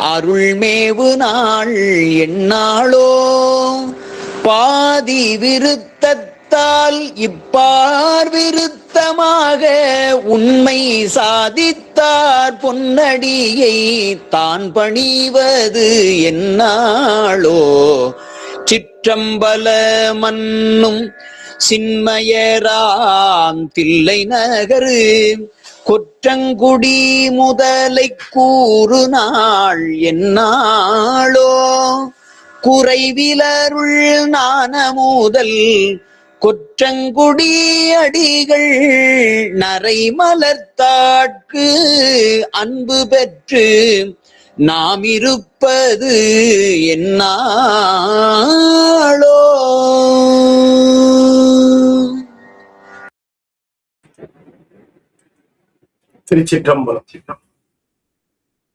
அருள்மேவு நாள் என்னாளோ பாதி விருத்தத்தால் இப்பார் விருத்தமாக உண்மை சாதித்தார் பொன்னடியை தான் பணிவது என்னாளோ சிற்றம்பல மன்னும் சின்மயராம் தில்லை நகரு கொற்றங்குடி முதலை கூறு நாள் என்னாளோ குறைவிலருள் நாணமுதல் கொற்றங்குடி அடிகள் நரை மலர்த்தாட்கு அன்பு பெற்று நாம் இருப்பது என்னாளோ. திருச்சிற்றம்பலம்.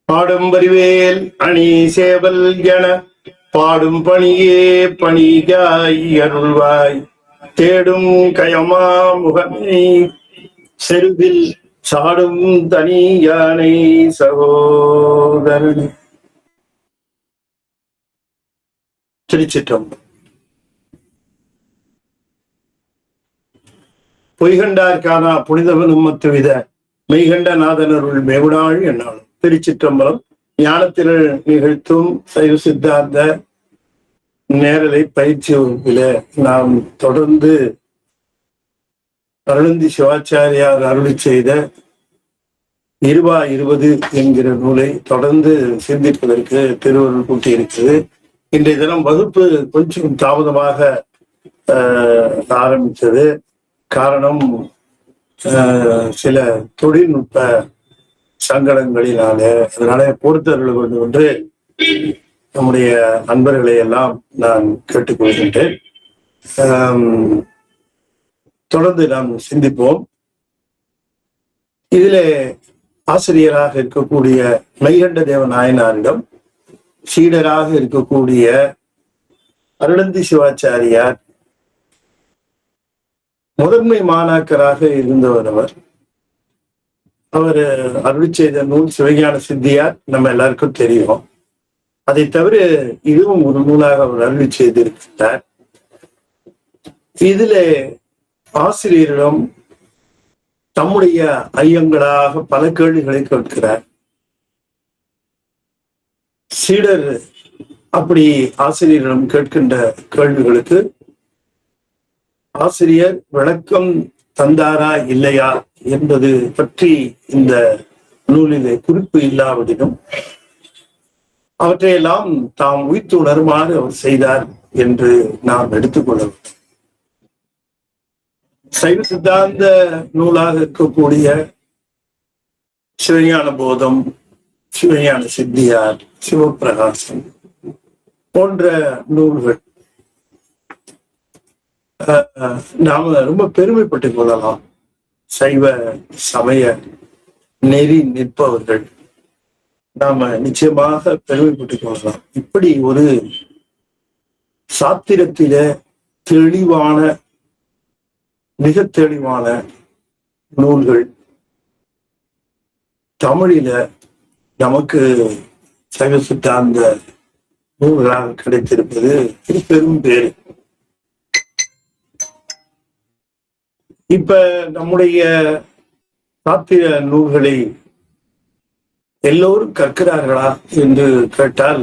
பாடும் வரிவேல் அணி சேவல் என பாடும் பணியே பணியாய் அருள்வாய் தேடும் கயமா முகமை செருவில் சாடும் தனி யானை சகோதரன். திருச்சிற்றம்பலம். பொய்கண்டார்கானா புனிதவனும் மத்துவித மெய்கண்ட நாதனருள் மேவுடாள் என்னாலும். திருச்சிற்றம்பலம். ஞானத்தில் நிகழ்த்தும் சைவ சித்தாந்த நேரலை பயிற்சி வகுப்பில நாம் தொடர்ந்து அருளந்தி சிவாச்சாரியார் அருளி செய்த 20 என்கிற நூலை தொடர்ந்து சிந்திப்பதற்கு திருவருள் கூட்டியிருக்கிறது. இன்றைய தினம் வகுப்பு கொஞ்சம் தாமதமாக ஆரம்பித்தது. காரணம் சில தொழில்நுட்ப சங்கடங்களினால. அதனால பொறுத்தருள் வேண்டும் என்று நம்முடைய அன்பர்களை எல்லாம் நான் கேட்டுக்கொள்கின்றேன். தொடர்ந்து நாம் சிந்திப்போம். இதிலே ஆசிரியராக இருக்கக்கூடிய மெய்கண்ட தேவ நாயனாரிடம் சீடராக இருக்கக்கூடிய அருளந்தி சிவாச்சாரியார் முதன்மை மாணாக்கராக இருந்தவர். அவர் அருளி செய்த நூல் சிவஞான சித்தியார் நம்ம எல்லாருக்கும் தெரியும். அதை தவிர இதுவும் ஒரு நூலாக அவர் அருளி செய்திருக்கிறார். இதுல ஆசிரியரிடம் தம்முடைய ஐயங்களாக பல கேள்விகளை கேட்கிறார். சீடர் அப்படி ஆசிரியரிடம் கேட்கின்ற கேள்விகளுக்கு ஆசிரியர் விளக்கம் தந்தாரா இல்லையா என்பது பற்றி இந்த நூலிலே குறிப்பு இல்லாவிடனும் அவற்றையெல்லாம் தாம் உய்த்து உணருமாறு அவர் செய்தார் என்று நாம் எடுத்துக்கொள்ள வேண்டும். சைவ சித்தாந்த நூலாக இருக்கக்கூடிய சிவஞான போதம், சிவஞான சித்தியார், சிவப்பிரகாசம் போன்ற நூல்கள் நாம ரொம்ப பெருமைப்பட்டுக் கொள்ளலாம். சைவ சமய நெறி நிற்பவர்கள் நாம நிச்சயமாக பெருமைப்பட்டுக் கொள்ளலாம். இப்படி ஒரு சாத்திரத்தில தெளிவான, மிக தெளிவான நூல்கள் தமிழில நமக்கு சைவ சித்தாந்த நூல்களாக கிடைத்திருப்பது பெரும் பேரு. இப்ப நம்முடைய சாத்திர நூல்களை எல்லோரும் கற்கிறார்களா என்று கேட்டால்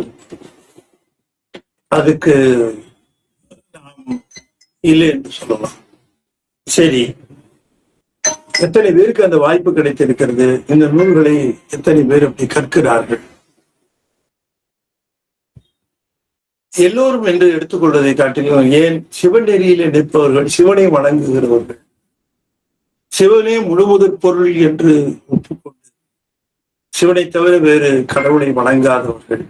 அதுக்கு நாம் இல்லை என்று சொல்லலாம். சரி, எத்தனை பேருக்கு அந்த வாய்ப்பு கிடைத்திருக்கிறது? இந்த நூல்களை எத்தனை பேர் அப்படி கற்கிறார்கள்? எல்லோரும் என்று எடுத்துக்கொள்வதை காட்டிலும் ஏன் சிவநெறியிலே நிற்பவர்கள், சிவனை வணங்குகிறவர்கள், சிவனே முழுமுதற் பொருள் என்று ஒப்புக்கொண்டு சிவனை தவிர வேறு கடவுளை வணங்காதவர்கள்,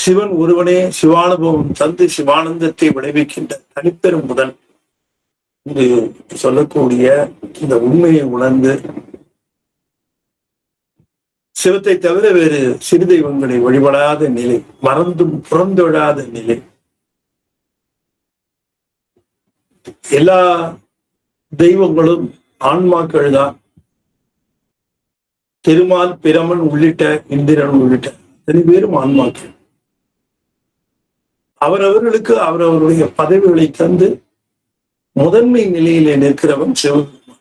சிவன் ஒருவனே சிவானுபவம் தந்து சிவானந்தத்தை விளைவிக்கின்ற தனிப்பெரும் முதல் என்று சொல்லக்கூடிய இந்த உண்மையை உணர்ந்து சிவத்தை தவிர வேறு சிறு தெய்வங்களை வழிபடாத நிலை, மறந்தும் புறந்தொழாத நிலை, எல்லா தெய்வங்களும் ஆன்மாக்கள் தான், திருமால், பிரமன் உள்ளிட்ட இந்திரன் உள்ளிட்ட அத்தனை பேரும் ஆன்மாக்கள். அவரவர்களுக்கு அவரவருடைய பதவிகளை தந்து முதன்மை நிலையிலே நிற்கிறவன் சிவபெருமான்.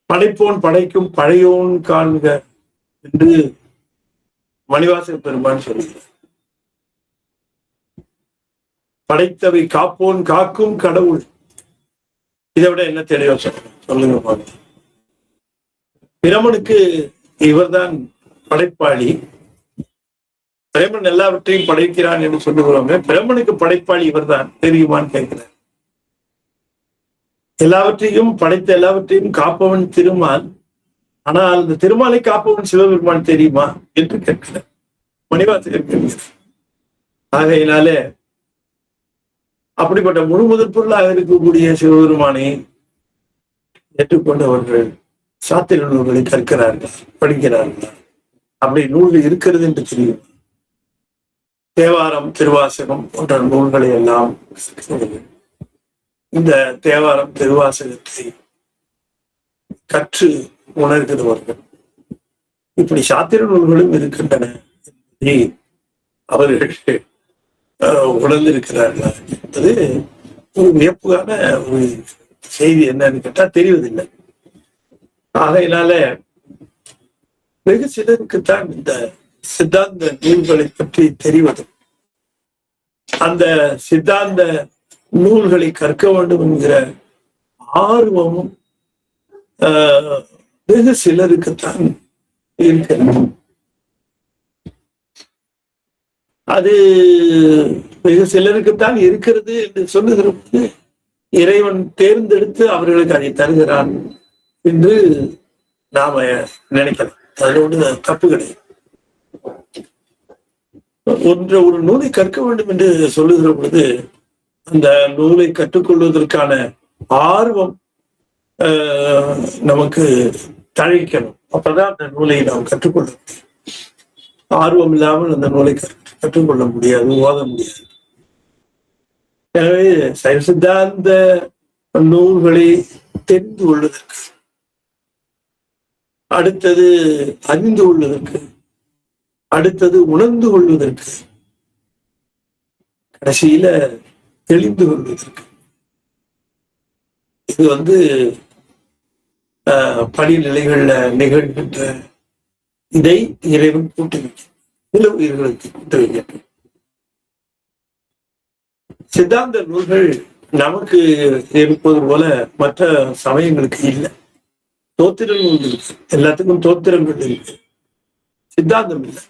படைப்போன் படைக்கும் பழையோன் காண்க என்று மணிவாசக பெருமான் சொல்கிறார். படைத்தவை காப்போன் காக்கும் கடவுள். இதை விட என்ன தெளிவா சொல்லுங்க பாருங்க. பிரமனுக்கு இவர்தான் படைப்பாளி. பிரமன் எல்லாவற்றையும் படைக்கிறான் என்று சொல்லுகிறோமே, பிரமனுக்கு படைப்பாளி இவர்தான் தெரியுமான்னு கேட்கிறார். எல்லாவற்றையும் படைத்த எல்லாவற்றையும் காப்பவன் திருமால். ஆனால் அந்த திருமாலை காப்பவன் சிவபெருமான் தெரியுமா என்று கேட்கிறார் மணிவாசகர் கேட்கிறார். ஆகையினாலே அப்படிப்பட்ட முழு முதற் பொருளாக இருக்கக்கூடிய சிவபெருமானை ஏற்றுக்கொண்டவர்கள் சாத்திர நூல்களை கற்கிறார்கள், படிக்கிறார்கள். அப்படி நூல்கள் இருக்கிறது என்று தெரியும். தேவாரம், திருவாசகம் போன்ற நூல்களை எல்லாம் இந்த தேவாரம், திருவாசகத்தை கற்று உணர்கிறவர்கள். இப்படி சாத்திர நூல்களும் இருக்கின்றன என்பதை அவர்கள் உணர்ந்திருக்கிறார்கள் என்பது ஒரு வியப்புக்கான ஒரு செய்தி. என்னன்னு கேட்டா தெரிவதில்லை. ஆகையினால வெகு சிலருக்குத்தான் இந்த சித்தாந்த நூல்களை பற்றி தெரிவது, அந்த சித்தாந்த நூல்களை கற்க வேண்டும் என்கிற ஆர்வமும் வெகு சிலருக்குத்தான் இருக்கிறது. அது வெகு சிலருக்குத்தான் இருக்கிறது என்று சொல்லுகிற போது இறைவன் தேர்ந்தெடுத்து அவர்களுக்கு அதை தருகிறான் என்று நாம நினைக்கலாம். அதோடு தப்பு கிடையாது. ஒரு நூலை கற்க வேண்டும் என்று சொல்லுகிற பொழுது அந்த நூலை கற்றுக்கொள்வதற்கான ஆர்வம் நமக்கு தழைக்கணும். அப்பதான் அந்த நூலை நாம் கற்றுக்கொள்ள முடியும். ஆர்வம் இல்லாமல் அந்த நூலை கற்றுக்கொள்ள முடியாது, ஓத முடியாது. எனவே சைவ சித்தாந்த நூல்களை தெரிந்து கொள்வதற்கு, அடுத்தது அறிந்து கொள்வதற்கு, அடுத்தது உணர்ந்து கொள்வதற்கு, கடைசியில தெளிந்து கொள்வதற்கு, இது படிநிலைகள்ல நிகழ்கின்ற இதை இறைவன் கூட்டி வைக்கும். சில உயிர்களுக்கு கூட்டி வைக்கட்டும். சித்தாந்த நூல்கள் நமக்கு இருப்பது போல மற்ற சமயங்களுக்கு இல்லை. தோத்திர நூல் இருக்கு, எல்லாத்துக்கும் தோத்திரங்கள் இருக்கு, சித்தாந்தம் இல்லை.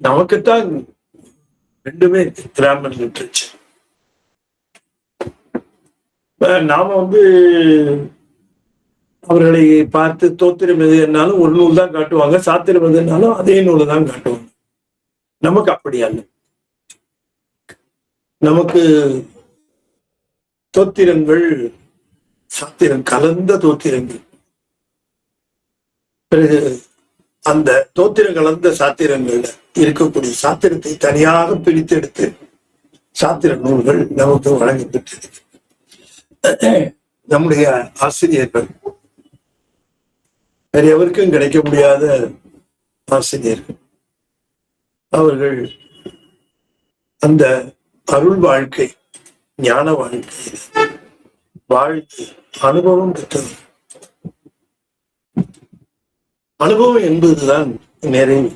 நமக்குத்தான் ரெண்டுமே இருக்கு. Grammar literature. நாம அவர்களை பார்த்து தோத்திரம் எது என்னாலும் ஒரு நூல் தான் காட்டுவாங்க, சாத்திரம் எதுனாலும் அதே நூலை தான் காட்டுவாங்க. நமக்கு அப்படி அல்ல. நமக்கு தோத்திரங்கள் சாத்திரம் கலந்த தோத்திரங்கள். பிறகு அந்த தோத்திரம் கலந்த சாத்திரங்கள்ல இருக்கக்கூடிய சாத்திரத்தை தனியாக பிரித்தெடுத்து சாத்திர நூல்கள் நமக்கு வழங்கப்பட்டது. நம்முடைய ஆசிரியர்கள் வேற எவருக்கும் கிடைக்க முடியாத ஆசிரியர்கள். அவர்கள் அந்த அருள் வாழ்க்கை, ஞான வாழ்க்கை வாழ்க்கை அனுபவம் பெற்றது. அனுபவம் என்பதுதான் நிறைவு.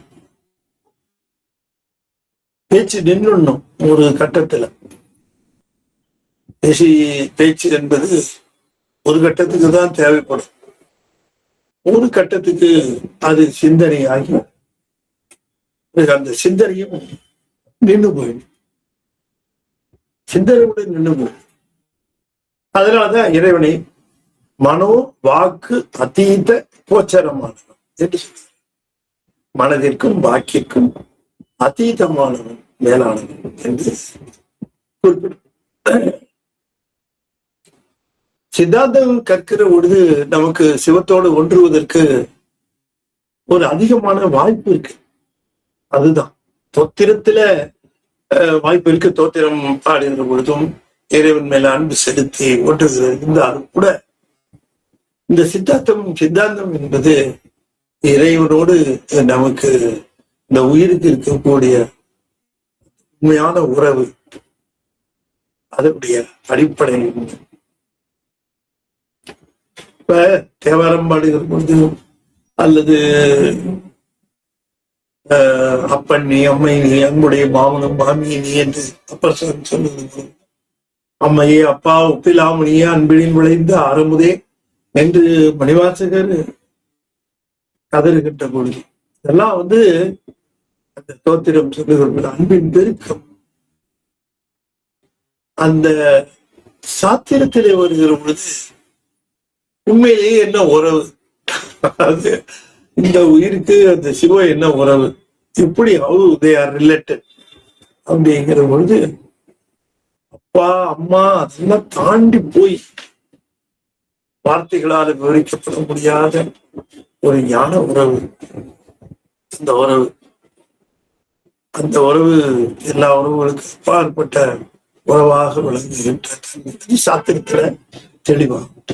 பேச்சு நின்னும் ஒரு கட்டத்துல பேச்சு என்பது ஒரு கட்டத்துக்கு தான் தேவைப்படும். ஒரு கட்டத்துக்கு அது சிந்தனை ஆகி அந்த சிந்தனையும் நின்று போயிடும். சிந்தனையுடன் நின்று போயிடும். அதனாலதான் இறைவனை மனோ வாக்கு அதீத கோச்சரமானவன் என்று சொல்ற. மனதிற்கும் வாக்கிற்கும் அதீதமானவன், மேலானவன் என்று குறிப்பிடும். சித்தாந்தம் கற்கிற பொழுது நமக்கு சிவத்தோடு ஒன்றுவதற்கு ஒரு அதிகமான வாய்ப்பு இருக்கு. அதுதான் தோத்திரத்துல வாய்ப்பு இருக்கு. தோத்திரம் பாடுகிற பொழுதும் இறைவன் மேல அன்பு செலுத்தி ஒன்றுகிறது இருந்தாலும் கூட இந்த சித்தாந்தம் என்பது இறைவனோடு நமக்கு இந்த உயிருக்கு இருக்கக்கூடிய உண்மையான உறவு, அதனுடைய அடிப்படை. இப்ப தேவாரம் பாடுகிற பொழுது அல்லது அப்பன் நீ, அம்மை நீ, அன்புடைய மாமனும் மாமி நீ என்று அப்பர் சொல்லுவது, அம்மையே அப்பா ஒப்பிலாமணியே அன்பினில் விளைந்த ஆரம்புதே என்று மணிவாசகர் கதறுகின்ற பொழுது இதெல்லாம் அந்த தோத்திரம் சொல்லுகிற அன்பின் பெருக்கம் அந்த சாத்திரத்திலே வருகிற பொழுது உண்மையிலேயே என்ன உறவு, அது இந்த உயிருக்கு அந்த சிவ என்ன உறவு, எப்படி தே ஆர் ரிலேட்டட் அப்படிங்கிற பொழுது அப்பா அம்மா அதெல்லாம் தாண்டி போய் வார்த்தைகளால் விவரிக்கப்பட முடியாத ஒரு ஞான உறவு. அந்த உறவு எல்லா உறவுகளுக்கு அப்பாற்பட்ட உறவாக விளங்குகின்ற சாத்திரத்துல தெளிவாகும்.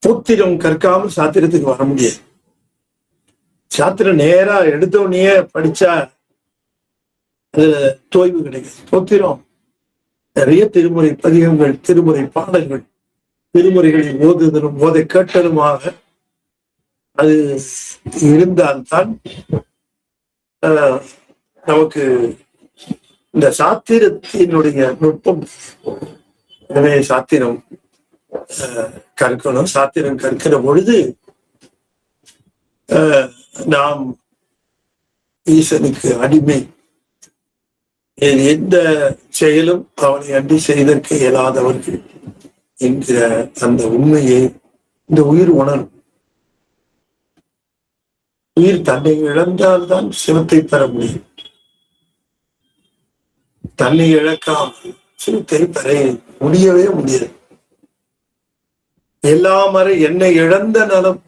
தோத்திரம் கற்காமல் சாத்திரத்துக்கு வர முடியாது. சாத்திரம் நேரா எடுத்தோடனே படிச்சா அதுல தோய்வு கிடைக்கும். தோத்திரம் நிறைய திருமுறை பதிகங்கள், திருமுறை பாடல்கள், திருமுறைகளில் ஓதுதலும் ஓதை கேட்டலுமாக அது இருந்தால்தான் நமக்கு இந்த சாத்திரத்தினுடைய நுட்பம். எனவே சாத்திரம் கற்கணும். சாத்திரம் கற்கிற பொழுது நாம் ஈசனுக்கு அடிமை, எந்த செயலும் அவனை அன்றி செய்தற்கு இயலாதவர்கள் என்கிற அந்த உண்மையை இந்த உயிர் உணரும். உயிர் தன்னை இழந்தால்தான் சிவத்தை பெற முடியும். தன்னை இழக்காமல் சிவத்தை பெற முடியவே முடியாது. எல்லாம் வரை என்னை இழந்த நலம்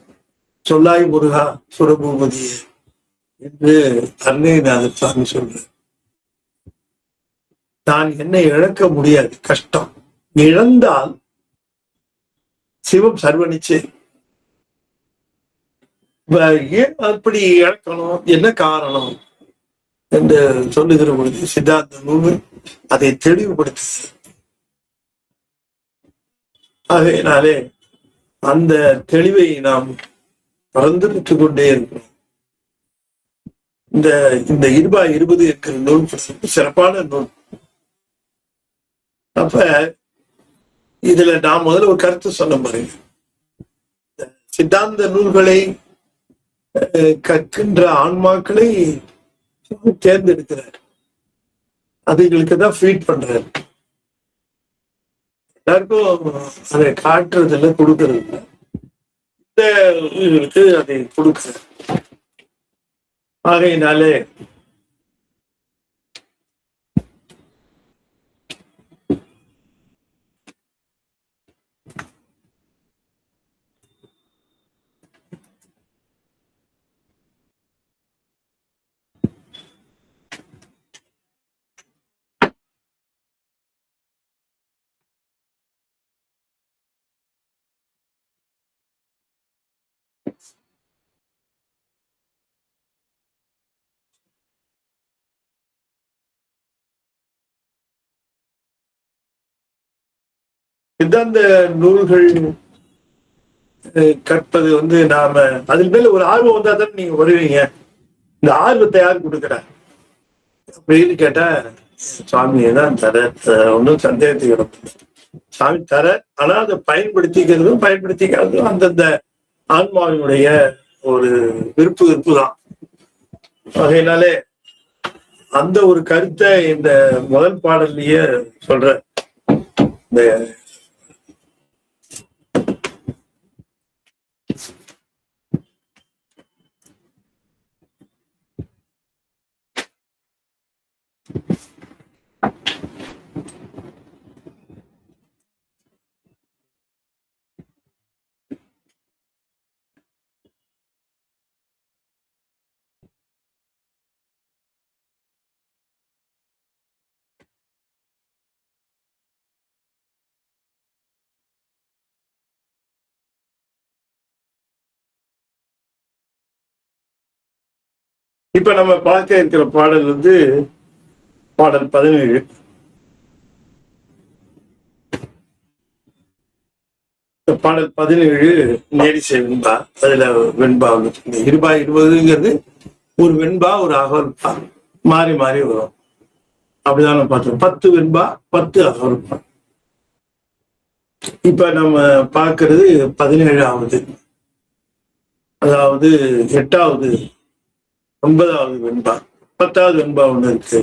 சொல்லாய் முருகா சுரபூபதியே என்று அருணகிரிநாதர் சொல்ற. நான் என்னை இழக்க முடியாது, கஷ்டம். இழந்தால் சிவம் சர்வனிச்சே. ஏன் அப்படி இழக்கணும், என்ன காரணம் என்று சொல்லுகிற பொழுது சித்தாந்த நூல் அதை தெளிவுபடுத்து. ஆகையினாலே அந்த தெளிவை நாம் பறந்து பெற்றுக் கொண்டே இருக்கிறோம். இந்த 20 என்கிற நூல் சிறப்பான நூல். அப்ப இதுல நான் முதல்ல ஒரு கருத்து சொன்ன பாருங்க. சித்தாந்த நூல்களை கற்கின்ற ஆன்மாக்களை தேர்ந்தெடுக்கிறார். அதுங்களுக்கு தான் ஃபீட் பண்றாரு. எல்லாருக்கும் அதை காட்டுறது இல்லை, கொடுக்கறது இல்லை. இந்த உயிர்களுக்கு அதை கொடுக்கிறார். ஆகையினாலே சித்தாந்த நூல்கள் கற்பது நாம அதில் மேல ஒரு ஆர்வம் வந்தா தான் நீங்க வருவீங்க. இந்த ஆர்வத்தை யார் கொடுக்குற அப்படின்னு கேட்டா சுவாமியை தான் தர. ஒன்றும் சந்தேகத்துக்கு சாமி தர. ஆனா அதை பயன்படுத்திக்கிறதும் அந்தந்த ஆன்மாவினுடைய ஒரு விருப்பு தான். வகையினாலே அந்த ஒரு கருத்தை இந்த முதல் பாடல்லையே சொல்ற. இந்த இப்ப நம்ம பார்க்க இருக்கிற பாடல் வந்து பாடல் 17. பாடல் 17 நேரிசை வெண்பா. அதுல வெண்பா வந்து இருபா 20ங்கிறது ஒரு வெண்பா ஒரு அகவல்பா மாறி மாறி வரும். அப்படிதான் பார்த்தோம். 10 வெண்பா 10 அகவல்பா. இப்ப நம்ம பார்க்கிறது 17வது, அதாவது 8வது 9வது வெண்பா. 10வது வெண்பா ஒண்ணு இருக்கு.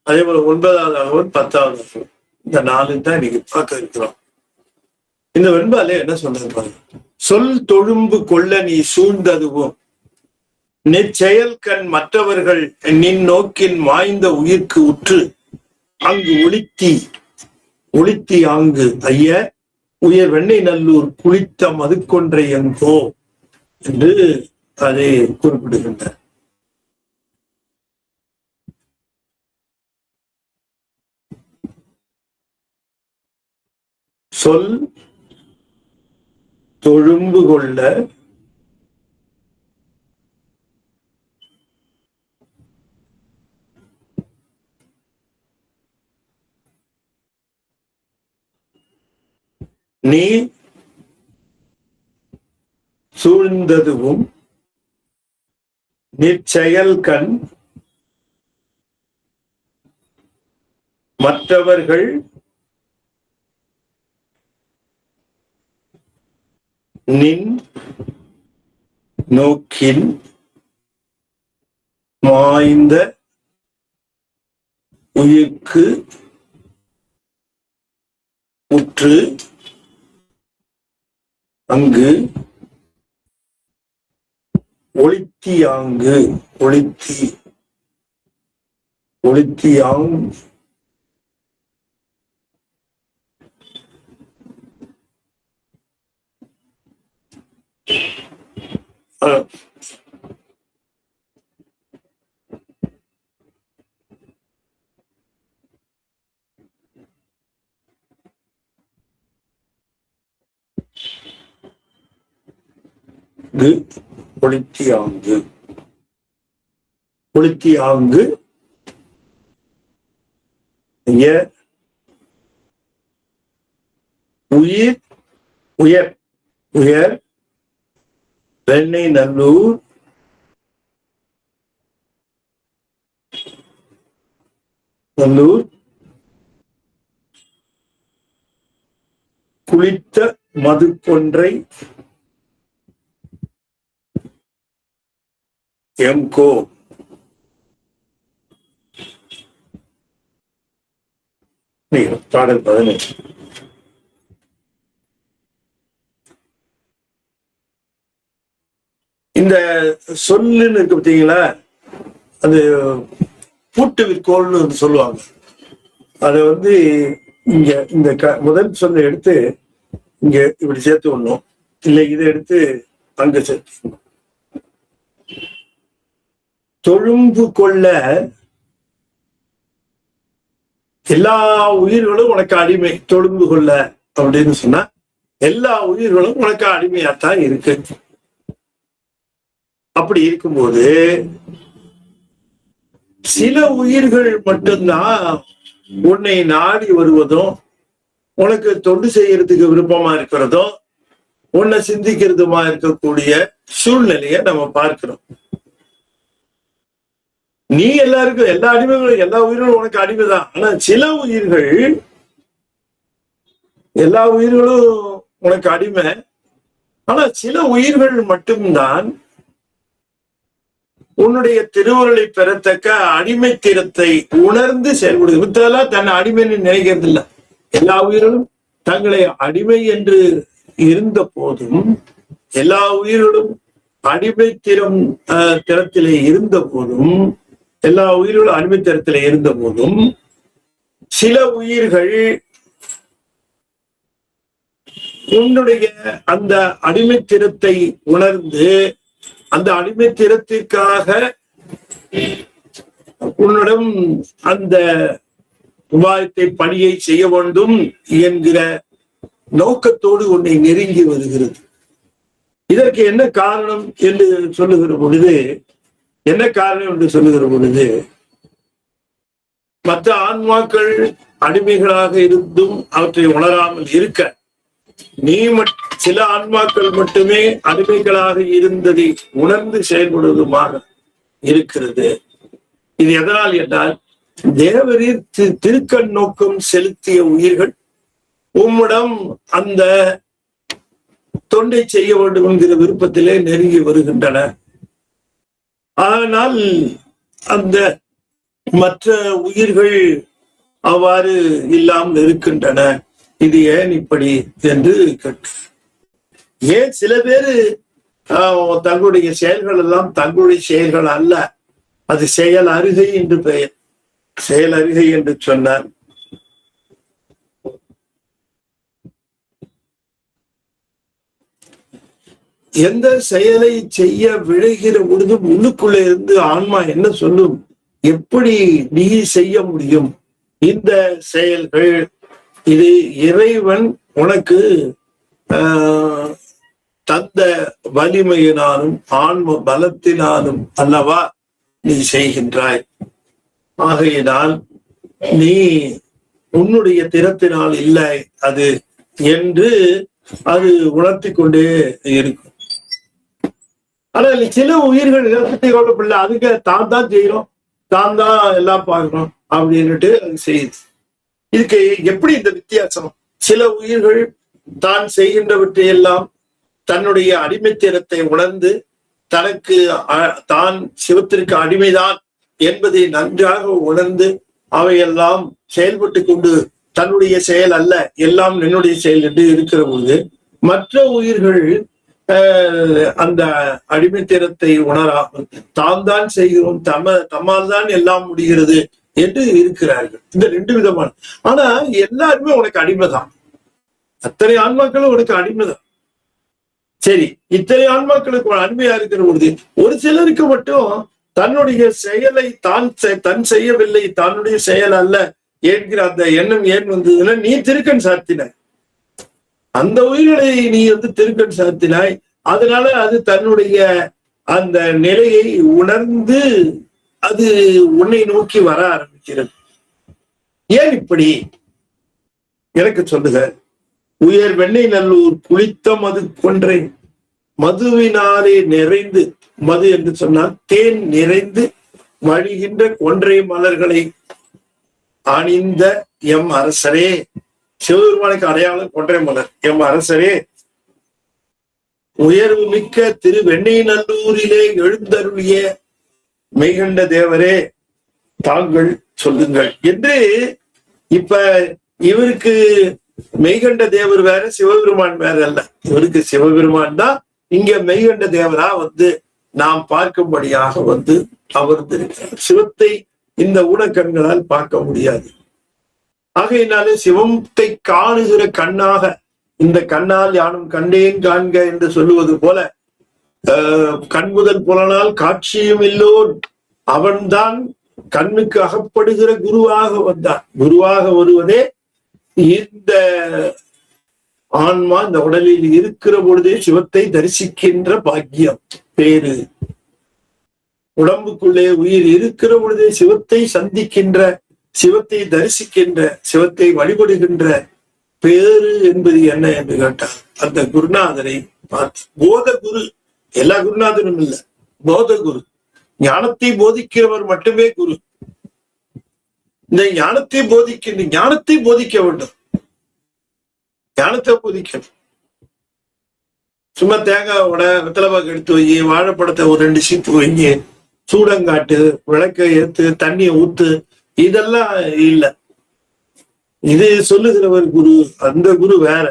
அதே போல 9வது அகவல் 10வது அகவல். இந்த 4 தான் இன்னைக்கு பார்க்க இருக்கிறோம். இந்த வெண்பாலே என்ன சொல்றாரு? சொல் தொழும்பு கொள்ள நீ சூழ்ந்ததுவும் நெச்செயல் கண் மற்றவர்கள் நின் நோக்கின் மாய்ந்த உயிர்க்கு உற்று அங்கு ஒளித்தி ஆங்கு ஐய உயர் வெண்ணெய் நல்லூர் குளித்த மதுக்கொன்றை எங்கோ என்று அதை குறிப்பிடுகின்றார். சொல் தொழும்பு கொள்ள நீ சூழ்ந்ததுவும் நிற்செயல் கண் மற்றவர்கள் நின் நோக்கின் மாய்ந்த உயிர்க்கு உற்று அங்கு ஒளித்தியாங்கு ஒளித்தியாங்கு உயர் வெண்ணெய் நல்லூர் குளித்த மதுக்கொன்றை எம்கோ. பாடல் 18. இந்த சொல்லுன்னு இருக்கு பார்த்தீங்களா, அது பூட்டுவிற்கோள்னு சொல்லுவாங்க. அத வந்து இங்க இந்த முதல் சொல்ல எடுத்து இங்க இப்படி சேர்த்து விடணும், இல்லை இதை எடுத்து அங்க சேர்த்து. தொழும்பு கொள்ள எல்லா உயிர்களும் உனக்கு அடிமை. தொழும்பு கொள்ள அப்படின்னு சொன்னா எல்லா உயிர்களும் உனக்கு அடிமையாத்தான் இருக்கு. அப்படி இருக்கும்போது சில உயிர்கள் மட்டும்தான் உன்னை நாடி வருவதும் உனக்கு தொண்டு செய்யறதுக்கு விருப்பமா இருக்கிறதும் உன்னை சிந்திக்கிறதுமா இருக்கக்கூடிய சூழ்நிலைய நம்ம பார்க்கிறோம். நீ எல்லாருக்கும் எல்லா அடிமைகளும் எல்லா உயிர்களும் உனக்கு அடிமைதான். ஆனா சில உயிர்கள், எல்லா உயிர்களும் உனக்கு அடிமை, ஆனா சில உயிர்கள் மட்டும்தான் உன்னுடைய திருவுருளை பெறத்தக்க அடிமைத்திறத்தை உணர்ந்து செயல்படுது. வித்தெல்லாம் தன்னை அடிமைன்னு நினைக்கிறது இல்லை. எல்லா உயிர்களும் தங்களை அடிமை என்று இருந்த போதும், எல்லா உயிர்களும் திறத்திலே இருந்த போதும், எல்லா உயிர்களும் அடிமைத்தரத்திலே இருந்த போதும் சில உயிர்கள் உன்னுடைய அந்த அடிமைத்திறத்தை உணர்ந்து அந்த அடிமைத்திறத்திற்காக உன்னிடம் அந்த உபாயத்தை பணியை செய்ய வேண்டும் என்கிற நோக்கத்தோடு உன்னை நெருங்கி வருகிறது. இதற்கு என்ன காரணம் என்று சொல்லுகிற பொழுது, என்ன காரணம் என்று சொல்லுகிற பொழுது, மற்ற ஆன்மாக்கள் அடிமைகளாக இருந்தும் அவற்றை உணராமல் இருக்க, நீ சில ஆன்மாக்கள் மட்டுமே அடிமைகளாக இருந்ததை உணர்ந்து செயல்படுவதுமாக இருக்கிறது. இது எதனால் என்றால், தேவரீர் திருக்கண் நோக்கம் செலுத்திய உயிர்கள் உம்மிடம் அந்த தொண்டை செய்ய வேண்டும் என்கிற விருப்பத்திலே நெருங்கி வருகின்றன. ஆனால் அந்த மற்ற உயிர்கள் அவ்வாறு இல்லாமல் இருக்கின்றன. இது ஏன் இப்படி என்று கேட்டு, ஏன் சில பேரு தங்களுடைய செயல்கள் எல்லாம் தங்களுடைய செயல்கள் அல்ல, அது செயல் அருகை என்று பெயர். செயல் அருகை என்று சொன்னார். எந்த செயலை செய்ய விழைகிற பொழுது உள்ளுக்குள்ளே இருந்து ஆன்மா என்ன சொல்லும், எப்படி நீ செய்ய முடியும் இந்த செயல்கள், இது இறைவன் உனக்கு தந்த வலிமையினாலும் ஆன்ம பலத்தினாலும் அல்லவா நீ செய்கின்றாய். ஆகையினால் நீ உன்னுடைய திறத்தினால் இல்லை அது என்று அது உணர்த்தி கொண்டே இருக்கும். ஆனால் சில உயிர்கள் இலக்கத்தை கொள்ளப்படல, அதுக்கு தான் தான் செய்யறோம், தான் தான் எல்லாம் பார்க்கிறோம் அப்படின்னுட்டு அது செய்யுது. இதுக்கு எப்படி இந்த வித்தியாசம்? சில உயிர்கள் தான் செய்கின்றவற்றை எல்லாம் தன்னுடைய அடிமைத்திறத்தை உணர்ந்து தனக்கு தான் சிவத்திற்கு அடிமைதான் என்பதை நன்றாக உணர்ந்து அவையெல்லாம் செயல்பட்டு கொண்டு தன்னுடைய செயல் அல்ல, எல்லாம் என்னுடைய செயல் என்று இருக்கிற பொழுது, மற்ற உயிர்கள் அந்த அடிமைத்திறத்தை உணராமல் தான் தான் செய்கிறோம், தம்மால் தான் எல்லாம் முடிகிறது என்று இருக்கிறார்கள். இந்த ரெண்டு விதமான. ஆனா எல்லாருமே உனக்கு அடிமைதான், அத்தனை ஆன்மாக்களும் உனக்கு அடிமைதான். சரி, இத்தனை ஆன்மாக்களுக்கு அடிமையா இருக்கிற பொழுது ஒரு சிலருக்கு மட்டும் தன்னுடைய செயலை தன் செய்யவில்லை, தன்னுடைய செயல் அல்ல என்கிற அந்த எண்ணம் ஏன் வந்ததுன்னா, நீ திருக்கண் சாத்தினாய், அந்த உயிர்களை நீ திருக்கண் சாத்தினாய். அதனால அது தன்னுடைய அந்த நிலையை உணர்ந்து அது உன்னை நோக்கி வர ஆரம்பிக்கிறது. ஏன் இப்படி எனக்கு சொல்லுக. உயர் வெண்ணை நல்லூர் குளித்த மது கொன்றேன், மதுவினாலே நிறைந்து, மது என்று சொன்னால் தேன் நிறைந்து வழிகின்ற கொன்றை மலர்களை அணிந்த எம் அரசரே, சிவபெருமானுக்கு அடையாளம் கொன்றை மலர். எம் அரசரே, உயர்வு மிக்க திரு வெண்ணை நல்லூரிலே எழுந்தருளிய மெய்கண்ட தேவரே, தாங்கள் சொல்லுங்கள் என்று. இப்ப இவருக்கு மெய்கண்ட தேவர் வேற, சிவபெருமான் வேற அல்ல. இவருக்கு சிவபெருமான் தான் இங்க மெய்கண்ட தேவரா நாம் பார்க்கும்படியாக அமர்ந்திருக்கிறார். சிவத்தை இந்த ஊனக்கண்களால் பார்க்க முடியாது. ஆகையினாலே சிவத்தை காணுகிற கண்ணாக, இந்த கண்ணால் யானும் கண்டேன் காண்க என்று சொல்லுவது போல, கண்முதல் புலனால் காட்சியும் இல்லோன் அவன்தான் கண்ணுக்கு அகப்படுகிற குருவாக வந்தான். குருவாக வருவதே இந்த ஆன்மா இந்த உடலில் இருக்கிற பொழுதே சிவத்தை தரிசிக்கின்ற பாக்கியம் பேரு. உடம்புக்குள்ளே உயிர் இருக்கிற பொழுதே சிவத்தை சந்திக்கின்ற, சிவத்தை தரிசிக்கின்ற, சிவத்தை வழிபடுகின்ற பேரு என்பது என்ன என்று கேட்டார். அந்த குருநாதரை பார்த்து, போத குரு, எல்லா குருநாதரும் இல்ல, போத குரு, ஞானத்தை போதிக்கிறவர் மட்டுமே குரு. இந்த ஞானத்தை போதிக்க வேண்டும், ஞானத்தை போதிக்கணும். சும்மா தேங்காவோட வெத்தலைப்பாக்கு எடுத்து வை, வாழைப்பழத்தை ஒரு 2 சீப்பு வைங்க, சூடங்காட்டு, விளக்க ஏத்து, தண்ணியை ஊத்து, இதெல்லாம் இல்ல. இது சொல்லுகிறவர் குரு, அந்த குரு வேற.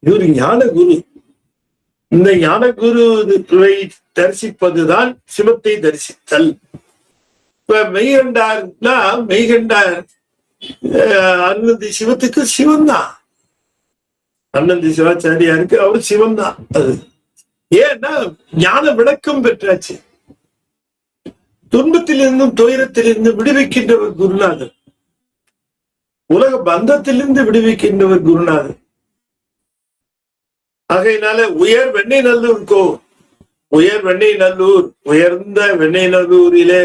இவர் ஞான குரு. இந்த ஞான குருவை தரிசிப்பதுதான் சிவத்தை தரிசித்தல். இப்ப மெய்கண்டார்னா, மெய்கண்டார் அருணந்தி சிவத்துக்கு சிவன் தான். அருணந்தி சிவாச்சாரியாருக்கு அவர் சிவன் தான். அது ஏன்னா ஞான விளக்கம் பெற்றாச்சு. துன்பத்திலிருந்தும் துயரத்திலிருந்து விடுவிக்கின்றவர் குருநாதர், உலக பந்தத்திலிருந்து விடுவிக்கின்றவர் குருநாதர். ஆகையினால உயர் வெண்ணை நல்லூர்கோ உயர் வெண்ணெய் நல்லூர், உயர்ந்த வெண்ணெய் நல்லூரிலே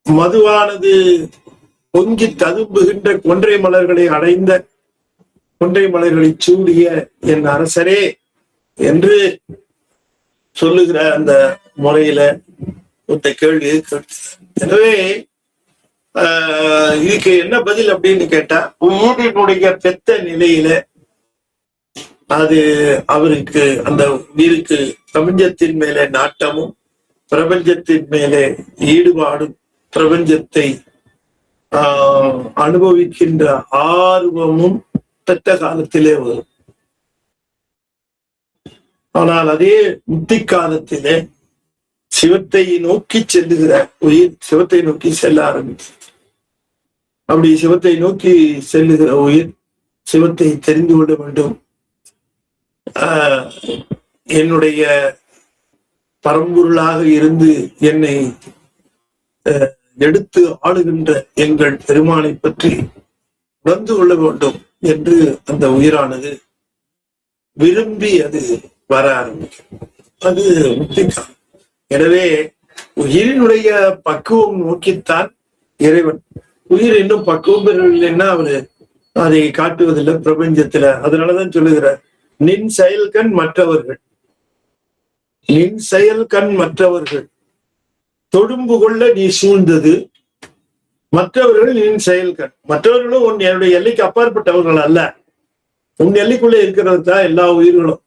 மதுவானது பொங்கி ததும்புகின்ற கொன்றை மலர்களை அடைந்த கொன்றை மலர்களை சூடிய என் அரசரே என்று சொல்லுகிற அந்த முறையில இந்த கேள்வி கேட்டு, எனவே இதுக்கு என்ன பதில் அப்படின்னு கேட்டா, உயிரினுடைய பெத்த நிலையில அது அவருக்கு அந்த உயிருக்கு பிரபஞ்சத்தின் மேலே நாட்டமும் பிரபஞ்சத்தின் மேலே ஈடுபாடும் பிரபஞ்சத்தை அனுபவிக்கின்ற ஆர்வமும் பெற்ற காலத்திலே வரும். ஆனால் அதே முத்தி காலத்திலே சிவத்தை நோக்கி செல்லுகிற உயிர் சிவத்தை நோக்கி செல்ல ஆரம்பிச்சு. அப்படி சிவத்தை நோக்கி செல்லுகிற உயிர் சிவத்தை தெரிந்து கொள்ள வேண்டும். என்னுடைய பரம்பொருளாக இருந்து என்னை எடுத்து ஆளுகின்ற எங்கள் பெருமானை பற்றி உணர்ந்து கொள்ள வேண்டும் என்று அந்த உயிரானது விரும்பி அது வர ஆரம்பிக்கும். அது முக்திக்காலம். எனவே உயிரினுடைய பக்குவம் நோக்கித்தான் இறைவன். உயிர் இன்னும் பக்குவம் பெறவில்லைன்னா அவரு அதை காட்டுவதில்லை பிரபஞ்சத்துல. அதனாலதான் சொல்லுகிறார், நின் செயல்கண் மற்றவர்கள், நின் செயல்கண் மற்றவர்கள் தொடும்பு கொள்ள நீ சூழ்ந்தது மற்றவர்கள் நின் செயல்கண். மற்றவர்களும் உன் என்னுடைய எல்லைக்கு அப்பாற்பட்டவர்கள் அல்ல, உன் எல்லைக்குள்ளே இருக்கிறது தான் எல்லா உயிர்களும்.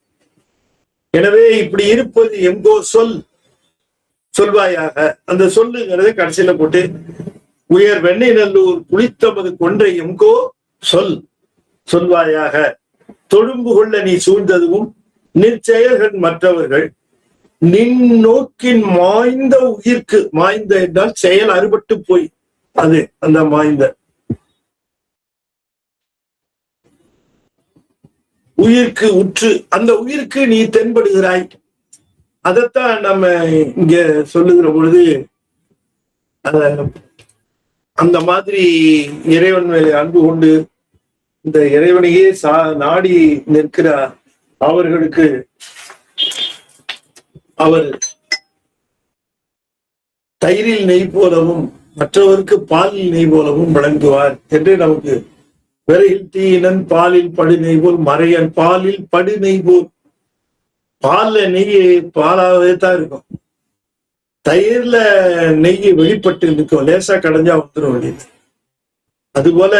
எனவே இப்படி இருப்பது எங்கோ சொல் சொல்வாயாக. அந்த சொல்லுங்கிறத கடைசியில போட்டு உயர் வெண்ணெய் நல்லூர் புளித்தமது கொன்றை எங்கோ சொல் சொல்வாயாக, தொடும்பு கொள்ள நீ சூழ்ந்ததும் நிற்செயல்கள் மற்றவர்கள் நின் நோக்கின் மாய்ந்த உயிர்க்கு. மாய்ந்த என்றால் செயல் அறுபட்டு போய் அது அந்த மாய்ந்த உயிர்க்கு உற்று அந்த உயிருக்கு நீ தென்படுகிறாய். அதைத்தான் நம்ம இங்க சொல்லுகிற பொழுது அந்த மாதிரி இறைவன் மேலே அன்பு கொண்டு இந்த இறைவனையே நாடி நிற்கிறார் அவர்களுக்கு அவர் தயிரில் நெய் போலவும் மற்றவருக்கு பாலில் நெய் போலவும் வழங்குவார் என்று நமக்கு விரையில் தீயினன் பாலில் படு நெய் போல் மறையன் பாலில் படு நெய் போல். பால்ல நெய் பாலாவே தான் இருக்கும், தயிர்ல நெய் வெளிப்பட்டு இருக்கும், லேசா கடைஞ்சா வந்துடும் வெளியில. அதுபோல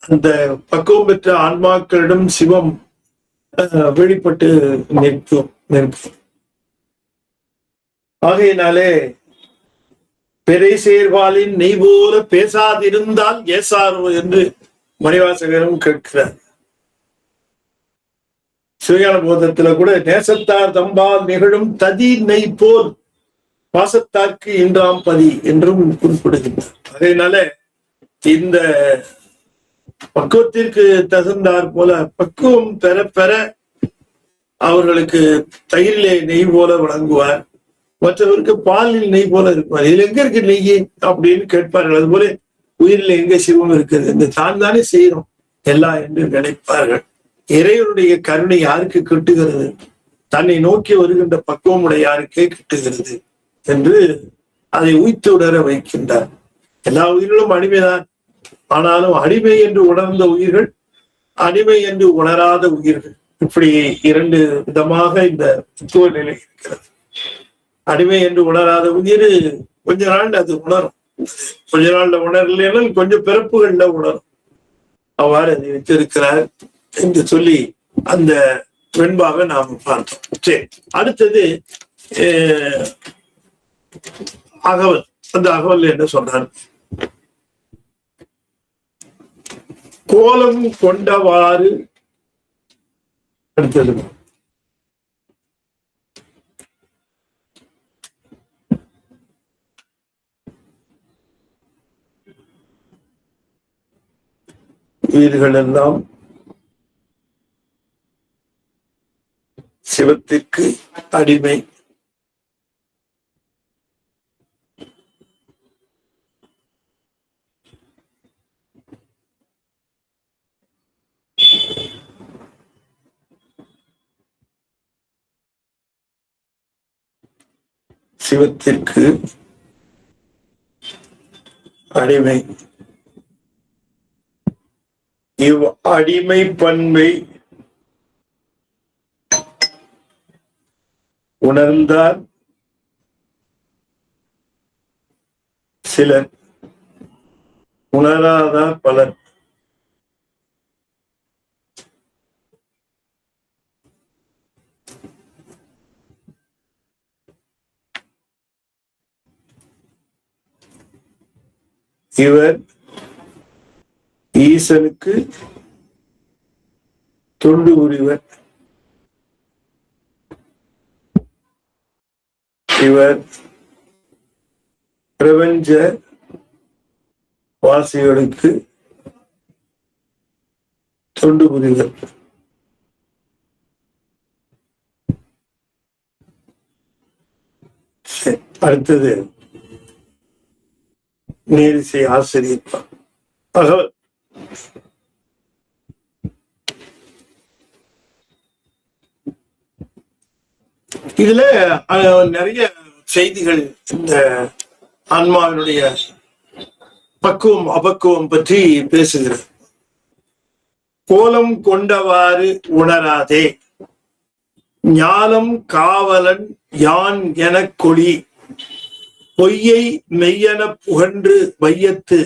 அந்த பக்குவம் பெற்ற ஆன்மாக்களிடம் சிவம் வெளிப்பட்டு நிற்கும். ஆகையினாலே பெரை சேர்வாளின் நெய் போல பேசாதிருந்தால் ஏசாரோ என்று மணிவாசகரும் கேட்கிறார். சிவஞான போதத்துல கூட நேசத்தார் தம்பால் நிகழும் ததி நெய் போல் பாசத்தார்க்கு இன்றாம் பதி என்றும் குறிப்பிடுகின்றார். அதனால இந்த பக்குவத்திற்கு தகுந்தார் போல பக்குவம் பெற பெற அவர்களுக்கு தயிரிலே நெய் போல வழங்குவார், மற்றவருக்கு பாலில் நெய் போல இருப்பார். இதுல எங்க இருக்கு நெய் அப்படின்னு கேட்பார்கள். அது போல உயிரில் எங்க சிவம் இருக்குது, இந்த தான் தானே செய்யறோம் எல்லாம் என்று நினைப்பார்கள். இறைவனுடைய கருணை யாருக்கு கிட்டுகிறது? தன்னை நோக்கி வருகின்ற பக்குவமுடைய யாருக்கே கிட்டுகிறது என்று அதை உய்த்து உணர வைக்கின்றார். எல்லா உயிர்களும் அடிமைதான். ஆனாலும் அடிமை என்று உணர்ந்த உயிர்கள், அடிமை என்று உணராத உயிர்கள், இப்படி இரண்டு விதமாக இந்த தத்துவ நிலை இருக்கிறது. அடிமை என்று உணராத உயிர் கொஞ்ச நாள் அது உணரும், கொஞ்ச நாள்ல உணரலைன்னா கொஞ்சம் பிறப்புகள்ல உணரும். அவ்வாறு அதை வைத்திருக்கிறார் என்று சொல்லி அந்த வெண்பாவை நாம் பார்த்தோம். சரி, அடுத்தது அகவல். அந்த அகவல் என்ன சொல்றார்? கோலம் கொண்டவாறு அடுத்தது உயிர்கள் எல்லாம் சிவத்திற்கு அடிமை. சிவத்திற்கு அடிமை. இவ் அடிமை பண்பை உணர்ந்தார் சிலர், உணராதார் பலர். இவர் ஈசனுக்கு தொண்டு புரிவர். இவர் பிரபஞ்ச வாசிகளுக்கு தொண்டு புரிவர். அடுத்தது நேரிசை ஆசிரியர் தகவல். இதுல நிறைய செய்திகள் இந்த ஆன்மாவினுடைய பக்குவம் அபக்குவம் பற்றி பேசுகிறது. கோலம் கொண்டவாறு உணராதே, ஞானம் காவலன் யான் எனக் கொளி, பொய்யை மெய்யென புகன்று வையத்து,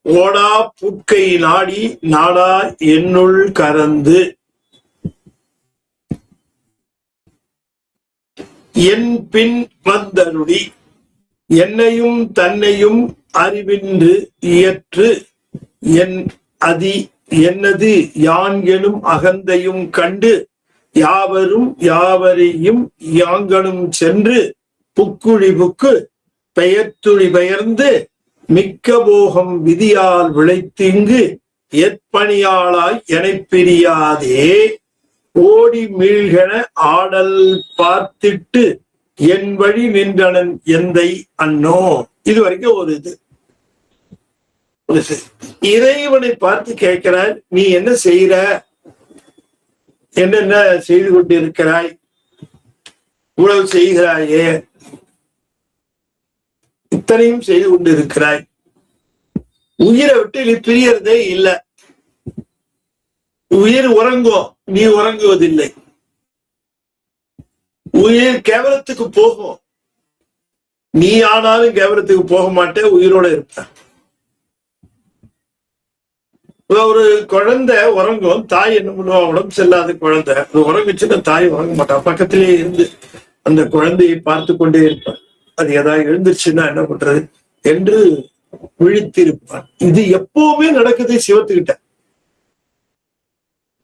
ஓடா புட்கை நாடி நாடா என்னுள் கரந்து, என் பின் வந்தருளி, என்னையும் தன்னையும் அறிவின்று இயற்று, என் அதி என்னது யான் எனும் அகந்தையும் கண்டு, யாவரும் யாவரையும் யாங்கனும் சென்று, புக்குழி புக்கு பெயர்த்துழி பெயர்ந்து, மிக்க போகம் விதியால் விளைத்திங்கு எற்பணியாளாய் எனப் பிரியாதே, ஓடி மீள்கென ஆடல் பார்த்திட்டு என் வழி நின்றனன் எந்தை அன்னோ. இது வரைக்கும் ஒரு இது. இறைவனை பார்த்து கேட்கிறார், நீ என்ன செய்யற, என்னென்ன செய்து கொண்டிருக்கிறாய், இவ்வளவு செய்கிறாயே, இத்தனையும் செய்து கொண்டிருக்கிறாய், உயிரை விட்டு நீ பிரியறதே இல்லை, உயிர் உறங்கும், நீ உறங்குவதில்லை, உயிர் கேவலத்துக்கு போகும், நீ ஆனாலும் கேவலத்துக்கு போக மாட்டே, உயிரோட இருப்ப. ஒரு குழந்தை உறங்கும், தாய் என்ன பண்ணுவா, உடம்பு செல்லாத குழந்தை அது உறங்குச்சுன்னா தாய் உறங்க மாட்டான், பக்கத்திலேயே இருந்து அந்த குழந்தையை பார்த்து கொண்டே இருப்பான். அது ஏதாவது எழுந்துருச்சுன்னா என்ன பண்றது என்று விழித்திருப்பான். இது எப்பவுமே நடக்குது சிவத்துக்கிட்ட.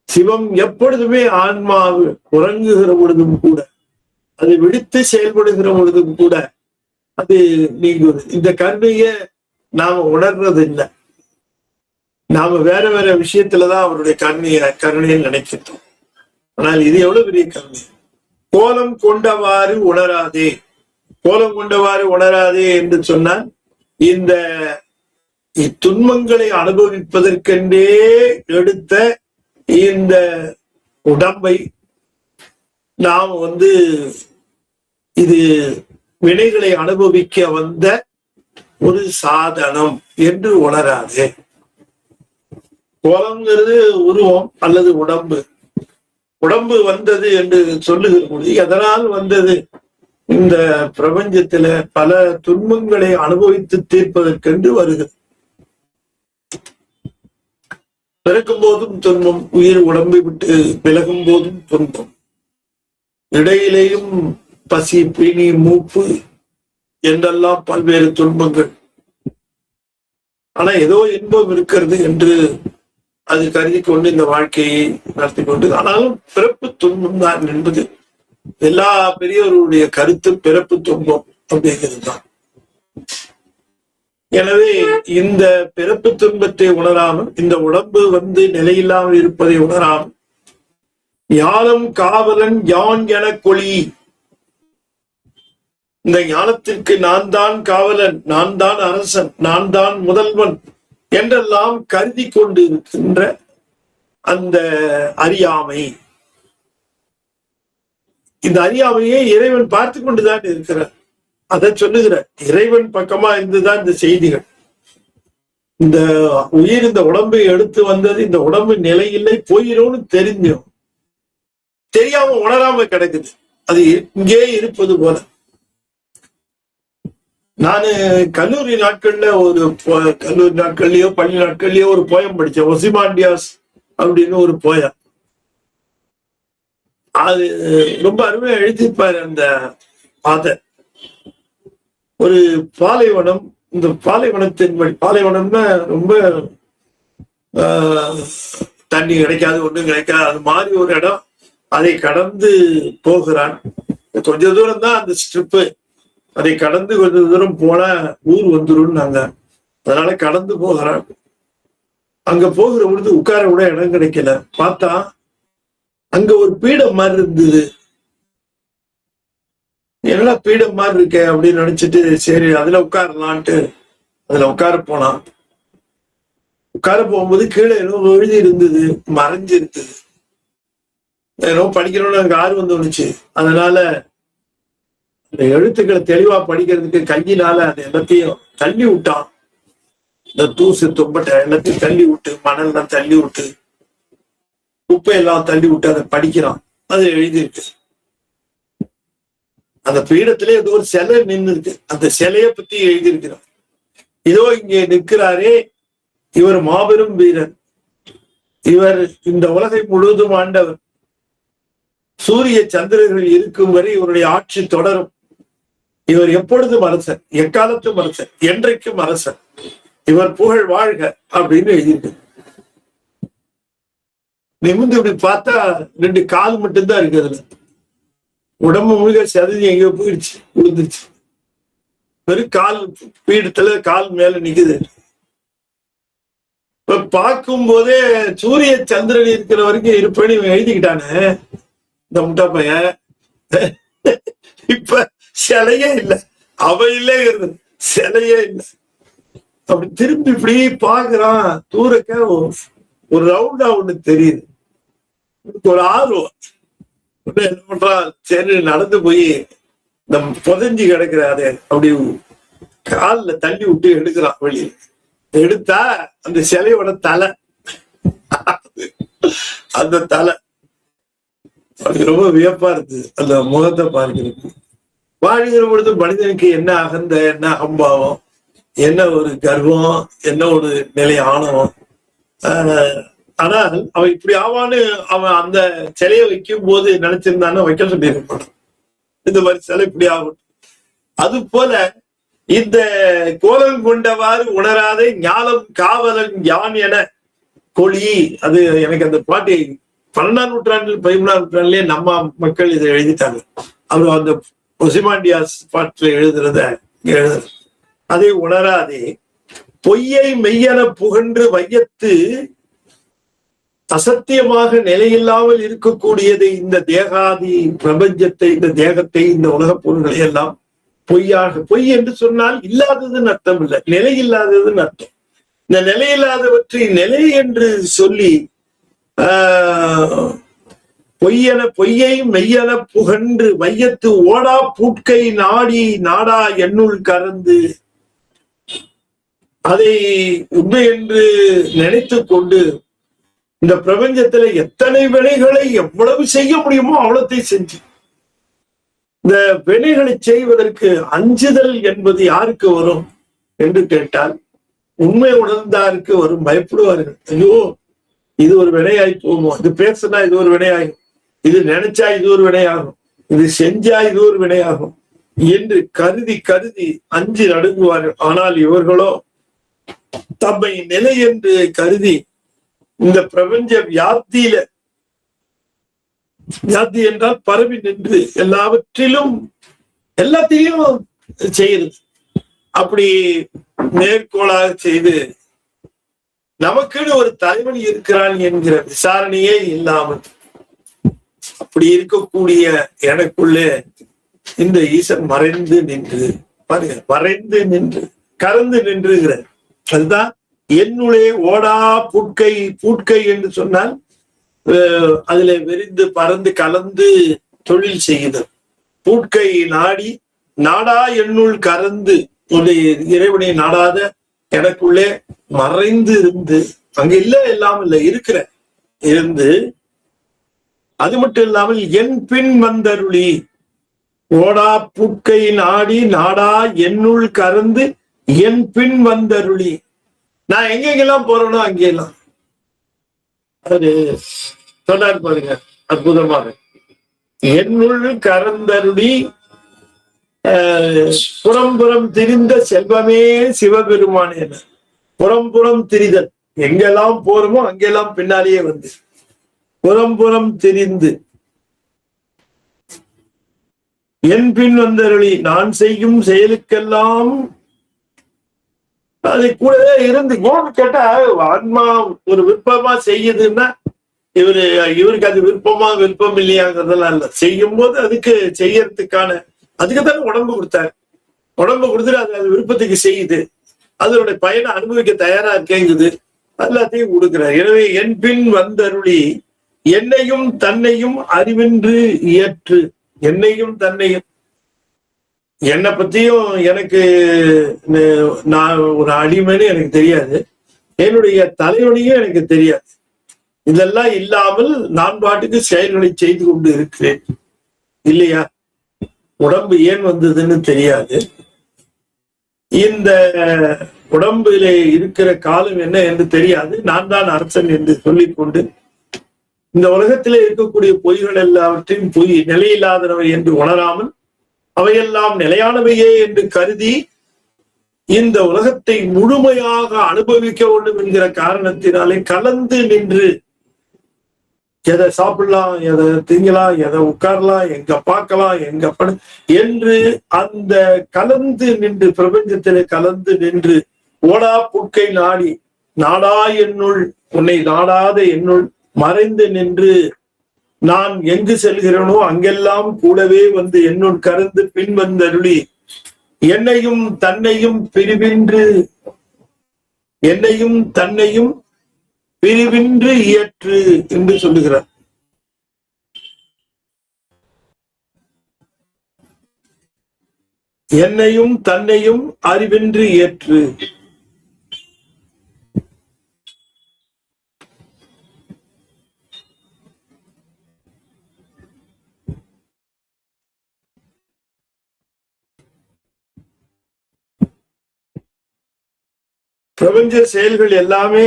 சிவம் எப்பொழுதுமே ஆன்மாவு உறங்குகிற பொழுதும் கூட, அது விழித்து செயல்படுகிற பொழுதும் கூட அது நீங்குவது. இந்த கருணைய நாம உணர்றது இல்லை, நாம வேற வேற விஷயத்துலதான் அவருடைய கருணையை நினைக்கிறோம். ஆனால் இது எவ்வளவு பெரிய கருணை. கோலம் கொண்டவாறு உணராதே, கோலம் கொண்டவாறு உணராதே என்று சொன்னால், இந்த துன்பங்களை அனுபவிப்பதற்கென்றே எடுத்த இந்த உடம்பை நாம் இது வினைகளை அனுபவிக்க வந்த ஒரு சாதனம் என்று உணராது. கோலம்ங்கிறது உருவம் அல்லது உடம்பு. உடம்பு வந்தது என்று சொல்லுகிற பொழுது எதனால் வந்தது? இந்த பிரபஞ்சத்தில பல துன்பங்களை அனுபவித்து தீர்ப்பதற்கென்று வருகிறது. பிறக்கும் போதும் துன்பம், உயிர் உடம்பை விட்டு விலகும் போதும் துன்பம், இடையிலேயும் பசி, பிணி, மூப்பு என்றெல்லாம் பல்வேறு துன்பங்கள். ஆனா ஏதோ இன்பம் இருக்கிறது என்று அது கருதி கொண்டு இந்த வாழ்க்கையை நடத்தி கொண்டு, ஆனாலும் பிறப்பு துன்பம் தான் என்பது எல்லா பெரியவர்களுடைய கருத்து. பிறப்பு துன்பம் அப்படிங்கிறது தான். எனவே இந்த பிறப்பு துன்பத்தை உணராமல், இந்த உடம்பு நிலையில்லாமல் இருப்பதை உணராமல், ஞானம் காவலன் யான் எனக் கொளி, இந்த ஞானத்திற்கு நான் தான் காவலன், நான் தான் அரசன், நான் தான் முதல்வன் என்றெல்லாம் கருதி கொண்டு இருக்கின்ற அந்த அறியாமை, இந்த அறியாமையை இறைவன் பார்த்து கொண்டுதான் இருக்கிறார். அதை சொல்லுகிற இறைவன் பக்கமா இருந்துதான் இந்த செய்திகள். இந்த உயிர் இந்த உடம்பை எடுத்து வந்தது இந்த உடம்பு நிலையில்லை போயிடும்னு தெரிஞ்சும் தெரியாம உணராம கிடக்குது. அது இங்கே இருப்பது போல. நானு கல்லூரி நாட்கள்ல கல்லூரி நாட்கள்லயோ பள்ளி நாட்கள்லயோ ஒரு போயம் படிச்சேன். ஒசிமாண்டியாஸ் அப்படின்னு ஒரு போயம். அது ரொம்ப அருமையா எழுதிப்பாரு அந்த பாதை. ஒரு பாலைவனம், இந்த பாலைவனத்தின் பாலைவனம்னா ரொம்ப தண்ணி கிடைக்காது, ஒண்ணும் கிடைக்காது, அது மாதிரி ஒரு இடம். அதை கடந்து போகிறான். கொஞ்ச தூரம் தான் அந்த ஸ்ட்ரிப்பு. அதை கடந்து கொஞ்ச தூரம் போனா ஊர் வந்துடும் நாங்க. அதனால கடந்து போகிறான். அங்க போகிற பொழுது உட்கார கூட இடம் கிடைக்கல. பார்த்தா அங்க ஒரு பீடம் மாதிரி இருந்தது. என்னடா பீடம் மாதிரி இருக்க அப்படின்னு நினைச்சிட்டு சரி அதுல உட்காரலான்ட்டு அதுல உட்கார போனான். உட்கார போகும்போது கீழே ஏதோ எழுதி இருந்தது, மறைஞ்சு இருந்தது. ஏதோ படிக்கணும்னு எனக்கு ஆர்வம் தோணுச்சு. அதனால இந்த எழுத்துக்களை தெளிவா படிக்கிறதுக்கு கையினால அது எல்லாத்தையும் தள்ளி விட்டான். இந்த தூசு தும்பட்டை எல்லாத்தையும் தள்ளி விட்டு, மணல்லாம் தள்ளி விட்டு, குப்பையெல்லாம் தள்ளி விட்டு அதை படிக்கிறான். அது எழுதியிருக்கு. அந்த பீடத்திலே ஏதோ ஒரு சிலை நின்று இருக்கு. அந்த சிலையை பத்தி எழுதியிருக்கிறான். இதோ இங்கே நிற்கிறாரே, இவர் மாபெரும் வீரர், இவர் இந்த உலகை முழுவதும் ஆண்டவர், சூரிய சந்திரர்கள் இருக்கும் வரை இவருடைய ஆட்சி தொடரும், இவர் எப்பொழுதும் அரசர், எக்காலத்தும் அரசர், என்றைக்கும் அரசர், இவர் புகழ் வாழ்க அப்படின்னு எழுதியிருக்கு. நிமிந்து இப்படி பார்த்தா 2 கால் மட்டும்தான் இருக்கு. அதுல உடம்பு முழுக சதவி எங்கேயோ போயிடுச்சு, விழுந்துருச்சு. வெறும் கால் பீடத்துல கால் மேல நிக்குது. இப்ப பார்க்கும் போதே சூரிய சந்திரன் இருக்கிற வரைக்கும் இருப்பேன்னு இவன் எழுதிக்கிட்டானே இந்த முட்டா பையன். இப்ப சிலையே இல்லை, அவையில்லைங்கிறது சிலையே இல்லை. அப்படி திரும்பி இப்படி பாக்குறான். தூரக்க ஒரு ரவுண்டா ஒண்ணு தெரியுது. ஒரு ஆர்வம். என்ன பண்றான், சரி நடந்து போய் இந்த புதஞ்சி கிடக்குற அதை அப்படி காலில் தள்ளி விட்டு எடுக்கிறான். வெளியே எடுத்தா அந்த சிலையோட தலை, அந்த தலை அது ரொம்ப வியப்பா இருக்கு. அந்த முகத்தை பார்க்கிறது. வாழ்கிற பொழுது மனிதனுக்கு என்ன அகந்த, என்ன அகம்பாவம், என்ன ஒரு கர்வம், என்ன ஒரு நிலை ஆணவம். ஆனால் அவன் இப்படி ஆவான்னு அவன் அந்த சிலையை வைக்கும் போது நினைச்சிருந்தான்னு வைக்க சொல்லியிருப்பான். இந்த மாதிரி சிலை இப்படி ஆகும். அது போல இந்த கோலம் கொண்டவாறு உணராதே ஞானம் காவலன் யான் என கொழி. அது எனக்கு அந்த பாட்டை 12ஆம் நூற்றாண்டில் 13ஆம் நூற்றாண்டிலே நம்ம மக்கள் இதை எழுதிட்டாங்க. அவர் அந்த ஒசிமாண்டியாஸ் பாட்டுல எழுதுறத அதை உணராதே பொய்யை மெய்யென புகன்று வையத்து அசத்தியமாக நிலையில்லாமல் இருக்கக்கூடியதை, இந்த தேகாதி பிரபஞ்சத்தை, இந்த தேகத்தை, இந்த உலகப் பொருள்களை எல்லாம் பொய்யாக, பொய் என்று சொன்னால் இல்லாததுன்னு அர்த்தம் இல்லை, நிலை இல்லாததுன்னு அர்த்தம். இந்த நிலையில்லாதவற்றை நிலை என்று சொல்லி பொய்யை மெய்யென புகன்று வையத்து ஓடா பூட்கை நாடி நாடா எண்ணுள் கறந்து அதை உண்மை என்று நினைத்து கொண்டு இந்த பிரபஞ்சத்துல எத்தனை வினைகளை எவ்வளவு செய்ய முடியுமோ அவ்வளத்தை செஞ்சு, இந்த வினைகளை செய்வதற்கு அஞ்சுதல் என்பது யாருக்கு வரும் என்று கேட்டால் உண்மை உணர்ந்தாருக்கு வரும். பயப்படுவார்கள். ஐயோ இது ஒரு வினையாய் போகுமோ, இது பேசுனா இது ஒரு வினையாகும், இது நினைச்சா இது ஒரு வினையாகும், இது செஞ்சா இது ஒரு வினையாகும் என்று கருதி கருதி அஞ்சு நடுங்குவார்கள். ஆனால் இவர்களோ தம்மை நிலை என்று கருதி இந்த பிரபஞ்ச வியாப்தியில, வியாப்தி என்றால் பரவி நின்று எல்லாவற்றிலும் எல்லாத்தையும் செய்யறது, அப்படி மேற்கோளாக செய்து நமக்குன்னு ஒரு தலைவன் இருக்கிறான் என்கிற விசாரணையே இல்லாமல் அப்படி இருக்கக்கூடிய எனக்குள்ளே இந்த ஈசன் மறைந்து நின்று பாருங்க, மறைந்து நின்று கறந்து நின்றுகிற. அதுதான் என்னுள்ளே ஓடா பூட்கை. பூட்கை என்று சொன்னால் அதுல விரிந்து பறந்து கலந்து தொழில் செய்யுதல். பூட்கை நாடி நாடா என்னுள் கறந்து, இறைவனை நாடாத எனக்குள்ளே மறைந்து இருந்து, அங்க இல்ல எல்லாம் இல்ல இருக்கிற இருந்து, அது மட்டும் இல்லாமல் என் பின் வந்தருளி, ஓடா பூட்கை நாடி நாடா என்னுள் கறந்து என் பின் வந்தருளி. நான் எங்கெங்கெல்லாம் போறேனோ அங்கெல்லாம் அது சொன்னார் பாருங்க, அற்புதமாக. என்னுள் கறந்தருளி புறம்புறம் திரிந்த செல்வமே சிவபெருமானே. புறம்புறம் திரிதல், எங்கெல்லாம் போறோமோ அங்கெல்லாம் பின்னாலேயே வந்து புறம்புறம் திரிந்து என் பின் வந்தருளி, நான் செய்யும் செயலுக்கெல்லாம் அது கூடவே இருந்து. ஏன்னு கேட்டா, ஆன்மா ஒரு விருப்பமா செய்யுதுன்னா இவருக்கு அது விருப்பம் இல்லையாங்கிறதெல்லாம் இல்ல. செய்யும் போது அதுக்கு செய்யறதுக்கான, அதுக்குதானே உடம்பு கொடுத்தாரு. உடம்பு கொடுத்துட்டு அது விருப்பத்துக்கு செய்யுது, அதனுடைய பயனை அனுபவிக்க தயாரா இருக்கேங்குது, எல்லாத்தையும் கொடுக்கிறார். எனவே என் பின் வந்தருளி என்னையும் தன்னையும் அறிவென்று இயற்று. என்னையும் தன்னையும், என்னை பத்தியும் எனக்கு, நான் ஒரு அடிமைன்னு எனக்கு தெரியாது, என்னுடைய தலைவனையும் எனக்கு தெரியாது. இதெல்லாம் இல்லாமல் நான் பாட்டுக்கு செயல்களை செய்து கொண்டு இருக்கிறேன் இல்லையா? உடம்பு ஏன் வந்ததுன்னு தெரியாது. இந்த உடம்பிலே இருக்கிற காலம் என்ன என்று தெரியாது. நான் தான் அரசன் என்று சொல்லிக்கொண்டு இந்த உலகத்திலே இருக்கக்கூடிய பொய்கள் எல்லாவற்றையும் பொய், நிலையில்லாதனவை என்று உணராமல் அவையெல்லாம் நிலையானவையே என்று கருதி இந்த உலகத்தை முழுமையாக அனுபவிக்க வேண்டும் என்கிற காரணத்தினாலே கலந்து நின்று, எதை சாப்பிடலாம், எதை திங்கலாம், எதை உட்காரலாம், எங்க பார்க்கலாம், எங்க என்று அந்த கலந்து நின்று, பிரபஞ்சத்திலே கலந்து நின்று, ஓடா புட்கை நாடி நாடா என்னுள், உன்னை நாடாத என்னுள் மறைந்து நின்று, நான் எங்கு செல்கிறேனோ அங்கெல்லாம் கூடவே வந்து என்னுள் கருந்து பின் வந்தருளி என்னையும் தன்னையும் பிரிவின்று, என்னையும் தன்னையும் பிரிவின்று இயற்று என்று சொல்லுகிறார். என்னையும் தன்னையும் அறிவின்றி இயற்று. பிரபஞ்ச செயல்கள் எல்லாமே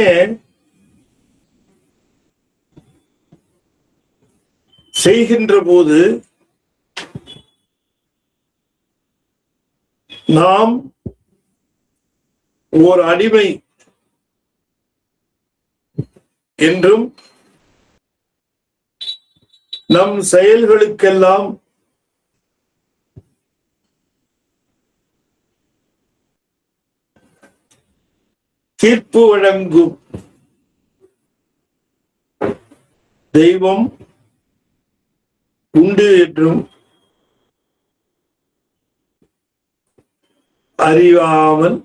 செய்கின்ற போது நாம் ஓர் அடிமை என்றும், நம் செயல்களுக்கெல்லாம் தீர்ப்பு வழங்கும் தெய்வம் உண்டு என்றும் அறியாமல்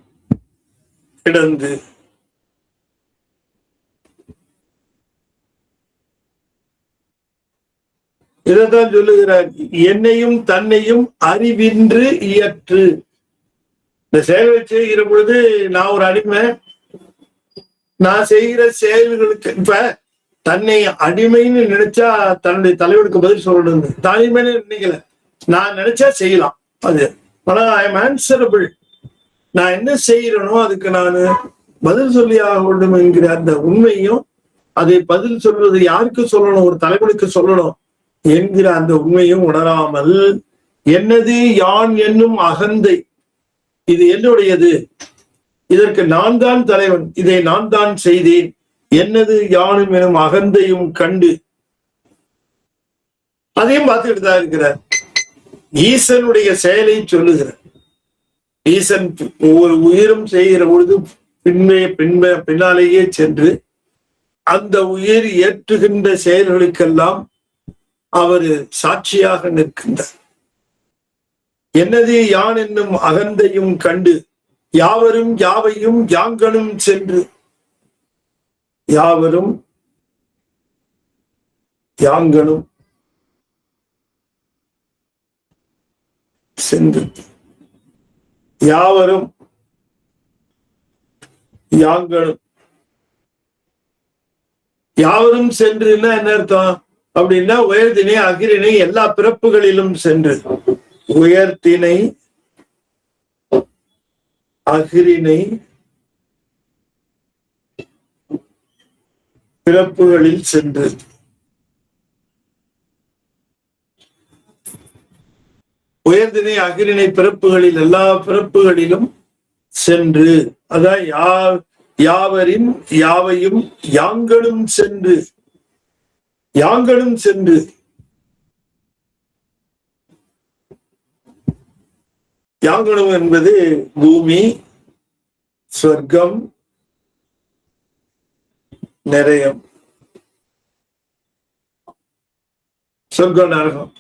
கிடந்து, இதைத்தான் சொல்லுகிறார். என்னையும் தன்னையும் அறிவின்று இயற்று. இந்த செயலை செய்கிற பொழுது நான் ஒரு அடிமை, நான் செய்கிற செயல்களுக்கு, இப்ப தன்னை அடிமைன்னு நினைச்சா தன்னுடைய தலைவனுக்கு பதில் சொல்லணும். அடிமைன்னு நினைக்கல, நான் நினைச்சா செய்யலாம். அது ஆனா ஐ எம் ஆன்சரபிள். நான் என்ன செய்யறேனோ அதுக்கு நான் பதில் சொல்லி ஆக வேண்டும் என்கிற அந்த உண்மையும், அதை பதில் சொல்வது யாருக்கு சொல்லணும், ஒரு தலைவனுக்கு சொல்லணும் என்கிற அந்த உண்மையும் உணராமல், என்னது யான் என்னும் அகந்தை, இது என்னுடையது, இதற்கு நான் தான் தலைவன், இதை நான் தான் செய்தேன், என்னது யானும் எனும் அகந்தையும் கண்டு அதையும் பார்த்துக்கிட்டு தான் இருக்கிறார். ஈசனுடைய செயலை சொல்லுகிறார். ஈசன் ஒவ்வொரு உயிரும் செய்கிற பொழுது பின்னாலேயே சென்று அந்த உயிர் ஏற்றுகின்ற செயல்களுக்கெல்லாம் அவர் சாட்சியாக நிற்கின்றார். என்னது யான் என்னும் அகந்தையும் கண்டு யாவரும் யாவையும் யாங்கனும் சென்று, யாவரும் யாங்கனும் சென்று. யாவரும் யாங்களும். யாவரும் சென்றுன்னா என்ன அர்த்தம் அப்படின்னா, உயர்திணை அகிரிணை எல்லா பிறப்புகளிலும் சென்று. உயர்திணை அகிரிணை பிறப்புகளில் சென்று. உயர்திணை அகிரிணை பிறப்புகளில் எல்லா பிறப்புகளிலும் சென்று. அதான் யாவரின் யாவையும் யாங்களும் சென்று. யாங்களும் சென்று. யாங்களும் என்பது பூமி, சொர்க்கம், நரகம். சொர்க்கம், நரகம்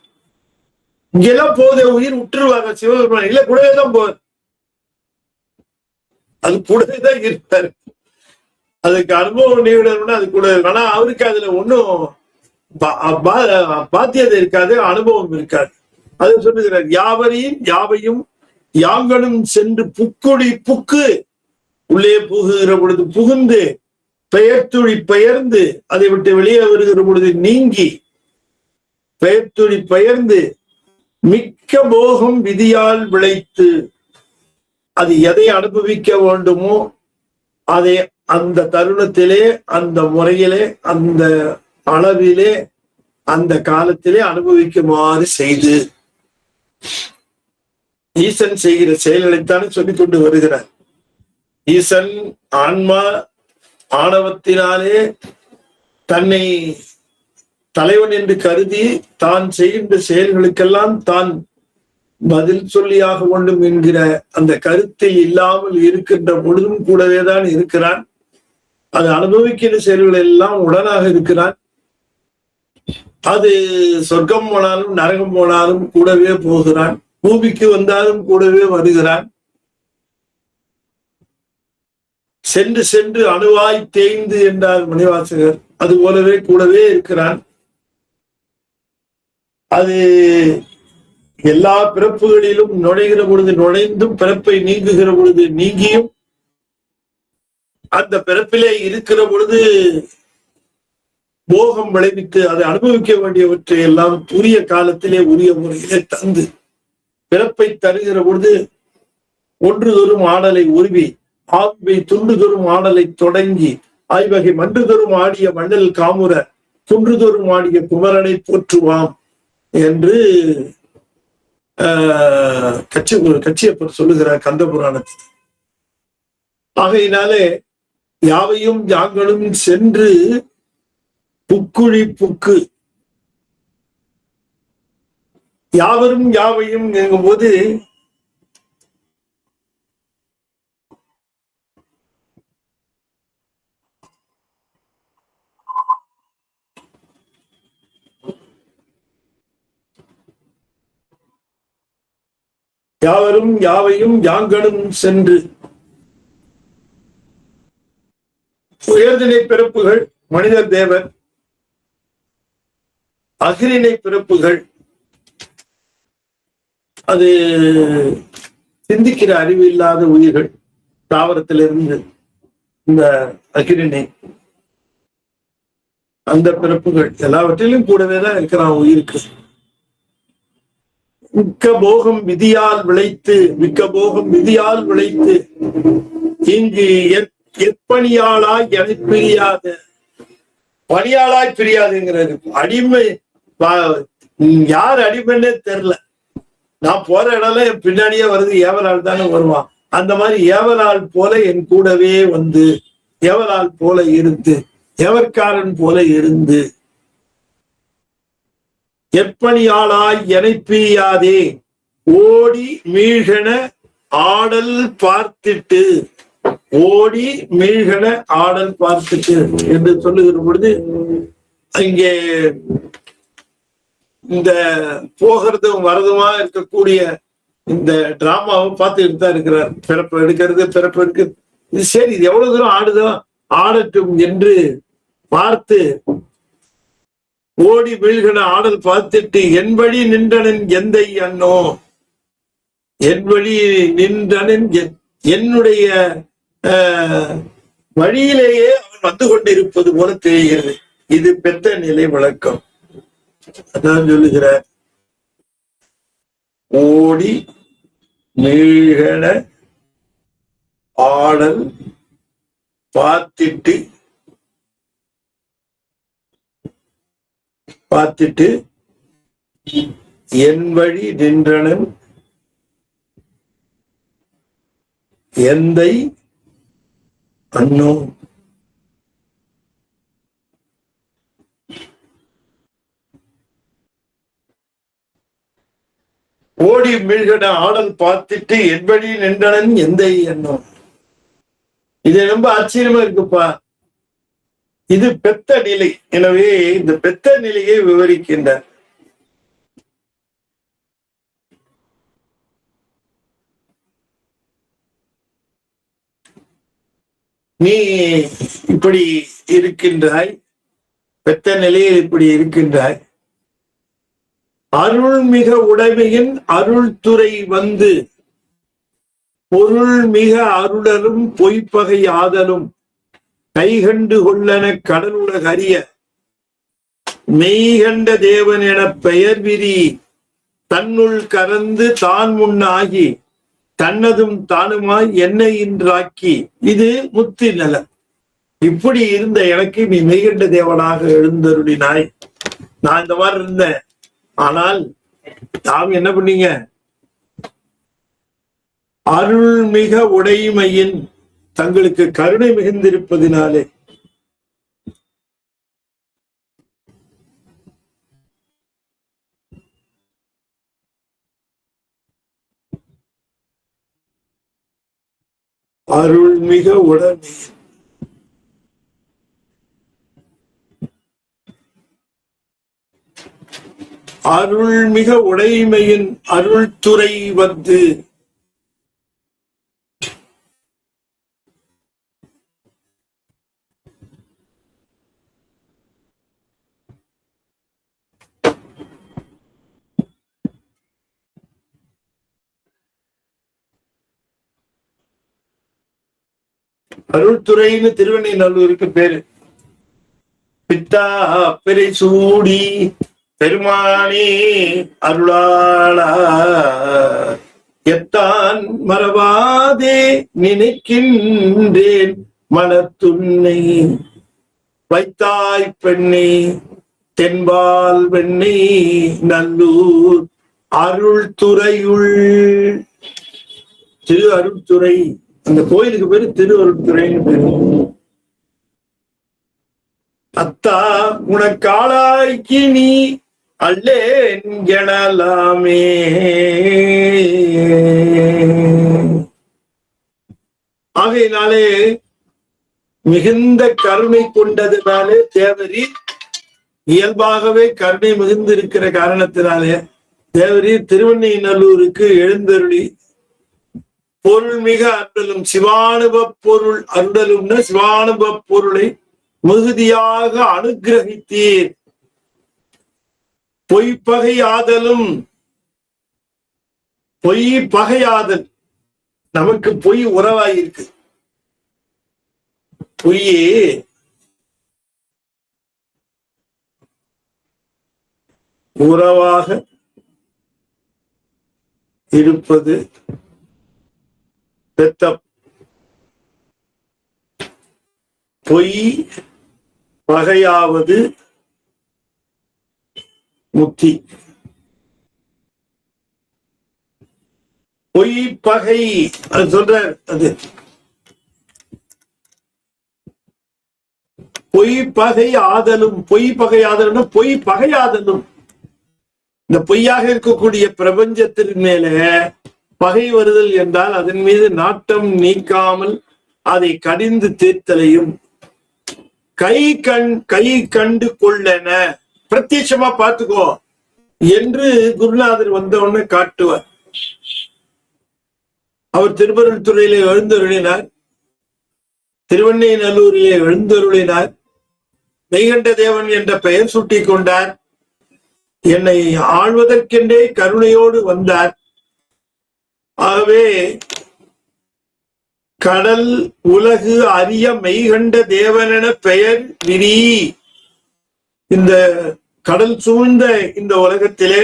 இங்கெல்லாம் போதே உயிர் உற்றுருவாங்க. சிவபெருமான் இல்ல, கூடவே தான் போவார். அது கூடவே தான் இருப்பாரு. அதுக்கு அனுபவம் நீவிடணும்னா அது கூட. ஆனா அவருக்கு அதுல ஒன்னும் பாத்தியதை இருக்காது, அனுபவம் இருக்காது. அது சொல்லுகிறார், யாவரையும் யாவையும் யாங்களும் சென்று புக்குடி புக்கு. உள்ளே புகுகிற பொழுது புகுந்து, பெயர்த்துழி பெயர்ந்து, அதை விட்டு வெளியே வருகிற பொழுது நீங்கி, பெயர்த்துழி பெயர்ந்து, மிக்க போகம் விதியால் விளைத்து. அது எதை அனுபவிக்க வேண்டுமோ அதை அந்த தருணத்திலே, அந்த முறையிலே, அந்த அளவிலே, அந்த காலத்திலே அனுபவிக்குமாறு செய்து. ஈசன் செய்கிற செயல்களைத்தானே சொல்லிக் கொண்டு வருகிறார். ஈசன் ஆன்மா ஆணவத்தினாலே தன்னை தலைவன் என்று கருதி தான் செய்கின்ற செயல்களுக்கெல்லாம் தான் பதில் சொல்லியாக வேண்டும் என்கிற அந்த கருத்தில் இல்லாமல் இருக்கின்ற பொழுதும் கூடவேதான் இருக்கிறான். அது அனுபவிக்கிற செயல்கள் எல்லாம் உடனாக இருக்கிறான். அது சொர்க்கம் போனாலும் நரகம் போனாலும் கூடவே போகிறான். பூமிக்கு வந்தாலும் கூடவே வருகிறான். சென்று சென்று அணுவாய் தேய்ந்து என்றார் மணிவாசகர். அது போலவே கூடவே இருக்கிறான். அது எல்லா பிறப்புகளிலும் நுழைகிற பொழுது நுழைந்தும், பிறப்பை நீங்குகிற பொழுது நீங்கியும், அந்த பிறப்பிலே இருக்கிற பொழுது போகம் விளைவித்து அதை அனுபவிக்க வேண்டியவற்றை எல்லாம் உரிய காலத்திலே உரிய முறையிலே தந்து, பிறப்பை தருகிற பொழுது ஒன்று தோறும் ஆடலை உருவி, ஆவிவை துண்டு தோறும் ஆடலை தொடங்கி, ஆய்வகை மன்று தோறும் ஆடிய மண்ணல் காமுற குன்று தோறும் ஆடிய குமரனை போற்றுவாம் என்று கச்சியப்பர் சொல்லுகிறார் கந்த புராணத்தில். ஆகையினாலே யாவையும் யாங்களும் சென்று புக்குழி புக்கு. யாவரும் யாவையும் எங்கும்போது யாவரும் யாவையும் யாங்களும் சென்று. உயர்திணை பிறப்புகள் மனிதர் தேவர், அகிரிணை பிறப்புகள் அது சிந்திக்கிற அறிவு இல்லாத உயிர்கள். தாவரத்திலிருந்து இந்த அகிரிணை, அந்த பிறப்புகள் எல்லாவற்றிலும் கூடவேதான் இருக்கிறான் உயிருக்கு. மிக்க போகம் விதியால் விளைத்து, மிக்க போகம் விதியால் விளைத்து, இங்கு எப்பணியாளாய் என பிரியாத. பணியாளாய் பிரியாதுங்கிறது. அடிமை யார் அடிமைன்னே தெரியல. நான் போற இடம்ல என் பின்னாடியே வருது, ஏவலால் தானே வருவான். அந்த மாதிரி ஏவலால் போல என் கூடவே வந்து, ஏவலால் போல இருந்து, எவர்காரன் போல இருந்து, எப்பணியாளாய் என பிரியாதே ஓடி மீழ்கன ஆடல் பார்த்திட்டு. ஓடி மீழ்கன ஆடல் பார்த்துட்டு என்று சொல்லுகிற பொழுது, அங்கே இந்த போகிறதும் வரதுமா இருக்கக்கூடிய இந்த டிராமாவை பார்த்துக்கிட்டு தான் இருக்கிறார். பிறப்பு எடுக்கிறது, பிறப்பு எடுக்கிறது, இது சரி, இது எவ்வளவு தூரம் ஆடுதோ ஆடட்டும் என்று பார்த்து, ஓடி வீழ்கன ஆடல் பார்த்துட்டு என்படி நின்றனன் எந்தை அண்ணோ. என் வழி நின்றனன், என்னுடைய வழியிலேயே அவன் வந்து கொண்டிருப்பது போல தெரிகிறது. இது பெத்த நிலை விளக்கம். அதான் சொல்லுகிற ஓடி மீழ்கன ஆடல் பார்த்திட்டு என் வழி நின்றனன் எந்தை அன்னோ. ஓடி மீழ்கன ஆடல் பார்த்துட்டு என் வழி நின்றனன் எந்தை அன்னோ. இது ரொம்ப ஆச்சரியமா இருக்குப்பா. இது பெத்த நிலை. எனவே இந்த பெத்த நிலையை விவரிக்கின்றார். நீ இப்படி இருக்கின்றாய், பெத்த நிலையில் இப்படி இருக்கின்றாய். அருள்மிக உடைமையின் அருள்துறை வந்து பொருள் மிக அருளலும் பொய்ப்பகை ஆதலும் கைகண்டு கொள்ளன கடலுலக அறிய மெய்கண்ட தேவன் என பெயர் விரி தன்னுள் கறந்து தான் முன்னாகி தன்னதும் தானுமாய் என்னை இன்றாக்கி. இது முத்தி நலம். இப்படி இருந்த எனக்கு நீ மெய்கண்ட தேவனாக எழுந்தருளினாய். நான் இந்த மாதிரி இருந்தேன். ஆனால் நாம் என்ன பண்ணீங்க? அருள்மிக உடைமையின் தங்களுக்கு கருணை மிகுந்திருப்பதினாலே அருள்மிக உடைமை அருள்மிக உடைமையின் அருள்துறை வந்து அருள்துறைன்னு திருவெண்ணெய்நல்லூருக்கு பேரு. பித்தா பெரை சூடி பெருமானே அருளாளா எத்தான் மறவாதே நினைக்கின்றேன் மனத்துன்னை வைத்தாய் பெண்ணே தென்பால் வெண்ணை நல்லூர் அருள்துறையுள். திரு அருள்துறை, அந்த கோயிலுக்கு பேரு திரு அருள்துறைன்னு பேரு. அத்தா உனக்காளாய்க்கு நீ அல்லே என்கணலாமே. ஆகையினாலே மிகுந்த கருணை கொண்டதுனாலே தேவரி இயல்பாகவே கருணை மிகுந்திருக்கிற காரணத்தினாலே தேவரி திருவெண்ணெய்நல்லூருக்கு எழுந்தருளி பொருள் மிக அருளலும் சிவானுப பொருள் அருளலும்னா சிவானுப பொருளை மிகுதியாக அனுகிரகித்தீர். பொய்ப்பகை ஆதலும், பொய் பகையாதல், நமக்கு பொய் உறவாயிருக்கு. பொய்யே உறவாக இருப்பது பெத்த பொய் பகையாவது முக்தி. பொய் பகை அது சொல்ற, அது பொய் பகை ஆதலும், பொய் பகை ஆதலும் பொய் பகையாதலும். இந்த பொய்யாக இருக்கக்கூடிய பிரபஞ்சத்தின் மேல பகை வருதல் என்றால் அதன் மீது நாட்டம் நீக்காமல் அதை கடிந்து தீர்த்தலையும் கை கண்டு கொள்ளன, பிரத்யட்சமா பார்த்துக்கோ என்று குருநாதர் வந்தவுடனே காட்டுவார். அவர் திருப்பரத்துறையிலே எழுந்தருளினார், திருவெண்ணெய்நல்லூரிலே எழுந்தருளினார், மெய்கண்ட தேவன் என்ற பெயர் சூட்டிக் கொண்டார், என்னை ஆழ்வதற்கென்றே கருணையோடு வந்தார். ஆகவே கடல் உலகு அறிய மெய்கண்ட தேவனென பெயர் விரி. இந்த கடல் சூழ்ந்த இந்த உலகத்திலே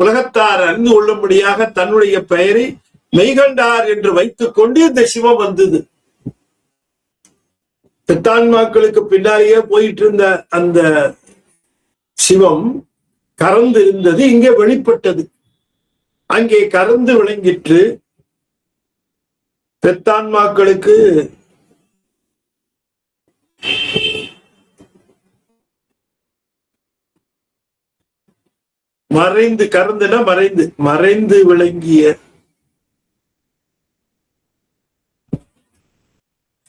உலகத்தார் அறிந்து கொள்ளும்படியாக தன்னுடைய பெயரை மெய்கண்டார் என்று வைத்துக் கொண்டு இந்த சிவம் வந்தது. பித்தான்மாக்களுக்கு பின்னாலேயே போயிட்டு இருந்த அந்த சிவம் கறந்து இருந்தது, இங்கே வெளிப்பட்டது. அங்கே கறந்து விளங்கிற்று. பெத்தான்மாக்களுக்கு மறைந்து, கறந்துனா மறைந்து, மறைந்து விளங்கிய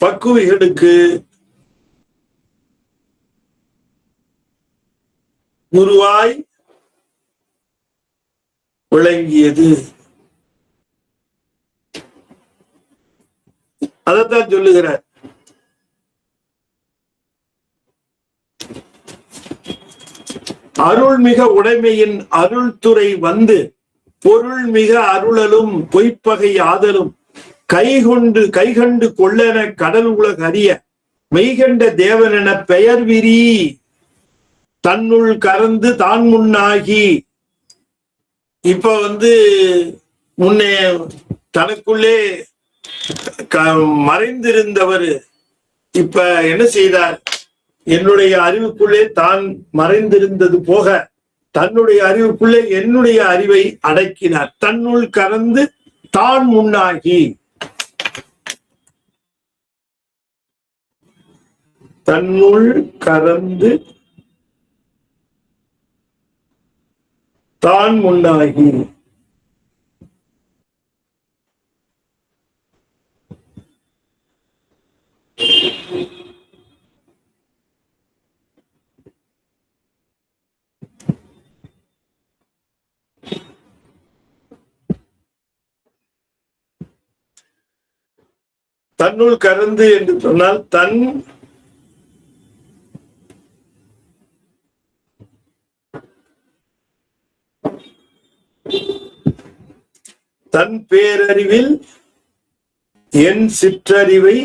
பக்குவிகளுக்கு குருவாய் விளங்கியது. அதைத்தான் சொல்லுகிறார். அருள்மிக உடைமையின் அருள்துறை வந்து பொருள் மிக அருளலும் பொய்ப்பகை ஆதலும் கைகண்டு கொள்ளென கடல் உலக அறிய மெய்கண்ட தேவனென பெயர் விரி. தன்னுள் கறந்து தான் முன்னாகி. இப்ப முன்னே தனக்குள்ளே மறைந்திருந்தவர் இப்ப என்ன செய்தார்? என்னுடைய அறிவுக்குள்ளே தான் மறைந்திருந்தது போக தன்னுடைய அறிவுக்குள்ளே என்னுடைய அறிவை அடக்கினார். தன்னுள் கறந்து தான் முன்னாகி. தன்னுள் கறந்து தான் முன்னாகி. தன்னுள் கறந்து என்று சொன்னால் தன் பேரறிவில் என் சிற்றறிவை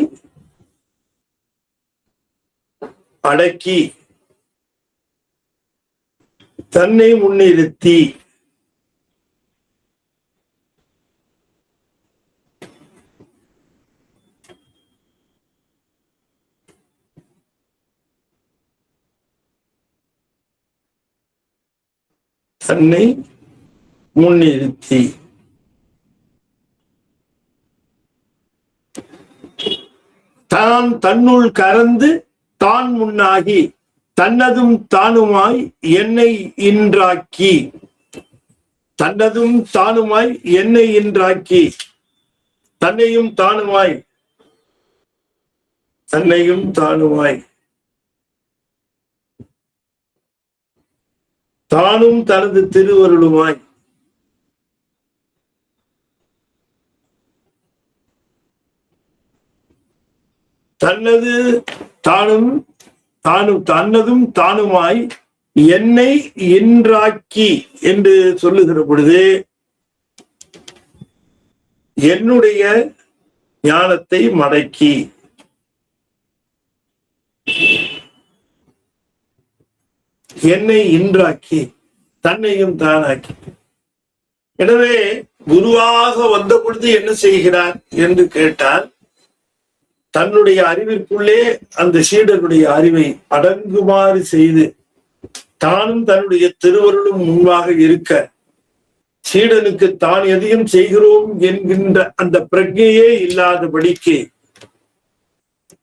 அடக்கி தன்னை முன்னிறுத்தி தன்னை முன்னிறுத்தி தான் தன்னுள் கறந்து தான் முன்னாகி தன்னதும் தானுமாய் என்னை இன்றாக்கி. தன்னதும் தானுமாய் என்னை இன்றாக்கி. தன்னையும் தானுமாய் தன்னையும் தானுமாய் தானும் தனது திருவருளுமாய் தன்னது தானும் தன்னதும் தானுமாய் என்னை இன்றாக்கி என்று சொல்லுகிற பொழுது என்னுடைய ஞானத்தை மடக்கி என்னை இன்றாக்கி தன்னையும் தானாக்கி. எனவே குருவாக வந்த பொழுது என்ன செய்கிறார் என்று கேட்டால் தன்னுடைய அறிவிற்குள்ளே அந்த சீடனுடைய அறிவை அடங்குமாறு செய்து தானும் தன்னுடைய திருவருளும் முன்பாக இருக்க சீடனுக்கு தான் எதையும் செய்கிறோம் என்கின்ற அந்த பிரஜையே இல்லாதபடிக்கு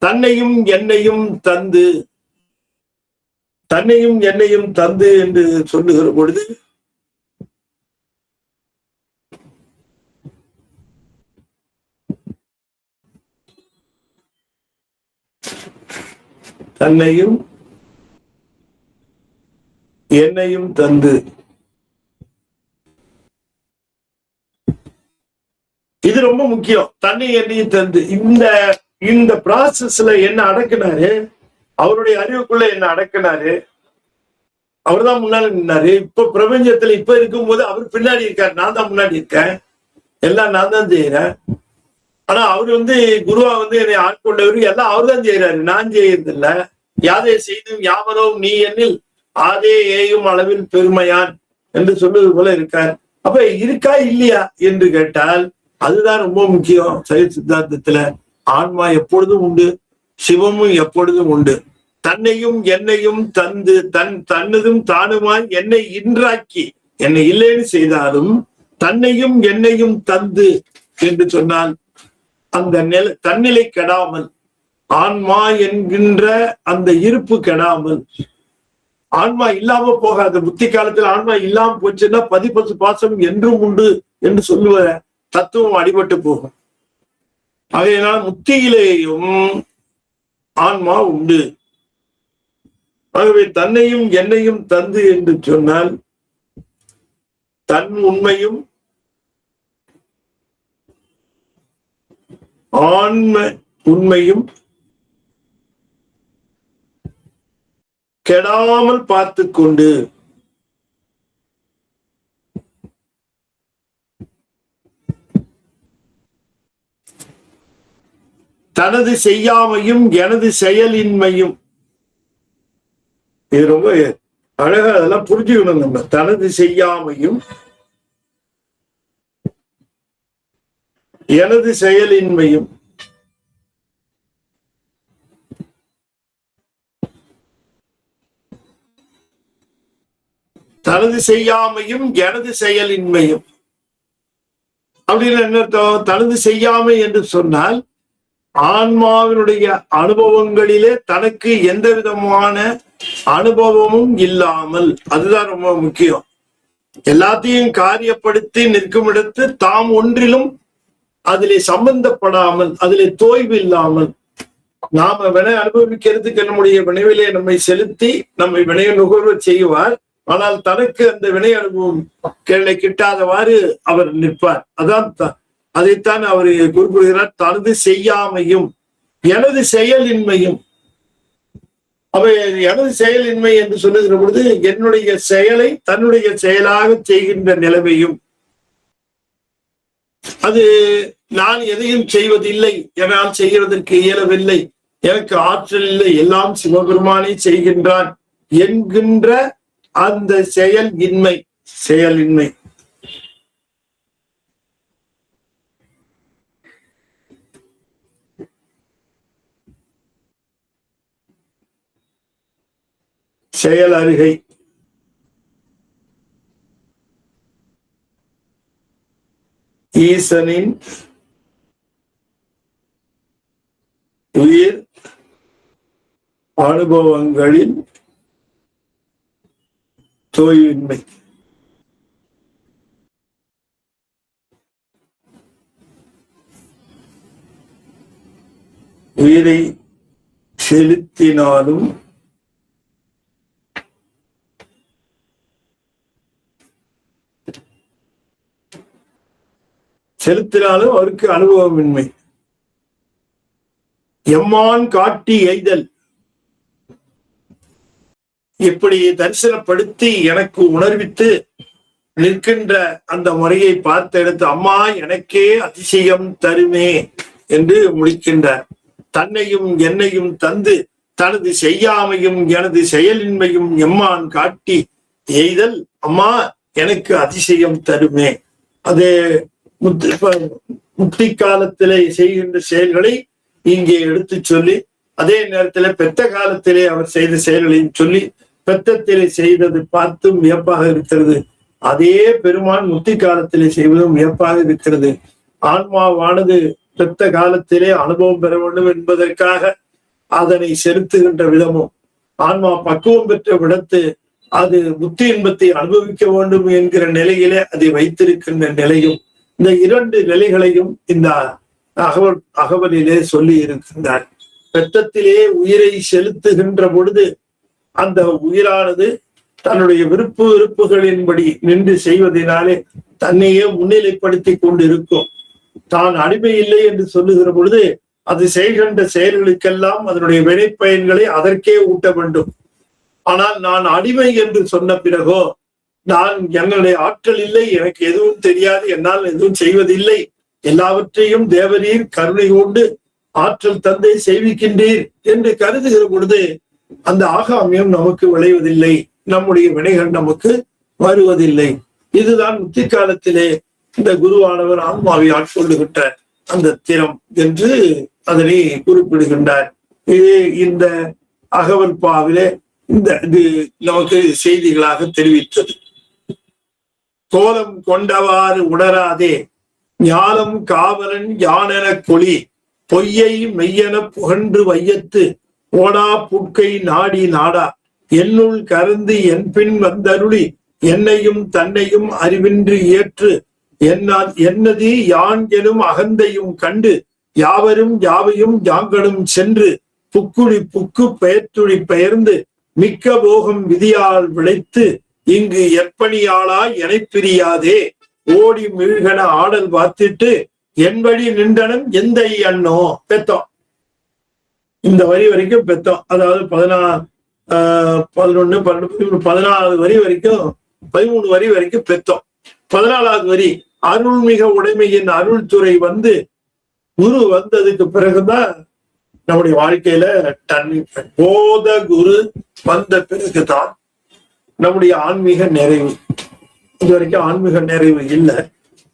தன்னையும் என்னையும் தந்து என்று சொல்லுகிற பொழுது தன்னையும் என்னையும் தந்து, இது ரொம்ப முக்கியம். தன்னை என்னையும் தந்து இந்த ப்ராசஸ்ல என்ன அடக்குனாரு? அவருடைய அறிவுக்குள்ள என்ன அடக்குனாரு? அவர்தான் முன்னாடி நின்னாரு. இப்ப பிரபஞ்சத்துல இப்ப இருக்கும்போது அவர் பின்னாடி இருக்காரு, நான் தான் முன்னாடி இருக்கேன். எல்லாம் நான் தான் செய்யறேன். ஆனா அவர் குருவா என்னை ஆட்கொண்டவர் எல்லாம் அவர் தான் செய்யறாரு, நான் செய்யறது இல்ல. யாதே செய்தும் யாவரும் நீ என்னில் ஆதே ஏயும் அளவில் பெருமையான் என்று சொல்வது போல இருக்கார். அப்ப இருக்கா இல்லையா என்று கேட்டால் அதுதான் ரொம்ப முக்கியம். சைவ சித்தாந்தத்துல ஆன்மா எப்பொழுதும் உண்டு, சிவமும் எப்பொழுதும் உண்டு. தன்னையும் என்னையும் தந்து தன்னதும் தானுமாய் என்னை இன்றாக்கி என்னை இல்லைன்னு செய்தாலும் தன்னையும் என்னையும் தந்து என்று சொன்னால் அந்த தன்னிலை கெடாமல், ஆன்மா என்கின்ற அந்த இருப்பு கெடாமல், ஆன்மா இல்லாம போகாது. புத்தி காலத்துல ஆன்மா இல்லாம போச்சுன்னா பதிப்பசு பாசம் என்றும் உண்டு என்று சொல்லுவ தத்துவம் அடிபட்டு போகும். ஆகையினால் முத்தியிலேயும் ஆன்மா உண்டு. ஆகவே தன்னையும் என்னையும் தந்து என்று சொன்னால் தன் உண்மையும் ஆன்ம உண்மையும் கெடாமல் பார்த்து கொண்டு தனது செய்யாமையும் எனது செயலின்மையும், இது ரொம்ப அழகா அதெல்லாம் புரிஞ்சுக்கணும். நம்ம தனது செய்யாமையும் எனது செயலின்மையும், தனது செய்யாமையும் எனது செயலின்மையும் அப்படின்னு என்ன அர்த்தம்? தனது செய்யாமை என்று சொன்னால் ஆன்மாவினுடைய அனுபவங்களிலே தனக்கு எந்த விதமான அனுபவமும் இல்லாமல், அதுதான் ரொம்ப முக்கியம். எல்லாத்தையும் காரியப்படுத்தி நிற்கும் இடத்து தாம் ஒன்றிலும் அதிலே சம்பந்தப்படாமல், அதிலே தோய்வு இல்லாமல், நாம வினை அனுபவிக்கிறதுக்கு நம்முடைய வினைவிலே நம்மை செலுத்தி நம்மை வினைய நுகர்வு செய்வார். ஆனால் தனக்கு அந்த வினை அனுபவம் கிட்டாதவாறு அவர் நிற்பார். அதைத்தான் அவர் குறிப்பிடுகிறார். தனது செய்யாமையும் எனது செயலின்மையும். அவை எனது செயலின்மை என்று சொல்லுகிற பொழுது என்னுடைய செயலை தன்னுடைய செயலாக செய்கின்ற நிலைமையும், அது நான் எதையும் செய்வதில்லை, என்னால் செய்கிறதற்கு இயலவில்லை, எனக்கு ஆற்றல் இல்லை, எல்லாம் சிவபெருமானே செய்கின்றான் என்கின்ற அந்த செயலின்மை. செயல் அருகை, ஈசனின் உயிர் அனுபவங்களின் தோய்வின்மை. உயிரை செலுத்தினாலும் அவருக்கு அனுபவமின்மை. எம்மான் காட்டி எய்தல், இப்படி தரிசனப்படுத்தி எனக்கு உணர்வித்து நிற்கின்ற அந்த முறையை பார்த்த எடுத்து அம்மா எனக்கே அதிசயம் தருமே என்று முடிக்கின்றார். தன்னையும் என்னையும் தந்து தனது செய்யாமையும் எனது செயலின்மையும் எம்மான் காட்டி எய்தல், அம்மா எனக்கு அதிசயம் தருமே. அது முத்தி காலத்திலே செய்கின்ற செயல்களை இங்கே எடுத்து சொல்லி, அதே நேரத்தில் பெத்த காலத்திலே அவர் செய்த செயல்களையும் சொல்லி, பெத்தத்திலே செய்தது பார்த்தும் வியப்பாக இருக்கிறது. அதே பெருமான் முத்தி காலத்திலே செய்வதும் வியப்பாக இருக்கிறது. ஆன்மாவானது பெத்த காலத்திலே அனுபவம் பெற வேண்டும் என்பதற்காக அதனை செலுத்துகின்ற விதமும், ஆன்மா பக்குவம் பெற்ற விடத்து அது புத்தி இன்பத்தை அனுபவிக்க வேண்டும் என்கிற நிலையிலே அதை வைத்திருக்கின்ற நிலையும், இந்த இரண்டு நிலைகளையும் இந்த அகவலிலே சொல்லி இருக்கின்றார். பெத்தத்திலே உயிரை செலுத்துகின்ற பொழுது அந்த உயிரானது தன்னுடைய விருப்புகளின்படி நின்று செய்வதனாலே தன்னையே முன்னிலைப்படுத்தி கொண்டு இருக்கும். தான் அடிமை இல்லை என்று சொல்லுகிற பொழுது அது செய்கின்ற செயல்களுக்கெல்லாம் அதனுடைய வினைப்பயன்களை அதற்கே ஊட்ட வேண்டும். ஆனால் நான் அடிமை என்று சொன்ன பிறகோ நான் என்னுடைய ஆற்றல் இல்லை, எனக்கு எதுவும் தெரியாது, என்னால் எதுவும் செய்வதில்லை, எல்லாவற்றையும் தேவரீர் கருணை கொண்டு ஆற்றல் தந்தை செய்விக்கின்றீர் என்று கருதுகிற பொழுது அந்த ஆகாமியம் நமக்கு விளைவதில்லை, நம்முடைய வினைகள் நமக்கு வருவதில்லை. இதுதான் முத்தி காலத்திலே இந்த குருவானவர் ஆன்மாவை ஆட்கொள்ளுகின்ற அந்த திறம் என்று அதனை குறிப்பிடுகின்றார். இது இந்த அகவல்பாவிலே இது நமக்கு செய்திகளாக தெரிவித்தது. கோலம் கொண்டவாறு உணராதே ஞாலம் காவலன் யானென கொளி பொய்யை மெய்யென புகன்று வையத்து ஓடா புட்கை நாடி நாடா என்னுள் கருந்து என் பின் வந்தருளி என்னையும் தன்னையும் அறிவின்றி ஏற்று என்னால் என்னதி யான் எனும் அகந்தையும் கண்டு யாவரும் யாவையும் யாங்களும் சென்று புக்குழி புக்கு பெயர்த்துழி பெயர்ந்து மிக்க போகம் விதியால் விளைத்து இங்கு எப்பணியாளா என பிரியாதே ஓடி மிழ்கன ஆடல் பார்த்துட்டு என் வழி நின்றனம் எந்த அண்ணோ பெத்தோம். இந்த வரி வரைக்கும் பெத்தோம். அதாவது 11, 12, 14 வரி வரைக்கும் 13 வரி வரைக்கும் பெத்தோம். 14வது வரி அருள்மிக உடைமையின் அருள் துறை வந்து குரு வந்ததுக்கு பிறகுதான் நம்முடைய வாழ்க்கையில போத குரு வந்த பிறகுதான் நம்முடைய ஆன்மீக நிறைவு. இது வரைக்கும் ஆன்மீக நிறைவு இல்லை.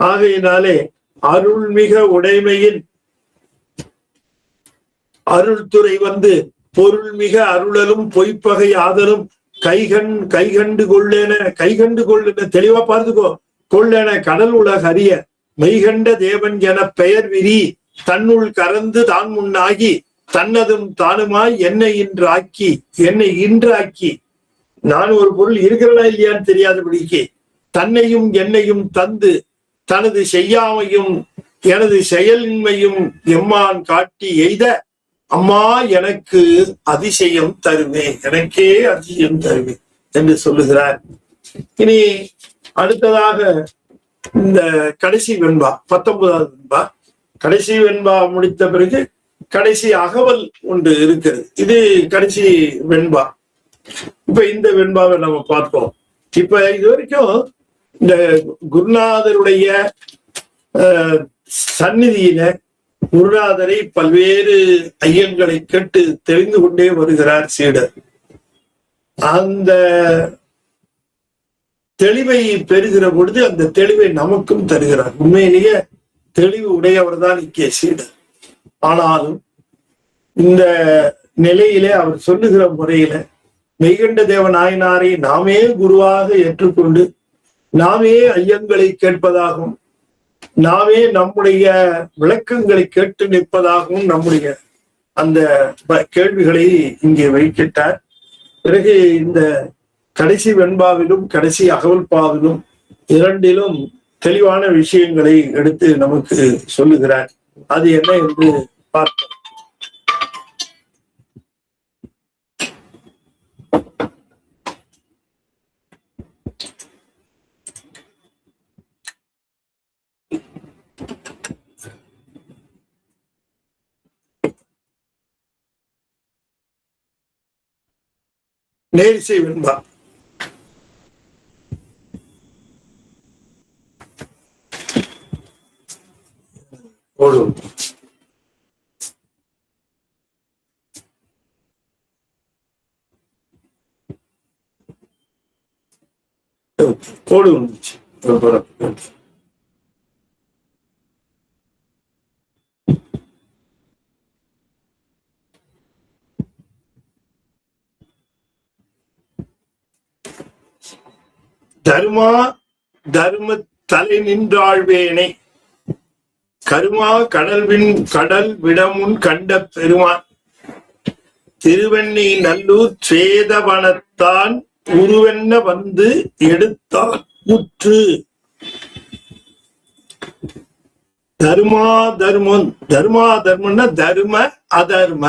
ஆகையினாலே அருள்மிக உடைமையின் அருள்துறை வந்து பொருள் மிக அருளலும் பொய்ப்பகை ஆதலும் கைகண்டு கொள்ளென தெளிவா பார்த்துக்கோ. கொள்ளென கடல் உலக அறிய மெய்கண்ட தேவன் என பெயர் விரி தன்னுள் கறந்து தான் முன்னாகி தன்னதும் தானுமாய் என்னை இன்றாக்கி நான் ஒரு பொருள் இருக்கிறதா இல்லையான்னு தெரியாதபடிக்கு தன்னையும் என்னையும் தந்து தனது செய்யாமையும் எனது செயலின்மையும் எம்மான் காட்டி எய்த அம்மா எனக்கு அதிசயம் தருவேன், எனக்கே அதிசயம் தருவேன் என்று சொல்லுகிறார். இனி அடுத்ததாக இந்த கடைசி வெண்பா 19வது வெண்பா. கடைசி வெண்பா முடித்த பிறகு கடைசி அகவல் ஒன்று இருக்கிறது. இது கடைசி வெண்பா. இப்ப இந்த வெண்பாவை நம்ம பார்ப்போம். இப்ப இது வரைக்கும் இந்த குருநாதருடைய சந்நிதியில குருநாதரை பல்வேறு ஐயங்களை கேட்டு தெரிந்து கொண்டே வருகிறார் சீடர். அந்த தெளிவை பெறுகிற பொழுது அந்த தெளிவை நமக்கும் தருகிறார். உண்மையிலேயே தெளிவு உடையவர் தான் இங்கே சீடர். ஆனாலும் இந்த நிலையிலே அவர் சொல்லுகிற முறையில மெய்கண்ட தேவ நாயனாரை நாமே குருவாக ஏற்றுக்கொண்டு நாமே ஐயங்களை கேட்பதாகவும் நாமே நம்முடைய விளக்கங்களை கேட்டு நிற்பதாகவும் நம்முடைய அந்த கேள்விகளை இங்கே வைக்கிட்டார். பிறகு இந்த கடைசி வெண்பாவிலும் கடைசி அகவல்பாவிலும் இரண்டிலும் தெளிவான விஷயங்களை எடுத்து நமக்கு சொல்லுகிறார். அது என்ன என்று பார்ப்போம். நேரிசை வெண்பா. போடும் தர்மா தர்ம தலை நின்றாழ்வேனை கருமா கடல் விடமுன் கண்ட பெருமான் திருவெண்ணை நல்லூர் சேதவனத்தான் உருவென்ன வந்து எடுத்தான் முற்று. தர்மா தர்மம்னா தர்ம அதர்ம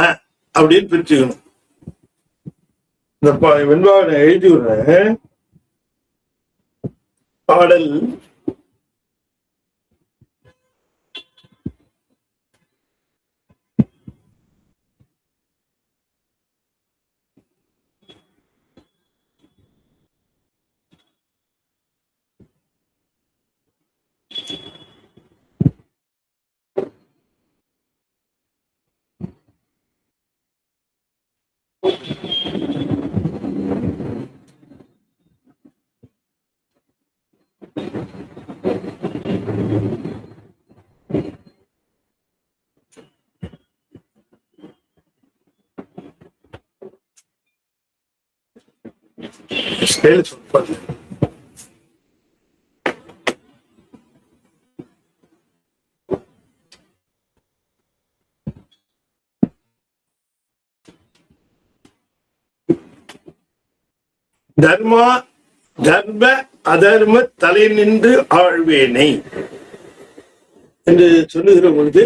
அப்படின்னு பிரிச்சுக்கணும். இந்த வெண்பாவை எழுதி விடுறேன். பாடல் செயல் சொற்பது. தர்ம அதர்ம தலை நின்று ஆழ்வேனை என்று சொல்லுகிற பொழுது,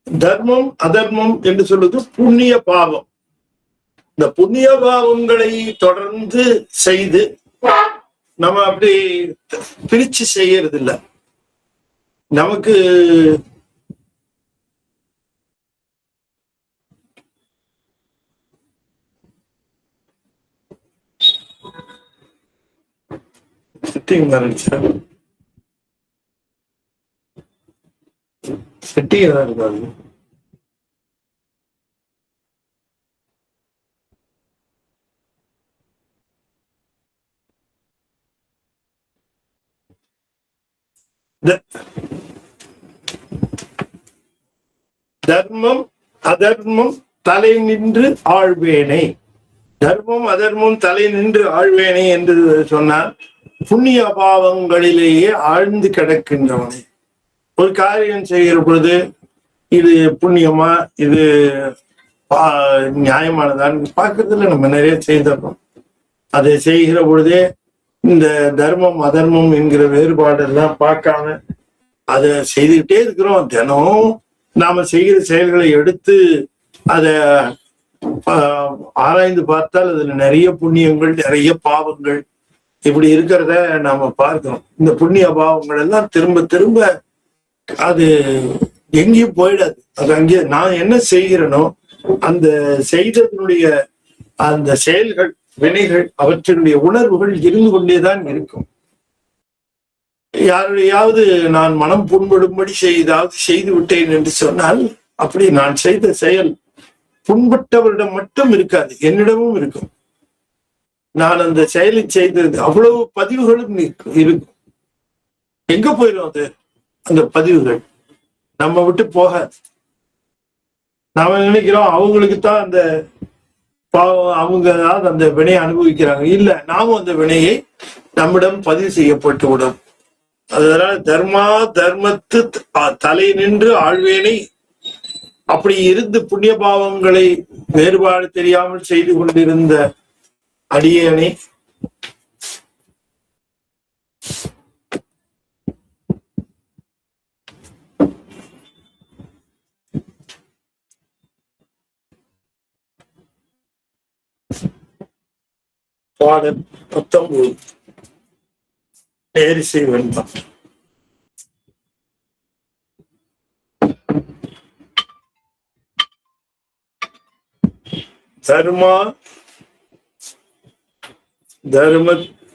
தர்மம் அதர்மம் என்று சொல்வது புண்ணிய பாவம். இந்த புண்ணிய பாவங்களை தொடர்ந்து செய்து நம்ம அப்படி பிரிச்சு செய்யறது இல்லை. நமக்கு செட்டிங் தான் இருக்காது. தர்மம் அதர்மம் தலை நின்று ஆழ்வேனை. தர்மம் அதர்மம் தலை நின்று ஆழ்வேனை என்று சொன்னால், புண்ணிய பாவங்களிலேயே ஆழ்ந்து கிடக்கின்றவனை. ஒரு காரியம் செய்கிற பொழுது இது புண்ணியமா, இது நியாயமானதான்னு பார்க்கறதுல நம்ம நிறைய செய்திடறோம். அதை செய்கிற பொழுதே இந்த தர்மம் அதர்மம் என்கிற வேறுபாடெல்லாம் பார்க்காம அதை செய்துக்கிட்டே இருக்கிறோம். தினம் நாம செய்கிற செயல்களை எடுத்து அதை ஆராய்ந்து பார்த்தால் அதுல நிறைய புண்ணியங்கள் நிறைய பாவங்கள் இப்படி இருக்கிறத நாம பார்க்கிறோம். இந்த புண்ணிய பாவங்கள் எல்லாம் திரும்ப திரும்ப அது எங்கேயும் போயிடாது. அது அங்கே நான் என்ன செய்கிறேனோ அந்த செய்ததனுடைய அந்த செயல்கள் வினைகள் அவற்றினுடைய உணர்வுகள் இருந்து கொண்டேதான் இருக்கும். யாரையாவது நான் மனம் புண்படும்படி செய்து விட்டேன் என்று சொன்னால், அப்படி நான் செய்த செயல் புண்பட்டவரிடம் மட்டும் இருக்காது, என்னிடமும் இருக்கும். நான் அந்த செயலை செய்தது அவ்வளவு பதிவுகளும் இருக்கும். எங்க போயிடும் அது? அந்த பதிவுகள் நம்ம விட்டு போகாது. நாம நினைக்கிறோம் அவங்களுக்கு தான் அந்த பாவம், அவங்க தான் அந்த வினையை அனுபவிக்கிறாங்க. இல்ல, நாமும் அந்த வினையை நம்மிடம் பதிவு செய்யப்பட்டு விடும். அதனால தர்மத்து தலை நின்று ஆழ்வேனை அப்படி இருந்து புண்ணிய பாவங்களை வேறுபாடு தெரியாமல் செய்து கொண்டிருந்த அடியேனை பாடல் 19 நேரிசை வெண்பம். தர்ம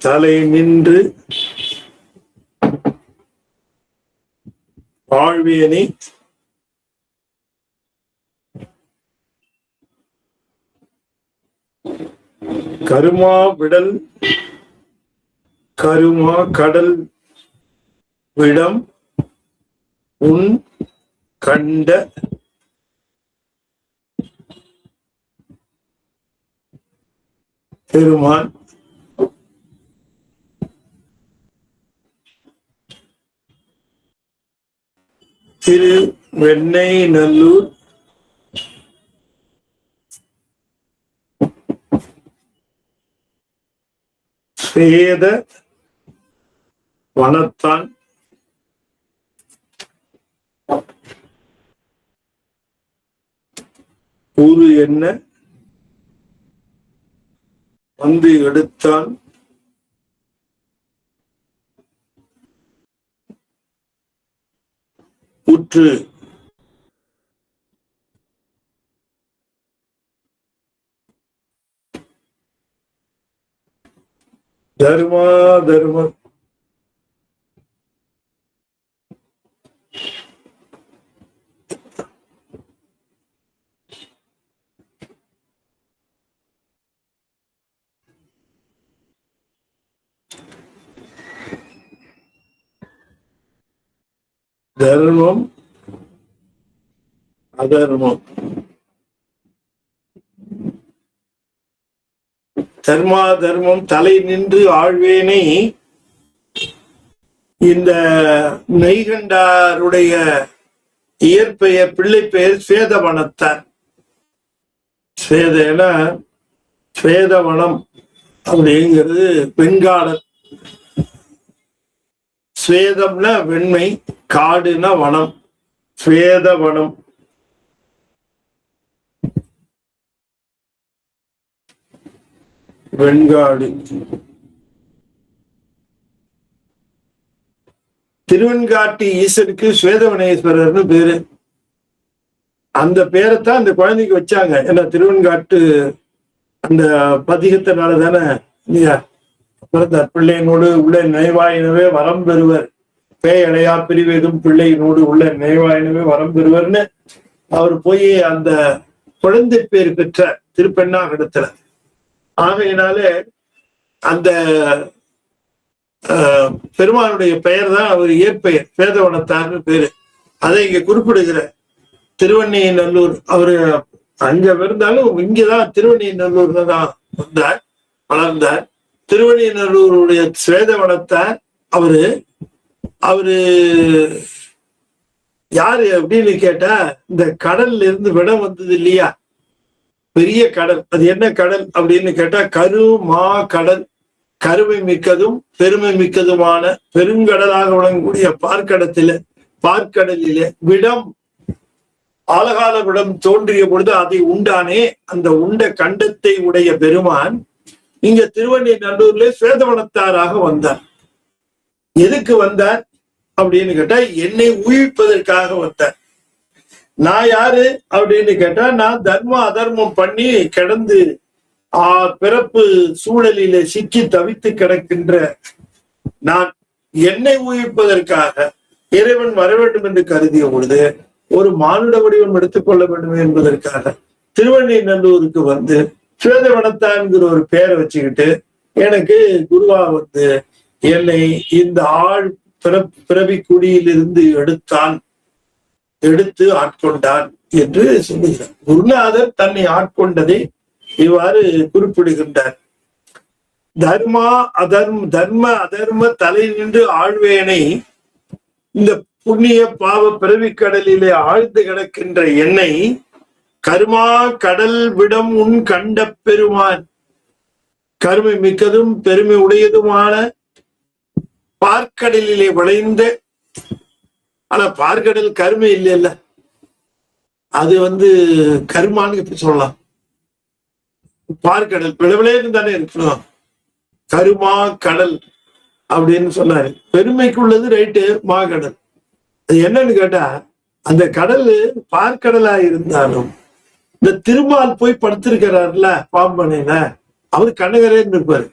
தலை நின்று வாழ்வியனை கருமா கடல் விடம் உன் கண்ட பெருமான் திரு வெண்ணை நல்லூர் சேத வனத்தான் ஊரு என்ன வந்து எடுத்தான் உற்று தர்ம தர்மம் அதர்மம் தர்மா தர்மம் தலை நின்று ஆழ்வேனை இந்த நெய்கண்டாருடைய இயற்பெயர் பிள்ளை பெயர் ஸ்வேதவனத்தார். ஸ்வேதவனம் அப்படிங்கிறது வெண்காடல். ஸ்வேதம்னா வெண்மை, காடுனா வனம், ஸ்வேதவனம். வெண்காடு. திருவெண்காட்டு ஈசனுக்கு ஸ்வேதவனேஸ்வரர்னு பேரு. அந்த பேரைத்தான் அந்த குழந்தைக்கு வச்சாங்க. ஏன்னா திருவெண்காட்டு அந்த பதிகத்தினால தானே இல்லையா பிறந்தார். பிள்ளையினோடு உள்ள நினைவாயினவே வரம் பெறுவர், பேயடையா பிரிவேதும் பிள்ளையினோடு உள்ள நினைவாயினவே வரம் பெறுவர்னு அவர் போய் அந்த குழந்தை பேர் பெற்ற திருப்பெண்ணாகடத்துல. ஆகையினாலே அந்த பெருமானுடைய பெயர் தான் அவர் இயற்பெயர், வேதவனத்தார்னு பேரு. அதை இங்க குறிப்பிடுகிற திருவண்ணையநல்லூர். அவரு அங்க இருந்தாலும் இங்கதான் திருவண்ணையநல்லூர்ல தான் வந்தார், வளர்ந்தார். திருவண்ணையநல்லூருடைய ஸ்வேதவனத்தார் அவரு யாரு அப்படின்னு கேட்டா, இந்த கடல்ல இருந்து விடம் வந்தது இல்லையா, பெரிய கடல். அது என்ன கடல் அப்படின்னு கேட்டா கருமா கடல். கருமை மிக்கதும் பெருமை மிக்கதுமான பெருங்கடலாக விளங்கக்கூடிய பார்க்கடலிலே விடம், ஆலகால விடம் தோன்றிய பொழுது அதை உண்டானே, அந்த உண்ட கண்டத்தை உடைய பெருமான் இங்க திருவண்ணைநல்லூர்ல ஸ்வேதவனத்தாராக வந்தார். எதுக்கு வந்தார் அப்படின்னு கேட்டா, என்னை ஊழிப்பதற்காக வந்தார். நான் யாரு அப்படின்னு கேட்டா, நான் தர்ம அதர்மம் பண்ணி கிடந்து பிறப்பு சூழலிலே சிக்கி தவித்து கிடக்கின்ற நான், என்னை ஊழிப்பதற்காக இறைவன் வர வேண்டும் என்று கருதிய பொழுது ஒரு மானுட வடிவம் எடுத்துக்கொள்ள வேண்டும் என்பதற்காக திருவண்ணைநல்லூருக்கு வந்து ஸ்வேதவனத்தான்கிற ஒரு பேரை வச்சுக்கிட்டு எனக்கு குருவா வந்து என்னை இந்த பிறவி குடியிலிருந்து எடுத்து ஆட்கொண்டான் என்று சொல்லுகிறார். குருநாதர் தன்னை ஆட்கொண்டதை இவ்வாறு குறிப்பிடுகின்றார். தர்ம அதர்ம தலை நின்று ஆழ்வேனை, இந்த புண்ணிய பாவ பிறவிக்கடலிலே ஆழ்ந்து கிடக்கின்ற என்னை கருமா கடல் விடம் உன் கண்ட பெருமான், கருமை மிக்கதும் பெருமை உடையதுமான பார்க்கடலிலே விளைந்த, ஆனா பார்க்கடல் கருமை இல்லைல்ல, அது கருமான்னு எப்படி சொல்லலாம், பார்க்கடல் விளவிலேன்னு தானே இருக்கணும். கருமா கடல் அப்படின்னு சொன்னாரு. பெருமைக்குள்ளது ரைட்டு, மாகடல். அது என்னன்னு கேட்டா, அந்த கடல் பார்க்கடலா இருந்தாலும் இந்த திருமால் போய் படுத்திருக்கிறாருல பாம்பனையில, அவரு கண்ணகரேன்னு இருப்பாரு.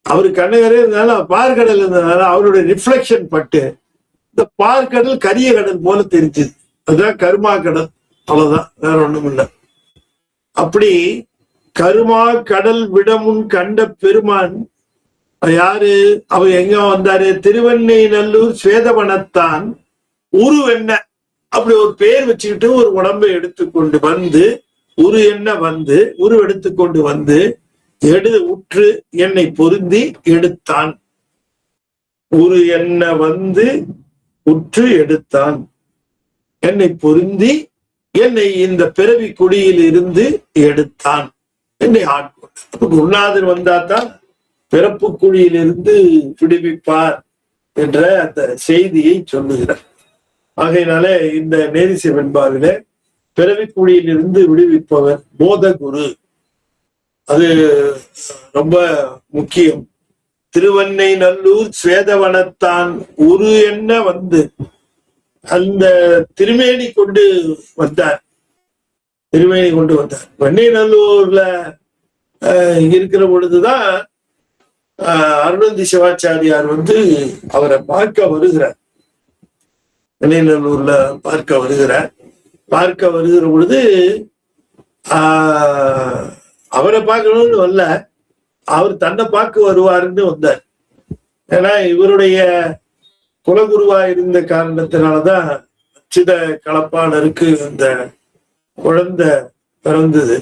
அவரு கண்ணகரே இருந்தாலும் பார்க்கடல் இருந்ததுனால அவருடைய ரிஃப்ளெக்ஷன் பட்டு இந்த பார்க்கடல் கரிய கடல் போல தெரிஞ்சுது. அதுதான் கருமா கடல். அவ்வளவுதான், வேற ஒண்ணும் இல்லை. அப்படி கருமா கடல் விடமுன் கண்ட பெருமான் யாரு? அவர் எங்க வந்தாரு? திருவண்ணைநல்லூர் ஸ்வேதவனத்தான் உருவென்ன அப்படி ஒரு பேர் வச்சுக்கிட்டு ஒரு உடம்பை எடுத்துக்கொண்டு வந்து, உருவெடுத்துக்கொண்டு வந்து உற்று என்னை பொருந்தி எடுத்தான். என்ன வந்து உற்று எடுத்தான், என்னை பொருந்தி என்னை இந்த பிறவி குடியில் இருந்து எடுத்தான், என்னை ஆட்கொண்டார். குருநாதர் வந்தாதான் பிறப்பு குழியிலிருந்து விடுவிப்பார் என்ற அந்த செய்தியை சொல்லுகிறார். ஆகையினாலே இந்த நேரிசை வெண்பாவில பிறவி குழியிலிருந்து விடுவிப்பவர் போதகுரு, அது ரொம்ப முக்கியம். திருவண்ணைநல்லூர் ஸ்வேதவனத்தான் என்ன வந்து அந்த திருமேனி கொண்டு வந்தார். வெண்ணைநல்லூர்ல இருக்கிற பொழுதுதான் அருணந்தி சிவாச்சாரியார் அவரை பார்க்க வருகிறார். வெண்ணைநல்லூர்ல பார்க்க வருகிற பொழுது அவரை பார்க்கணும்னு வரல, அவர் தன்னை பார்க்க வருவாருன்னு வந்தார். ஏன்னா இவருடைய குலகுருவா இருந்த காரணத்தினாலதான் அச்சித கலப்பாளருக்கு அந்த குழந்தை பிறந்தது.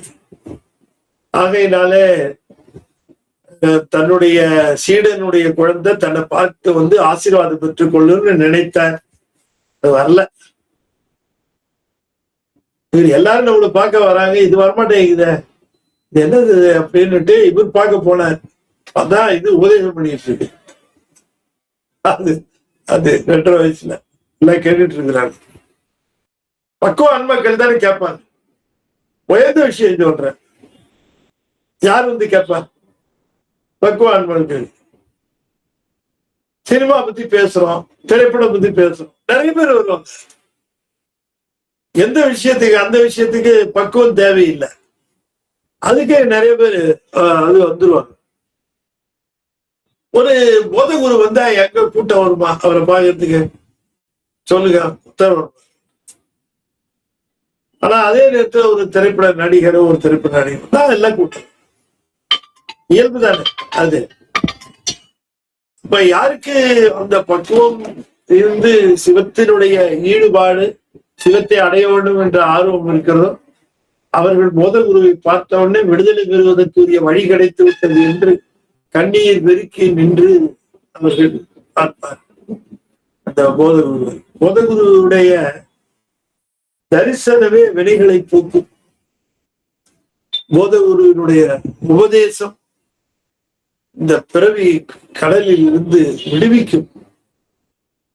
ஆகையினாலே தன்னுடைய சீடனுடைய குழந்தை தன்னை பார்த்து வந்து ஆசீர்வாதம் பெற்றுக் கொள்ளுன்னு நினைத்தார். அது வரல. இவர் எல்லாரும் நம்மளை பார்க்க வராங்க, இது வரமாட்டேங்குத, இது என்னது அப்படின்னுட்டு இவர் பார்க்க போனார். அதான் இது உபதேசம் பண்ணிட்டு இருக்கு. அது அது 2.5 வயசுல எல்லாம் கேட்டுட்டு இருக்கிறாங்க. பக்குவ அன்மக்கள் தானே கேட்பாங்க. உயர்ந்த விஷயம் சொல்றேன். யார் வந்து கேட்பார்? பக்குவ அன்மக்கள். சினிமா பத்தி பேசுறோம், திரைப்படம் பத்தி பேசுறோம், நிறைய பேர் வருவாங்க. எந்த விஷயத்துக்கு அந்த விஷயத்துக்கு பக்குவம் தேவையில்லை, அதுக்கே நிறைய பேர் அது வந்துருவாங்க. ஒரு போத குரு வந்தா எங்க கூட்டம் வருமா அவரை பாக்கிறதுக்கு? சொல்லுங்க, உத்தரவு. ஆனா அதே நேரத்தில் ஒரு திரைப்பட நடிகரோ ஒரு திரைப்பட நடிகர் தான் எல்லாம் கூட்டம். இயல்பு தானே அது. இப்ப யாருக்கு அந்த பக்குவம் இருந்து சிவத்தினுடைய ஈடுபாடு, சிவத்தை அடைய வேண்டும் என்ற ஆர்வம் இருக்கிறதோ அவர்கள் போத குருவை பார்த்த உடனே விடுதலை பெறுவதற்குரிய வழி கிடைத்து விட்டது என்று கண்ணீர் பெருக்கி நின்று அவர்கள் பார்ப்பார். அந்த போதகுருவுடைய தரிசனமே வினைகளை போக்கும். போதகுருவினுடைய உபதேசம் இந்த பிறவி கடலில் இருந்து விடுவிக்கும்.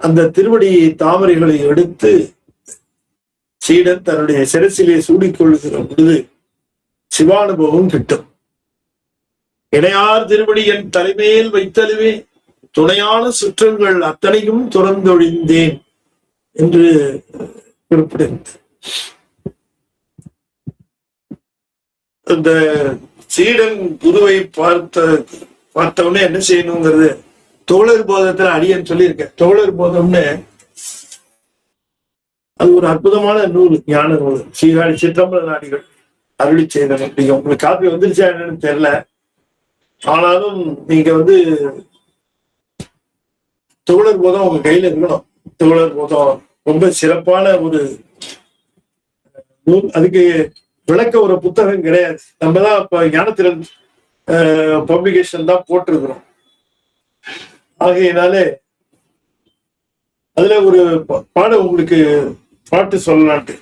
அந்த திருவடியை தாமரைகளை எடுத்து சீடன் தன்னுடைய சிரசிலே சூடிக்கொள்கிற பொழுது சிவானுபவம் கிட்டும். இணையார் திருவடி என் தலைமையில் வைத்தலுமே துணையான சுற்றங்கள் அத்தனையும் துறந்தொழிந்தேன் என்று குறிப்பிடுகிறது. இந்த சீடன் குருவை பார்த்தவொடனே என்ன செய்யணுங்கிறது தோழர் போதத்துல அடியன்னு சொல்லியிருக்கேன். தோழர் போதம்னு அது ஒரு அற்புதமான நூல், ஞான நூல். ஸ்ரீகாழி சிற்றம்பல நாடிகள் அருளி செய்த நூல். உங்களுக்கு காப்பி வந்துருச்சா என்னன்னு தெரியல. ஆனாலும் நீங்க வந்து தோழர் போதம் உங்க கையில இருக்கணும். தோழர் போதம் ரொம்ப சிறப்பான ஒரு நூல். அதுக்கு விளக்க ஒரு புத்தகம் கிடையாது. நம்ம தான் இப்ப ஞானத்திறன் பப்ளிகேஷன் தான் போட்டிருக்கிறோம். ஆகையினாலே அதுல ஒரு பாடம் உங்களுக்கு பாட்டு சொல்லலான்ட்டு.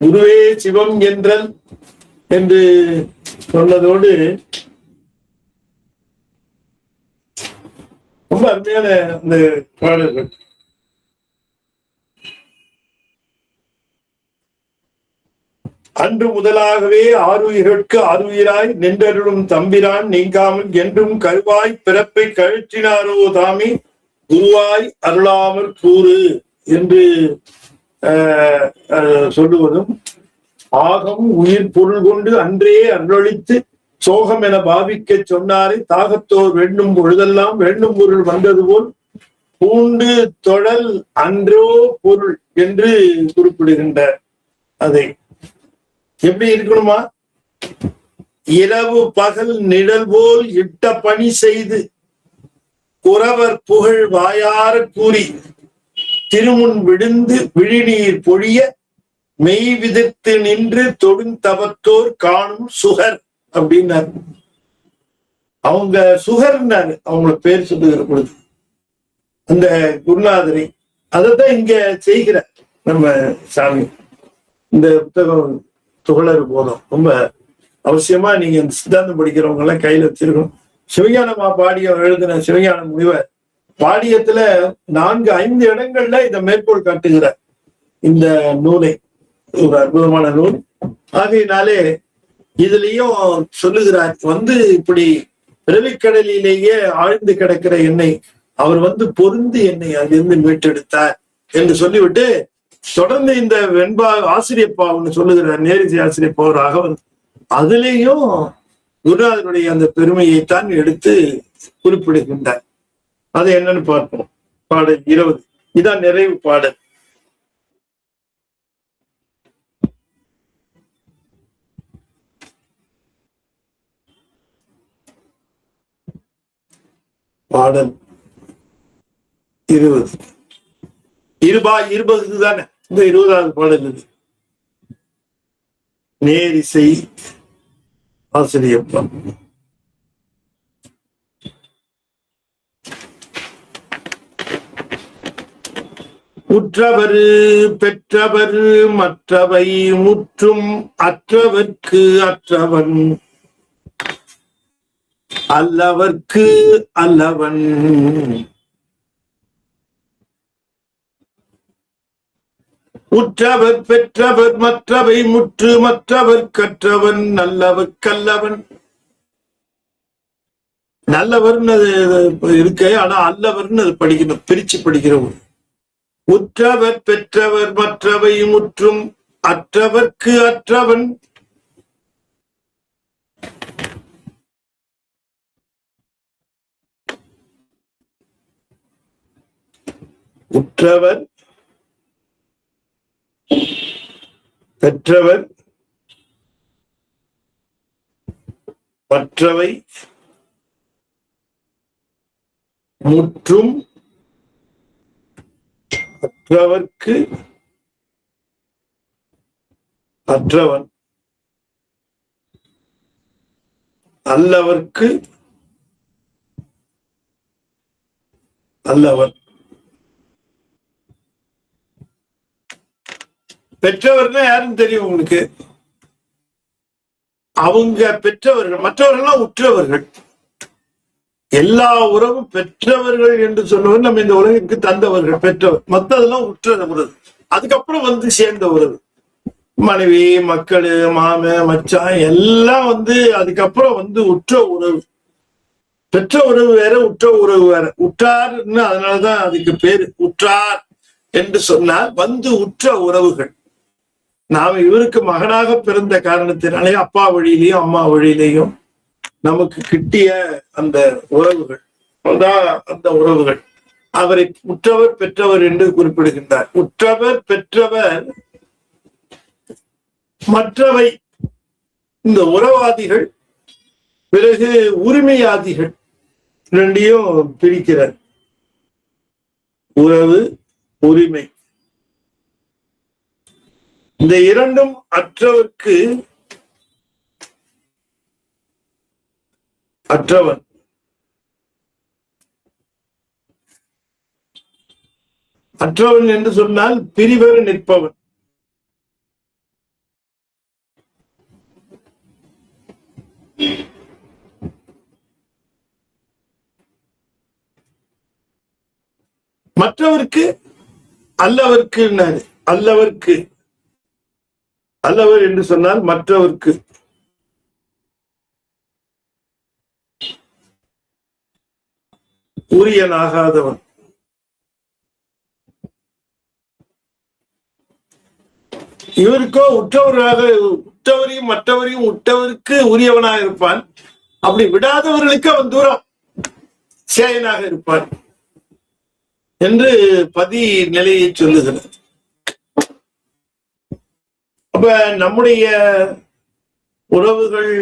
குருவே சிவம் என்றல் என்று சொன்னதோடு ரொம்ப அருமையான அந்த பாடல்கள். அன்று முதலாகவே ஆறுயிருக்கு ஆறுயிராய் நின்றருளும் தம்பிரான் நீங்காமல் என்றும் கருவாய் பிறப்பை கழற்றினாரோ தாமே குருவாய் அருளாமல் கூறு என்று சொல்லுவதும், ஆகம் உயிர் பொருள் கொண்டு அன்றே அருளளித்து சோகம் என பாவிக்க சொன்னாரை தாகத்தோர் வேண்டும் பொழுதெல்லாம் வேண்டும் பொருள் வந்தது போல் பூண்டு தொடல் அன்றோ பொருள் என்று குறிப்பிடுகின்றார். அதை எப்படி இருக்கணுமா? இரவு பகல் நிழல் போல் இட்ட பணி செய்து குறவர் புகழ் வாயார கூறி திருமுன் விழுந்து விழிநீர் பொழிய மெய் விதித்து நின்று தொடுந்தவத்தோர் காணும் சுகர் அப்படின்னாரு. அவங்க சுகர்னாரு, அவங்கள பேர் சொல்லுகிற பொழுது அந்த குருநாதரை. அதைத்தான் இங்க செய்கிற நம்ம சாமி. இந்த புத்தகம் துகளர் போதும் ரொம்ப அவசியமா நீங்க இந்த சித்தாந்தம் படிக்கிறவங்க எல்லாம் கையில வச்சிருக்கணும். சிவஞானமா பாடிய எழுதின சிவஞான முனிவர் பாடியத்துல 4-5 இடங்கள்ல இதை மேற்கோள் காட்டுகிற இந்த நூலை. ஒரு அற்புதமான நூல். ஆகையினாலே இதுலயும் சொல்லுகிறார், வந்து இப்படி பிறவிக்கடலிலேயே ஆழ்ந்து கிடக்கிற என்னை அவர் வந்து பொருந்து என்னை அதிலிருந்து மீட்டெடுத்தார் என்று சொல்லிவிட்டு தொடர்ந்து இந்த வெண்பா ஆசிரியப்பாவுன்னு சொல்லுகிறார், நேரிசை ஆசிரியப்பா ராகவன். அதுலேயும் குருநாதனுடைய அந்த பெருமையைத்தான் எடுத்து குறிப்பிடுகின்றார். அது என்னன்னு பார்ப்போம். பாடல் 20 இதான் நிறைவு பாடல். பாடல் 20. இருபா 20 தானே இந்த 20வது பாடல். இது நேரிசை ஆசிரியப்பா. உற்றவர் பெற்றவர் மற்றவை முற்றும் அற்றவர்க்கு அற்றவன் அல்லவர்க்கு அல்லவன். உற்றவர் பெற்றவர் மற்றவை முற்று மற்றவர் கற்றவன் நல்லவர்க்கல்லவன். நல்லவர்னு அது இருக்கு, ஆனா அல்லவர்னு அது படிக்கணும், பிரிச்சு படிக்கிறவங்க. உற்றவர் பெற்றவர் மற்றவை முற்றும் அற்றவர்க்கு அற்றவன். உற்றவர் பெற்றவர் மற்றவை முற்றும் அற்றவர்க்கு அற்றவன் அல்லவர்க்கு அல்லவன். பெற்றவர்னா யாருன்னு தெரியும் உங்களுக்கு? அவங்க பெற்றவர்கள், மற்றவர்கள்லாம் உற்றவர்கள். எல்லா உறவும் பெற்றவர்கள் என்று சொல்லுவது நம்ம இந்த உலகிற்கு தந்தவர்கள் பெற்றவர், மற்றதெல்லாம் உற்ற உறவு. அதுக்கப்புறம் வந்து சேர்ந்த உறவு, மனைவி மக்கள் மாம மச்சான் எல்லாம் அதுக்கப்புறம் உற்ற உறவு. பெற்ற உறவு வேற, உற்ற உறவு வேற. உற்றார்னு அதனாலதான் அதுக்கு பேரு உற்றார் என்று சொன்னால் உற்ற உறவுகள். நாம இவருக்கு மகனாக பிறந்த காரணத்தினாலே அப்பா வழியிலையும் அம்மா வழியிலையும் நமக்கு கிட்டிய அந்த உறவுகள் தான் அந்த உறவுகள். அவரை உற்றவர் பெற்றவர் என்று குறிப்பிடுகின்றார். உற்றவர் பெற்றவர் மற்றவை இந்த உறவாதிகள், பிறகு உரிமையாதிகள் ரெண்டையும் பிரிக்கிறார். உறவு உரிமை இந்த இரண்டும் அற்றவர்க்கு அற்றவன். அற்றவன் என்று சொன்னால் பிரிவர நிற்பவன். மற்றவர்க்கு அல்லவர்க்கு, அல்லவர்க்கு அல்லவர் என்று சொன்னால் மற்றவர்க்கு. உரியனாகாதவன். இவருக்கோ உற்றவரையும் மற்றவரையும் உற்றவருக்கு உரியவனாக இருப்பான். அப்படி விடாதவர்களுக்கு அவன் தூரம் சேயனாக இருப்பான் என்று பதி நிலையை சொல்லுகிறார். அப்ப நம்முடைய உறவுகள்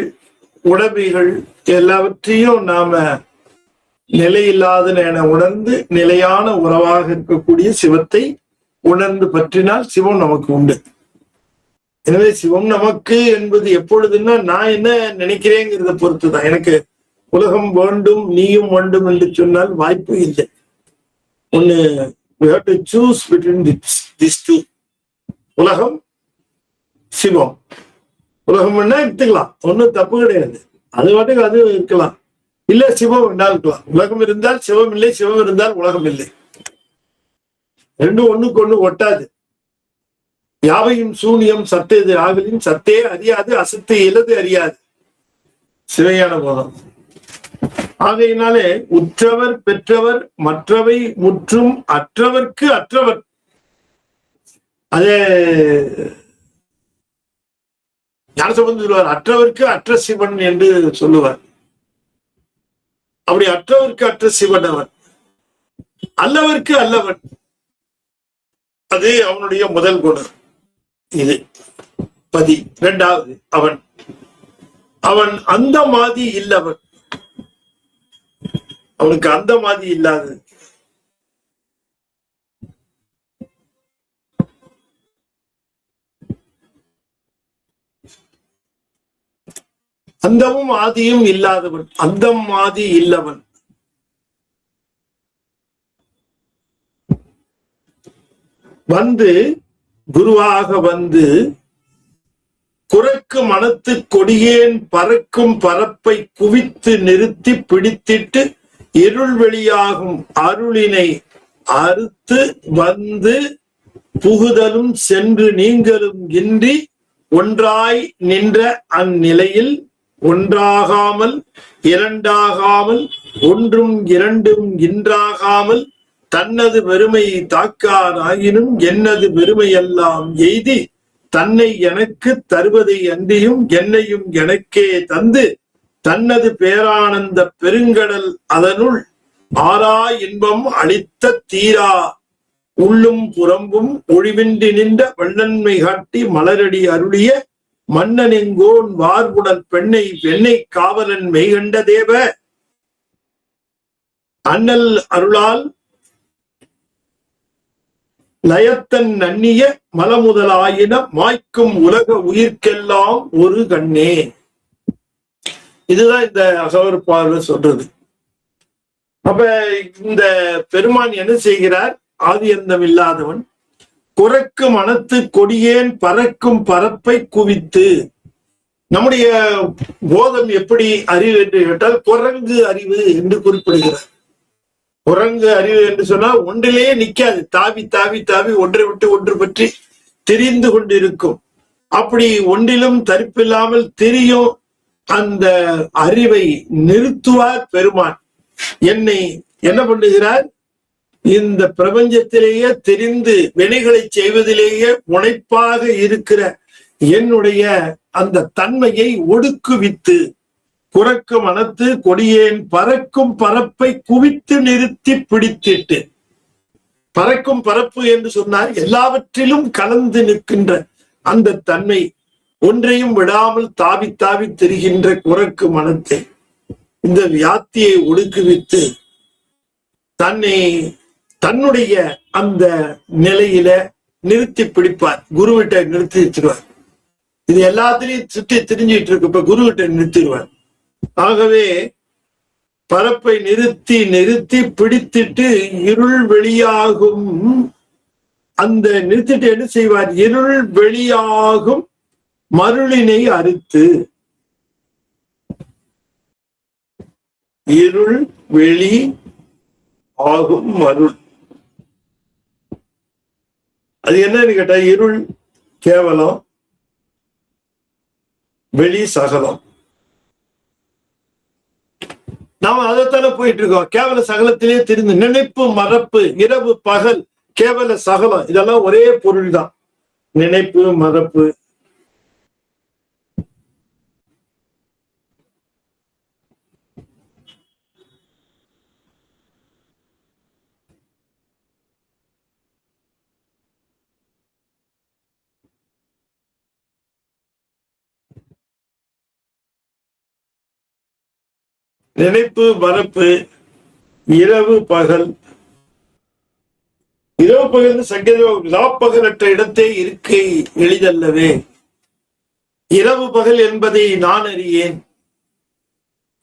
உடமைகள் எல்லாவற்றையும் நாம நிலையில்லாத என உணர்ந்து நிலையான உறவாக இருக்கக்கூடிய சிவத்தை உணர்ந்து பற்றினால் சிவம் நமக்கு உண்டு. எனவே சிவம் நமக்கு என்பது எப்பொழுதுன்னா நான் என்ன நினைக்கிறேங்கிறத பொறுத்துதான். எனக்கு உலகம் வேண்டும் நீயும் வேண்டும் என்று சொன்னால் வாய்ப்பு இல்லை. ஒண்ணு we have to choose between these two. உலகம் சிவம். உலகம் வேணா எடுத்துக்கலாம், ஒன்னும் தப்பு கிடையாது. அது வாட்டுக்கு அது இருக்கலாம். இல்ல சிவம் வேண்டாம் இருக்கலாம். உலகம் இருந்தால் சிவம் இல்லை, சிவம் இருந்தால் உலகம் இல்லை. ரெண்டும் ஒண்ணுக்கு ஒண்ணு ஒட்டாது. யாவையும் சூனியம் சத்தது ஆகலின் சத்தே அறியாது அசத்து இலது அறியாது. சிவையான போதம். ஆகையினாலே உற்றவர் பெற்றவர் மற்றவை முற்றும் அற்றவர்க்கு அற்றவர். அதே ஞானசம்பந்தர் சொல்லுவார், அற்றவர்க்கு அற்ற சிவன் என்று சொல்லுவார். அப்படி அற்றவர்க்கு அற்ற சிவன் அவன், அல்லவர்க்கு அல்லவன். அது அவனுடைய முதல் குணம். இது பதி. இரண்டாவது அவன் அவன் அந்த மாதிரி இல்லவன். அவனுக்கு அந்த மாதிரி இல்லாது. அந்தமும் ஆதியும் இல்லாதவன், அந்தம் ஆதி இல்லவன். வந்து குருவாக வந்து குறைக்கு மனத்து கொடியேன் பறக்கும் பரப்பை குவித்து நிறுத்தி பிடித்திட்டு இருள் வெளியாகும் அருளினை அறுத்து வந்து புகுதலும் சென்று நீங்களும் இன்றி ஒன்றாய் நின்ற அந்நிலையில் ஒன்றாகாமல் இரண்டாகாமல் ஒன்றும் இரண்டும் இன்றாகாமல் தன்னது பெருமை தாக்காராயினும் என்னது பெருமையெல்லாம் எய்தி தன்னை எனக்கு தருவதை அன்றியும் என்னையும் எனக்கே தந்து தன்னது பேரானந்த பெருங்கடல் அதனுள் ஆரா இன்பம் அளித்த தீரா உள்ளும் புறம்பும் ஒழிவின்றி நின்ற வள்ளன்மை காட்டி மலரடி அருளிய மன்னனெங்கோன் வார்குடல் பெண்ணை வெண்ணை காவலன் மெய்கண்ட தேவ அண்ணல் அருளால் லயத்தன் நன்னிய மலமுதலாயின மாய்க்கும் உலக உயிர்க்கெல்லாம் ஒரு கண்ணே. இதுதான் இந்த அகவர் பார்வை சொல்றது. அப்ப இந்த பெருமான் என்ன செய்கிறார்? ஆதி அந்தம் இல்லாதவன் குறைக்கு மனத்து கொடியேன் பறக்கும் பரப்பை குவித்து. நம்முடைய போதம் எப்படி அறிவு என்று கேட்டால் குரங்கு அறிவு என்று குறிப்பிடுகிறார். குரங்கு அறிவு என்று சொன்னால் ஒன்றிலேயே நிற்காது, தாவி தாவி தாவி ஒன்றை விட்டு ஒன்று பற்றி தெரிந்து கொண்டிருக்கும். அப்படி ஒன்றிலும் தரிப்பில்லாமல் தெரியும் அந்த அறிவை நிறுத்துவார் பெருமான். என்னை என்ன பண்ணுகிறார்? இந்த பிரபஞ்சத்திலேயே தெரிந்து வினைகளை செய்வதிலேயே முனைப்பாக இருக்கிற என்னுடைய அந்த தன்மையை ஒடுக்குவித்து குறைக்கு மனத்து கொடியேன் பறக்கும் பரப்பை குவித்து நிறுத்தி பிடித்திட்டு. பறக்கும் பரப்பு என்று சொன்னார் எல்லாவற்றிலும் கலந்து நிற்கின்ற அந்த தன்மை, ஒன்றையும் விடாமல் தாவி தாவி திரிகின்ற குறைக்கு மனத்தை இந்த வியாத்தியை ஒடுக்குவித்து தன்னை தன்னுடைய அந்த நிலையில நிறுத்தி பிடிப்பார். குருவிட்ட நிறுத்தி வச்சிருவார். இது எல்லாத்திலையும் சுற்றி திரிஞ்சிட்டு இருக்கு, இப்ப குருவிட்ட நிறுத்திடுவார். ஆகவே பரப்பை நிறுத்தி நிறுத்தி பிடித்திட்டு இருள் வெளியாகும் அந்த நிறுத்திட்டு என்ன செய்வார்? இருள் வெளியாகும் மருளினை அறுத்து. இருள் வெளி ஆகும் மருள், அது என்னன்னு கேட்டா இருள் கேவலம், வெளி சகலம். நாம அதைத்தானே போயிட்டு இருக்கோம். கேவல சகலத்திலே தெரிந்து நினைப்பு மறப்பு, இரவு பகல், கேவல சகலம், இதெல்லாம் ஒரே பொருள் தான். நினைப்பு மறப்பு. நினைப்பு மறப்பு, இரவு பகல். இரவு பகல் சங்கீதம் லாப்பகலற்ற இடத்தே இருக்கை எளிதல்லவே. இரவு பகல் என்பதை நான் அறியேன்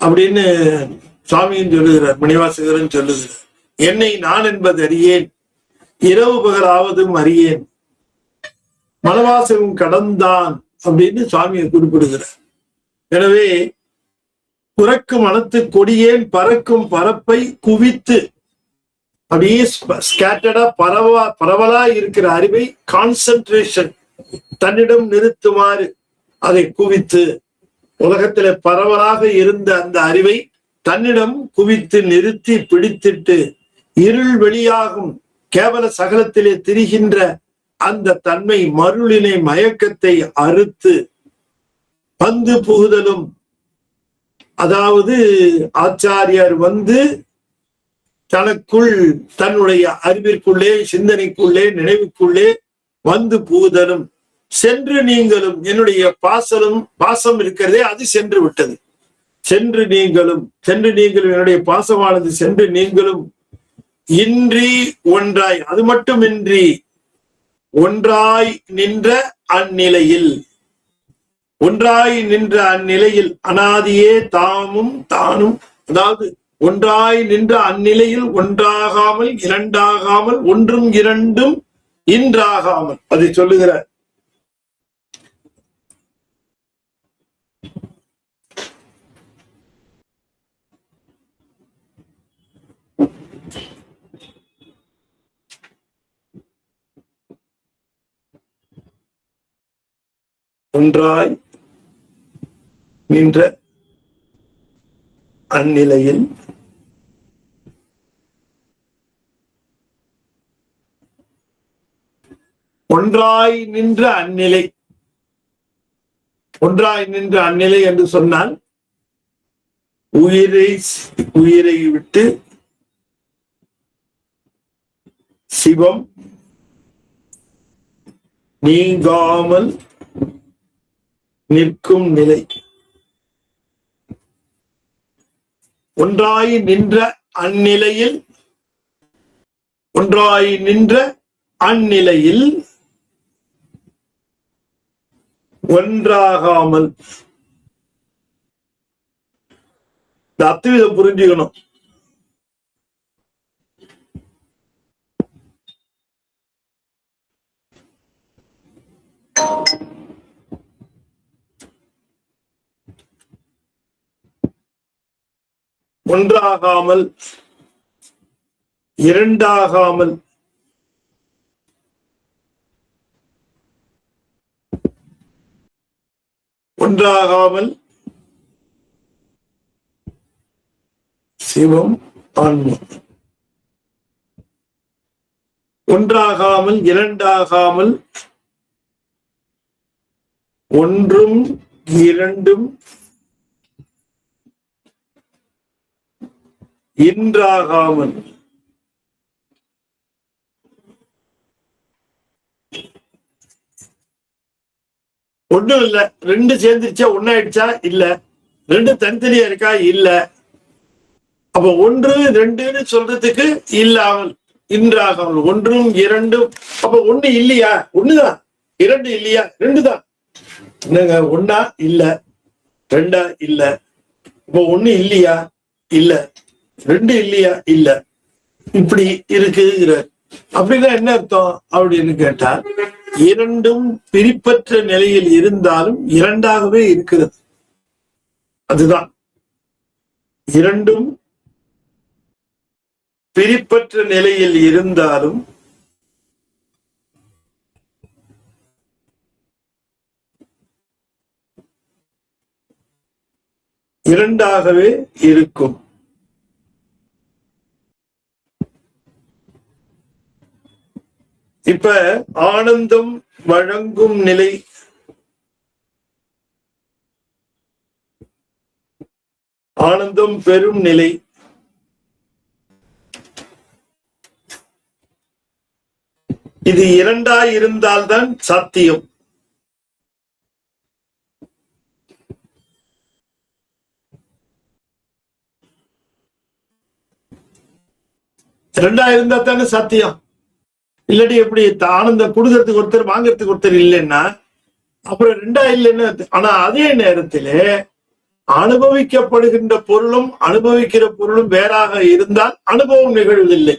அப்படின்னு சுவாமியும் சொல்லுகிறார், மணிவாசகரும் சொல்லுகிறார். என்னை நான் என்பது அறியேன், இரவு பகல் ஆவதும் அறியேன், மனவாசகம் கடந்தான் அப்படின்னு சுவாமியை குறிப்பிடுகிறார். எனவே குறைக்கு மனத்து கொடியேன் பறக்கும் பரப்பை குவித்து, அப்படியே ஸ்கேட்டர்டா பரவலா இருக்கிற அறிவை கான்சென்ட்ரேஷன் தன்னிடம் நிறுத்துமாறு அதை குவித்து, உலகத்தில பரவலாக இருந்த அந்த அறிவை தன்னிடம் குவித்து நிறுத்தி பிடித்திட்டு இருள் வெளியாகும் கேவல சகலத்திலே திரிகின்ற அந்த தன்மை மருளினை மயக்கத்தை அறுத்து வந்து புகுதலும். அதாவது ஆச்சாரியார் வந்து தனக்குள் தன்னுடைய அறிவிற்குள்ளே சிந்தனைக்குள்ளே நினைவுக்குள்ளே வந்து புகுதலும் சென்று நீங்களும். என்னுடைய பாசம் இருக்கிறதே அது சென்று விட்டது. சென்று நீங்களும் என்னுடைய பாசமானது சென்று நீங்களும் இன்றி ஒன்றாய், அது மட்டுமின்றி ஒன்றாய் நின்ற அந்நிலையில். ஒன்றாய் நின்ற அந்நிலையில் அனாதியே தாமும் தானும், அதாவது ஒன்றாய் நின்ற அந்நிலையில் ஒன்றாகாமல் இரண்டாகாமல் ஒன்றும் இரண்டும் இன்றாகாமல் அதை சொல்லுகிறார். ஒன்றாய் நின்ற அந்நிலையில் ஒன்றாய் நின்ற அந்நிலை. ஒன்றாய் நின்ற அந்நிலை என்று சொன்னால் உயிரை விட்டு சிவம் நீங்காமல் நிற்கும் நிலை. ஒன்றாய் நின்ற அந்நிலையில் ஒன்றாய் நின்ற அந்நிலையில் ஒன்றாகாமல். இந்த அத்துவிதம் புரிஞ்சுக்கணும். ஒன்றாகாமல் இரண்டாகாமல் ஒன்றாகாமல் சிவம் ஆன்மா. ஒன்றாகாமல் இரண்டாகாமல் ஒன்றும் இரண்டும் இன்றாகாமல். ஒண்ணும் இல்ல, ரெண்டு சேர்ந்துருச்சா ஒன்னாயிடுச்சா இல்ல, ரெண்டு தனித்தனியா இருக்கா இல்ல. அப்ப ஒன்று ரெண்டுன்னு சொல்றதுக்கு இல்லாமல் இன்றாகாமல் ஒன்றும் இரண்டும். அப்ப ஒண்ணு இல்லையா, ஒண்ணுதான். இரண்டு இல்லையா, ரெண்டு தான். என்னங்க, ஒன்னா இல்ல, ரெண்டா இல்ல. இப்ப ஒண்ணு இல்லையா இல்ல, ரெண்டு இல்லையா இல்ல, இப்படி இருக்குங்கிற. அப்படின்னா என்ன அர்த்தம் அப்படின்னு கேட்டா, இரண்டும் பிரிப்பற்ற நிலையில் இருந்தாலும் இரண்டாகவே இருக்கிறது. அதுதான் இரண்டும் பிரிப்பற்ற நிலையில் இருந்தாலும் இரண்டாகவே இருக்கும். இப்ப ஆனந்தம் வழங்கும் நிலை, ஆனந்தம் பெறும் நிலை, இது இரண்டாய் இருந்தால்தான் சாத்தியம். இரண்டா இருந்தா தானே சாத்தியம். இல்லாட்டி எப்படி ஆனந்தம் கொடுக்கறதுக்கு ஒருத்தர் வாங்கறதுக்கு ஒருத்தர் இல்லைன்னா அப்புறம் ரெண்டா இல்லைன்னு. ஆனா அதே நேரத்திலே அனுபவிக்கப்படுகின்ற பொருளும் அனுபவிக்கிற பொருளும் வேறாக இருந்தால் அனுபவம் நிகழ்வதில்லை.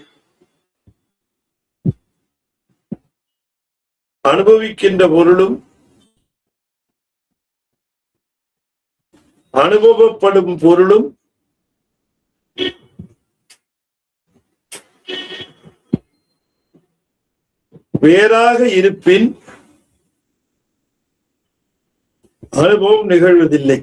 அனுபவிக்கின்ற பொருளும் அனுபவப்படும் பொருளும் வேறாக இருப்பின் அனுபவம் நிகழ்வதில்லை.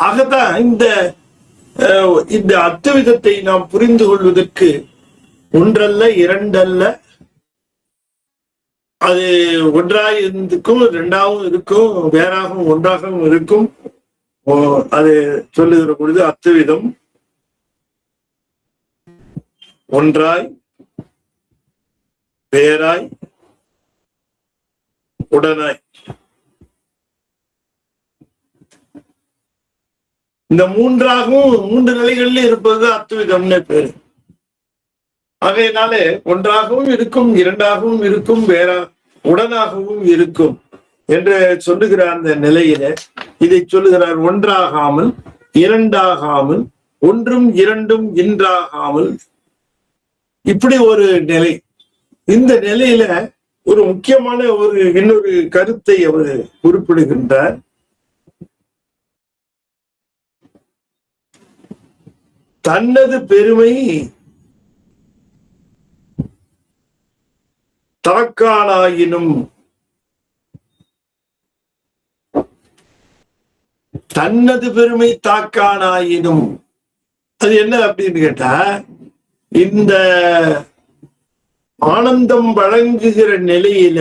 ஆகத்தான் இந்த அத்துவிதத்தை நாம் புரிந்து கொள்வதற்கு ஒன்றல்ல இரண்டல்ல அது ஒன்றாய் இருக்கும், இரண்டாகவும் இருக்கும், வேறாகவும் ஒன்றாகவும் இருக்கும். அது சொல்லுகிற பொழுது அத்துவிதம் ஒன்றாய், வேறாய், உடனாய், இந்த மூன்றாகவும் மூன்று நிலைகளில் இருப்பது அத்துவிதம்னு பேரு. ஆகையினாலே ஒன்றாகவும் இருக்கும், இரண்டாகவும் இருக்கும், வேற உடனாகவும் இருக்கும் என்று சொல்லுகிற அந்த நிலையில இதை சொல்லுகிறார். ஒன்றாகாமல், இரண்டாகாமல், ஒன்றும் இரண்டும் இன்றாகாமல், இப்படி ஒரு நிலை. இந்த நிலையில ஒரு முக்கியமான இன்னொரு கருத்தை அவர் குறிப்பிடுகின்றார். தன்னது பெருமை தாக்கானாயினும், தன்னது பெருமை தாக்கானாயினும் அது என்ன அப்படின்னு கேட்டா, இந்த ஆனந்தம் வழங்குகிற நிலையில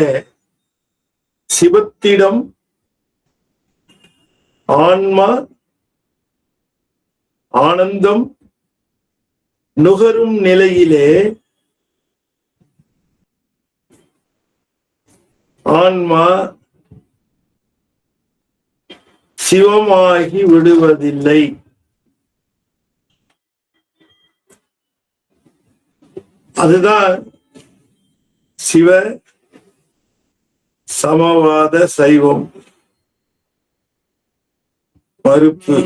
சிவத்திடம் ஆன்மா ஆனந்தம் நுகரும் நிலையிலே ஆன்மா சிவமாகி விடுவதில்லை. அதுதான் சிவ சமவாத சைவம் மறுப்பு.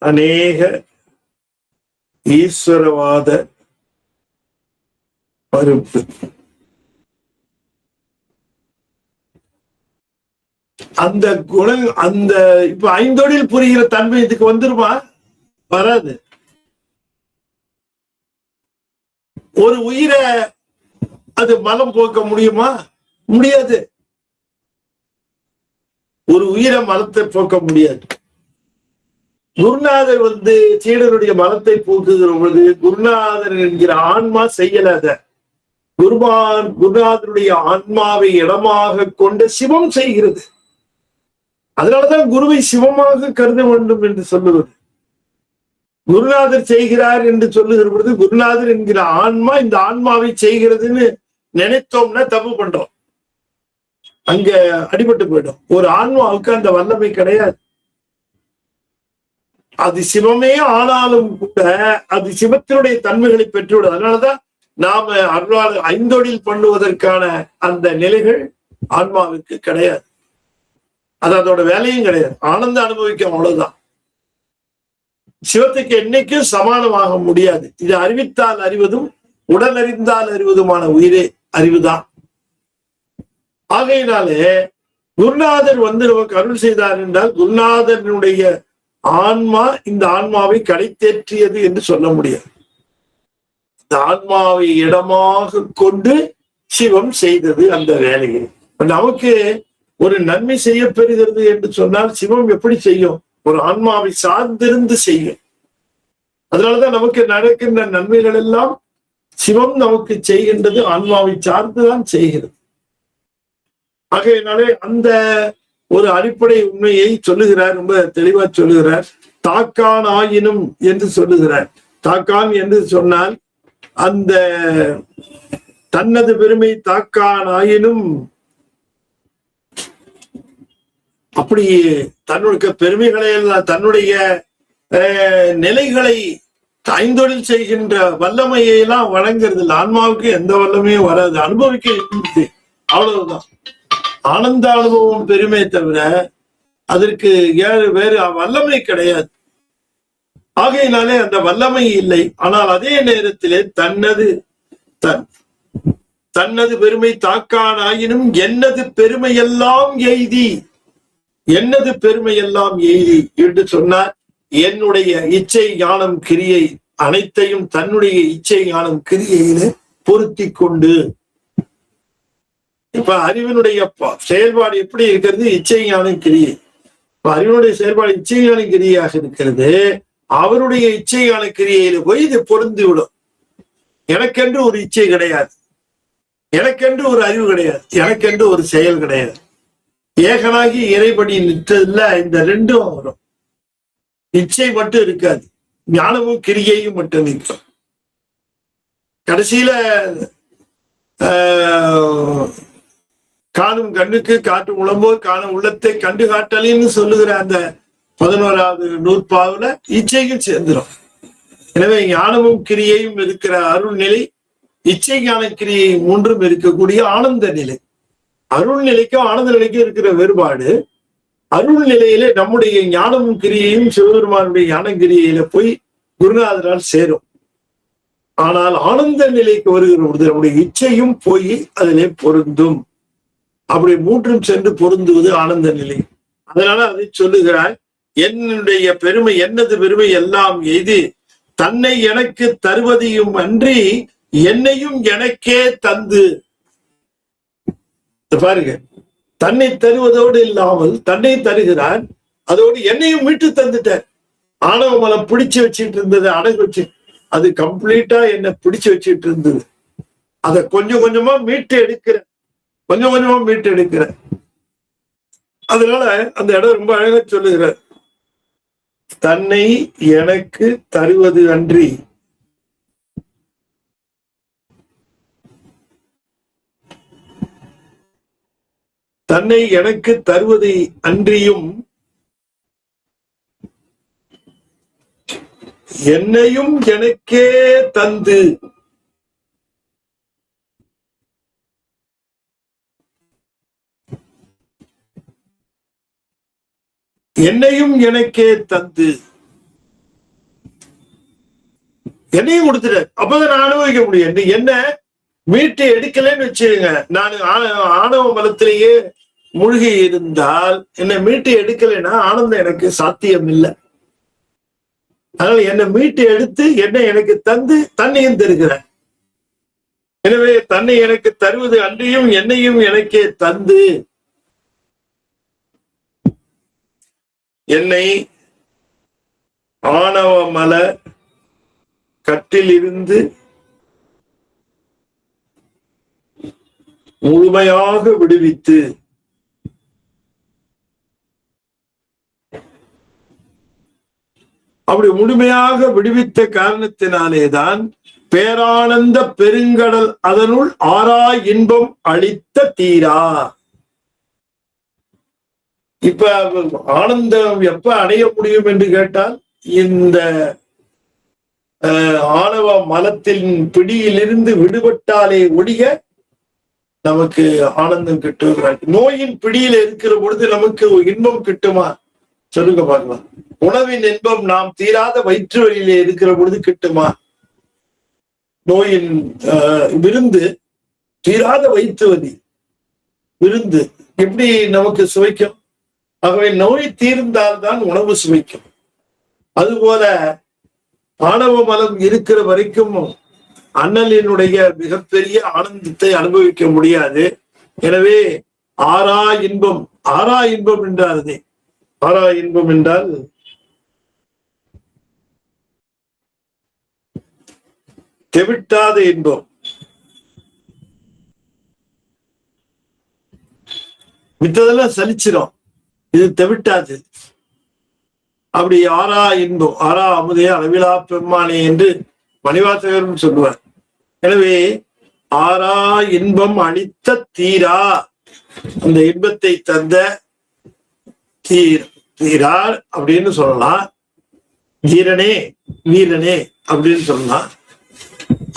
அநேக ஈஸ்வரவாத மறுப்பு. அந்த குணம், அந்த இப்ப ஐந்தொழில் புரிகிற தன்மை இதுக்கு வந்துருமா? வராது. ஒரு உயிரை அது மலம் போக்க முடியுமா? முடியாது. ஒரு உயிரை மலத்தை போக்க முடியாது. குருநாதர் சீடருடைய மலத்தை போக்குகிற பொழுது குருநாதர் என்கிற ஆன்மா செய்யலாத, குருநாதருடைய ஆன்மாவை இடமாக கொண்ட சிவம் செய்கிறது. அதனாலதான் குருவை சிவமாக கருத வேண்டும் என்று சொல்லுவது. குருநாதர் செய்கிறார் என்று சொல்லுகிற பொழுது குருநாதர் என்கிற ஆன்மா இந்த ஆன்மாவை செய்கிறதுன்னு நினைத்தோம்னா தப்பு பண்றோம், அங்க அடிபட்டு போயிடும். ஒரு ஆன்மாவுக்கு அந்த வல்லமை கிடையாது. அது சிவமே ஆனாலும் கூட அது சிவத்தினுடைய தன்மைகளை பெற்றுவிடும். அதனாலதான் நாம அருளால் ஐந்தொழில் பண்ணுவதற்கான அந்த நிலைகள் ஆன்மாவுக்கு கிடையாது. அது அதோட வேலையும் கிடையாது. ஆனந்த அனுபவிக்கும், அவ்வளவுதான். சிவத்துக்கு என்னைக்கும் சமானமாக முடியாது. இது அறிவித்தால் அறிவதும் உடல் அறிந்தால் அறிவதுமான உயிரே அறிவுதான். ஆகையினாலே குருநாதர் நமக்கு அருள் செய்தார் என்றால் குருநாதனுடைய ஆன்மா இந்த ஆன்மாவை கடைத்தேற்றியது என்று சொல்ல முடியாது. இந்த ஆன்மாவை இடமாக கொண்டு சிவம் செய்தது அந்த வேலையை. நமக்கு ஒரு நன்மை செய்ய பெறுகிறது என்று சொன்னால் சிவம் எப்படி செய்யும்? ஒரு ஆன்மாவை சார்ந்திருந்து செய்யும். அதனாலதான் நமக்கு நடக்கின்ற நன்மைகள் எல்லாம் சிவம் நமக்கு செய்கின்றது, ஆன்மாவை சார்ந்துதான் செய்கிறது. ஆகையினாலே அந்த ஒரு அடிப்படை உண்மையை சொல்லுகிறார், ரொம்ப தெளிவா சொல்லுகிறார். தாக்கான் ஆயினும் என்று சொல்லுகிறார். தாக்கான் என்று சொன்னால் அந்த தன்னது பெருமை தாக்கான் ஆயினும், அப்படி தன்னுடைய பெருமைகளை எல்லாம் தன்னுடைய நிலைகளை ஐந்தொழில் செய்கின்ற வல்லமையை எல்லாம் வழங்குறது இல்லை. ஆன்மாவுக்கு எந்த வல்லமையும் வராது, அனுபவிக்க அவ்வளவுதான். ஆனந்த அனுபவம் பெருமை தவிர அதற்கு வேறு வல்லமை கிடையாது. ஆகையினாலே அந்த வல்லமை இல்லை. ஆனால் அதே நேரத்திலே தன்னது பெருமை தாக்கான் ஆயினும் என்னது பெருமையெல்லாம் எய்தி, என்னது பெருமையெல்லாம் எய்தி என்று சொன்னார். என்னுடைய இச்சை ஞானம் கிரியை அனைத்தையும் தன்னுடைய இச்சை ஞானம் கிரியையில பொருத்தி கொண்டு, இப்ப அறிவினுடைய செயல்பாடு எப்படி இருக்கிறது? இச்சை ஞானம் கிரியை. இப்ப அறிவினுடைய செயல்பாடு இச்சை ஞான கிரியாக இருக்கிறது. அவருடைய இச்சை ஞான கிரியையில போய் இது பொருந்தி விடும். எனக்கென்று ஒரு இச்சை கிடையாது. எனக்கென்று ஒரு அறிவு கிடையாது, எனக்கென்று ஒரு செயல் கிடையாது. ஏகனாகி இறைபடி நிற்றதுல இந்த ரெண்டும் வரும். இச்சை மட்டும் இருக்காது, ஞானமும் கிரியையும் மட்டும் நிற்கும். கடைசியில காணும் கண்ணுக்கு காட்டு உளம்போர் காணும் உள்ளத்தை கண்டு காட்டலின்னு சொல்லுகிற அந்த 11வது நூற்பாவுல இச்சைகள் சேர்ந்துடும். எனவே ஞானமும் கிரியையும் இருக்கிற அருள் நிலை, இச்சை ஞான கிரியை மூன்றும் இருக்கக்கூடிய ஆனந்த நிலை. அருள் நிலைக்கும் ஆனந்த நிலைக்கும் இருக்கிற வேறுபாடு, அருள் நிலையில நம்முடைய ஞானமும் கிரியையும் சிவபெருமானுடைய ஞான கிரியையில போய் குருநாதரால் சேரும். ஆனால் ஆனந்த நிலைக்கு வருகிற பொழுது நம்முடைய இச்சையும் போய் அதிலே பொருந்தும். அப்படி மூன்றும் சென்று பொருந்துவது ஆனந்த நிலை. அதனால அதை சொல்லுகிறார், என்னுடைய பெருமை என்னது பெருமை எல்லாம் எய்து தன்னை எனக்கு தருவதையும் அன்றி என்னையும் எனக்கே தந்து. பாருங்க, தன்னை தருவதோடு இல்லாமல் தன்னை தருகிறார், அதோடு என்னையும் மீட்டு தந்துட்டார். ஆணவ மலம் பிடிச்சு வச்சுட்டு இருந்தது, அடகு வச்சு, அது கம்ப்ளீட்டா என்ன பிடிச்சு வச்சுட்டு இருந்தது. அதை கொஞ்சம் கொஞ்சமா மீட்டு எடுக்கிற, கொஞ்சம் கொஞ்சமா மீட்டு எடுக்கிற. அதனால அந்த இடம் ரொம்ப அழகா சொல்லுகிறார், தன்னை எனக்கு தருவது அன்றி தன்னை எனக்கு தருவதை அன்றியும் என்னையும் எனக்கே தந்து. என்னையும் எனக்கே தந்து என்னையும் கொடுத்துட்டார். அப்பதான் நான் அனுபவிக்க முடியும். என்ன மீட்டு எடுக்கலன்னு வச்சுக்கோங்க, நான் ஆணவ மலத்திலேயே மூழ்கி இருந்தால் என்னை மீட்டு எடுக்கலைன்னா ஆனந்தம் எனக்கு சாத்தியம் இல்லை. அதனால என்னை மீட்டு எடுத்து என்னை எனக்கு தந்து தன்னையும் தருகிறார். எனவே தன்னை எனக்கு தருவது அன்றியும் என்னையும் எனக்கே தந்து என்னை ஆணவ மல கட்டிலிருந்து முழுமையாக விடுவித்து அப்படி முழுமையாக விடுவித்த காரணத்தினாலேதான் பேரானந்த பெருங்கடல் அதனுள் ஆறா இன்பம் அளித்த தீரா. இப்ப ஆனந்தம் எப்ப அடைய முடியும் என்று கேட்டால், இந்த ஆணவ மலத்தின் பிடியிலிருந்து விடுபட்டாலே ஒழிய நமக்கு ஆனந்தம் கிட்டும். நோயின் பிடியில இருக்கிற பொழுது நமக்கு இன்பம் கிட்டுமா? சொல்லுங்க பார்க்கலாம். உணவின் இன்பம் நாம் தீராத வயிற்று வழியிலே இருக்கிற பொழுது கிட்டுமா? நோயின் விருந்து, தீராத வயிற்று வலி விருந்து எப்படி நமக்கு சுவைக்கும்? ஆகவே நோய் தீர்ந்தால்தான் உணவு சுவைக்கும். அதுபோல ஆணவ மலம் இருக்கிற வரைக்கும் அண்ணலினுடைய மிகப்பெரிய ஆனந்தத்தை அனுபவிக்க முடியாது. எனவே ஆறா இன்பம், ஆறா இன்பம் என்றால் ஆறா இன்பம் என்றால் தெவிட்டாத இன்பம். மித்ததெல்லாம் சலிச்சிடும், இது தெவிட்டாது. அப்படி ஆறா இன்பம், ஆறா அமுதே அளவிலா பெம்மானே என்று மணிவாசகரும் சொல்லுவார். எனவே ஆறா இன்பம் அளித்த தீரா, அந்த இன்பத்தை தந்த தீரார் அப்படின்னு சொல்லலாம். வீரனே வீரனே அப்படின்னு சொல்லலாம்.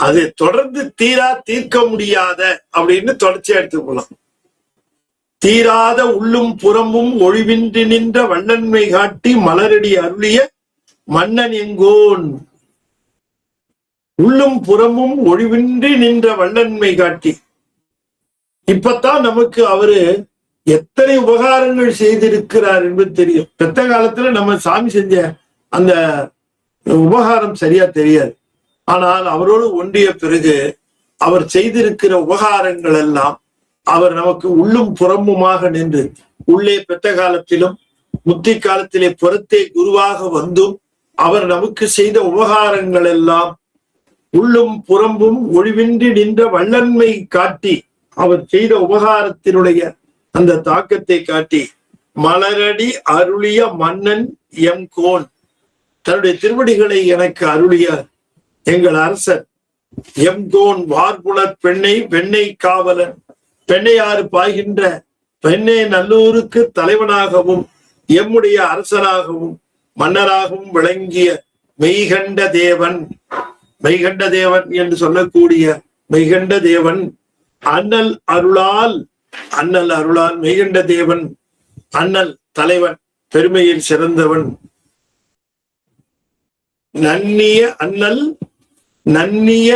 அதை தொடர்ந்து தீரா தீர்க்க முடியாத அப்படின்னு தொடர்ச்சியா எடுத்துக்கொள்ளலாம். தீராத உள்ளும் புறமும் ஒழிவின்றி நின்ற வண்ணன்மை காட்டி மலரடி அருளிய மன்னன் எங்கோன். உள்ளும் புறமும் ஒழிவின்றி நின்ற வண்ணன்மை காட்டி. இப்பத்தான் நமக்கு அவரு எத்தனை உபகாரங்கள் செய்திருக்கிறார் என்பது தெரியும். பெத்த காலத்துல நம்ம சாமி செஞ்ச அந்த உபகாரம் சரியா தெரியாது. ஆனால் அவரோடு ஒன்றிய பிறகு அவர் செய்திருக்கிற உபகாரங்கள் எல்லாம் அவர் நமக்கு உள்ளும் புறமுமாக நின்று, உள்ளே பெற்ற காலத்திலும் முத்தி காலத்திலே புறத்தே குருவாக வந்தும் அவர் நமக்கு செய்த உபகாரங்கள் எல்லாம் உள்ளும் புறம்பும் ஒழிவின்றி நின்ற வல்லன்மை காட்டி அவர் செய்த உபகாரத்தினுடைய அந்த தாக்கத்தை காட்டி மலரடி அருளிய மன்னன் எம் கோன், தன்னுடைய திருவடிகளை எனக்கு அருளிய எங்கள் அரசர் எம் கோன் வார்புலர் பெண்ணை வெண்ணை காவலன், பெண்ணையாறு பாய்கின்ற பெண்ணை நல்லூருக்கு தலைவனாகவும் எம்முடைய அரசராகவும் மன்னராகவும் விளங்கிய மெய்கண்ட தேவன், மெய்கண்ட தேவன் என்று சொல்லக்கூடிய மெய்கண்ட தேவன் அண்ணல் அருளால், அண்ணல் அருளால் மெய்கண்ட தேவன் அண்ணல் தலைவன், பெருமையில் சிறந்தவன், நன்னிய அண்ணல் நன்னிய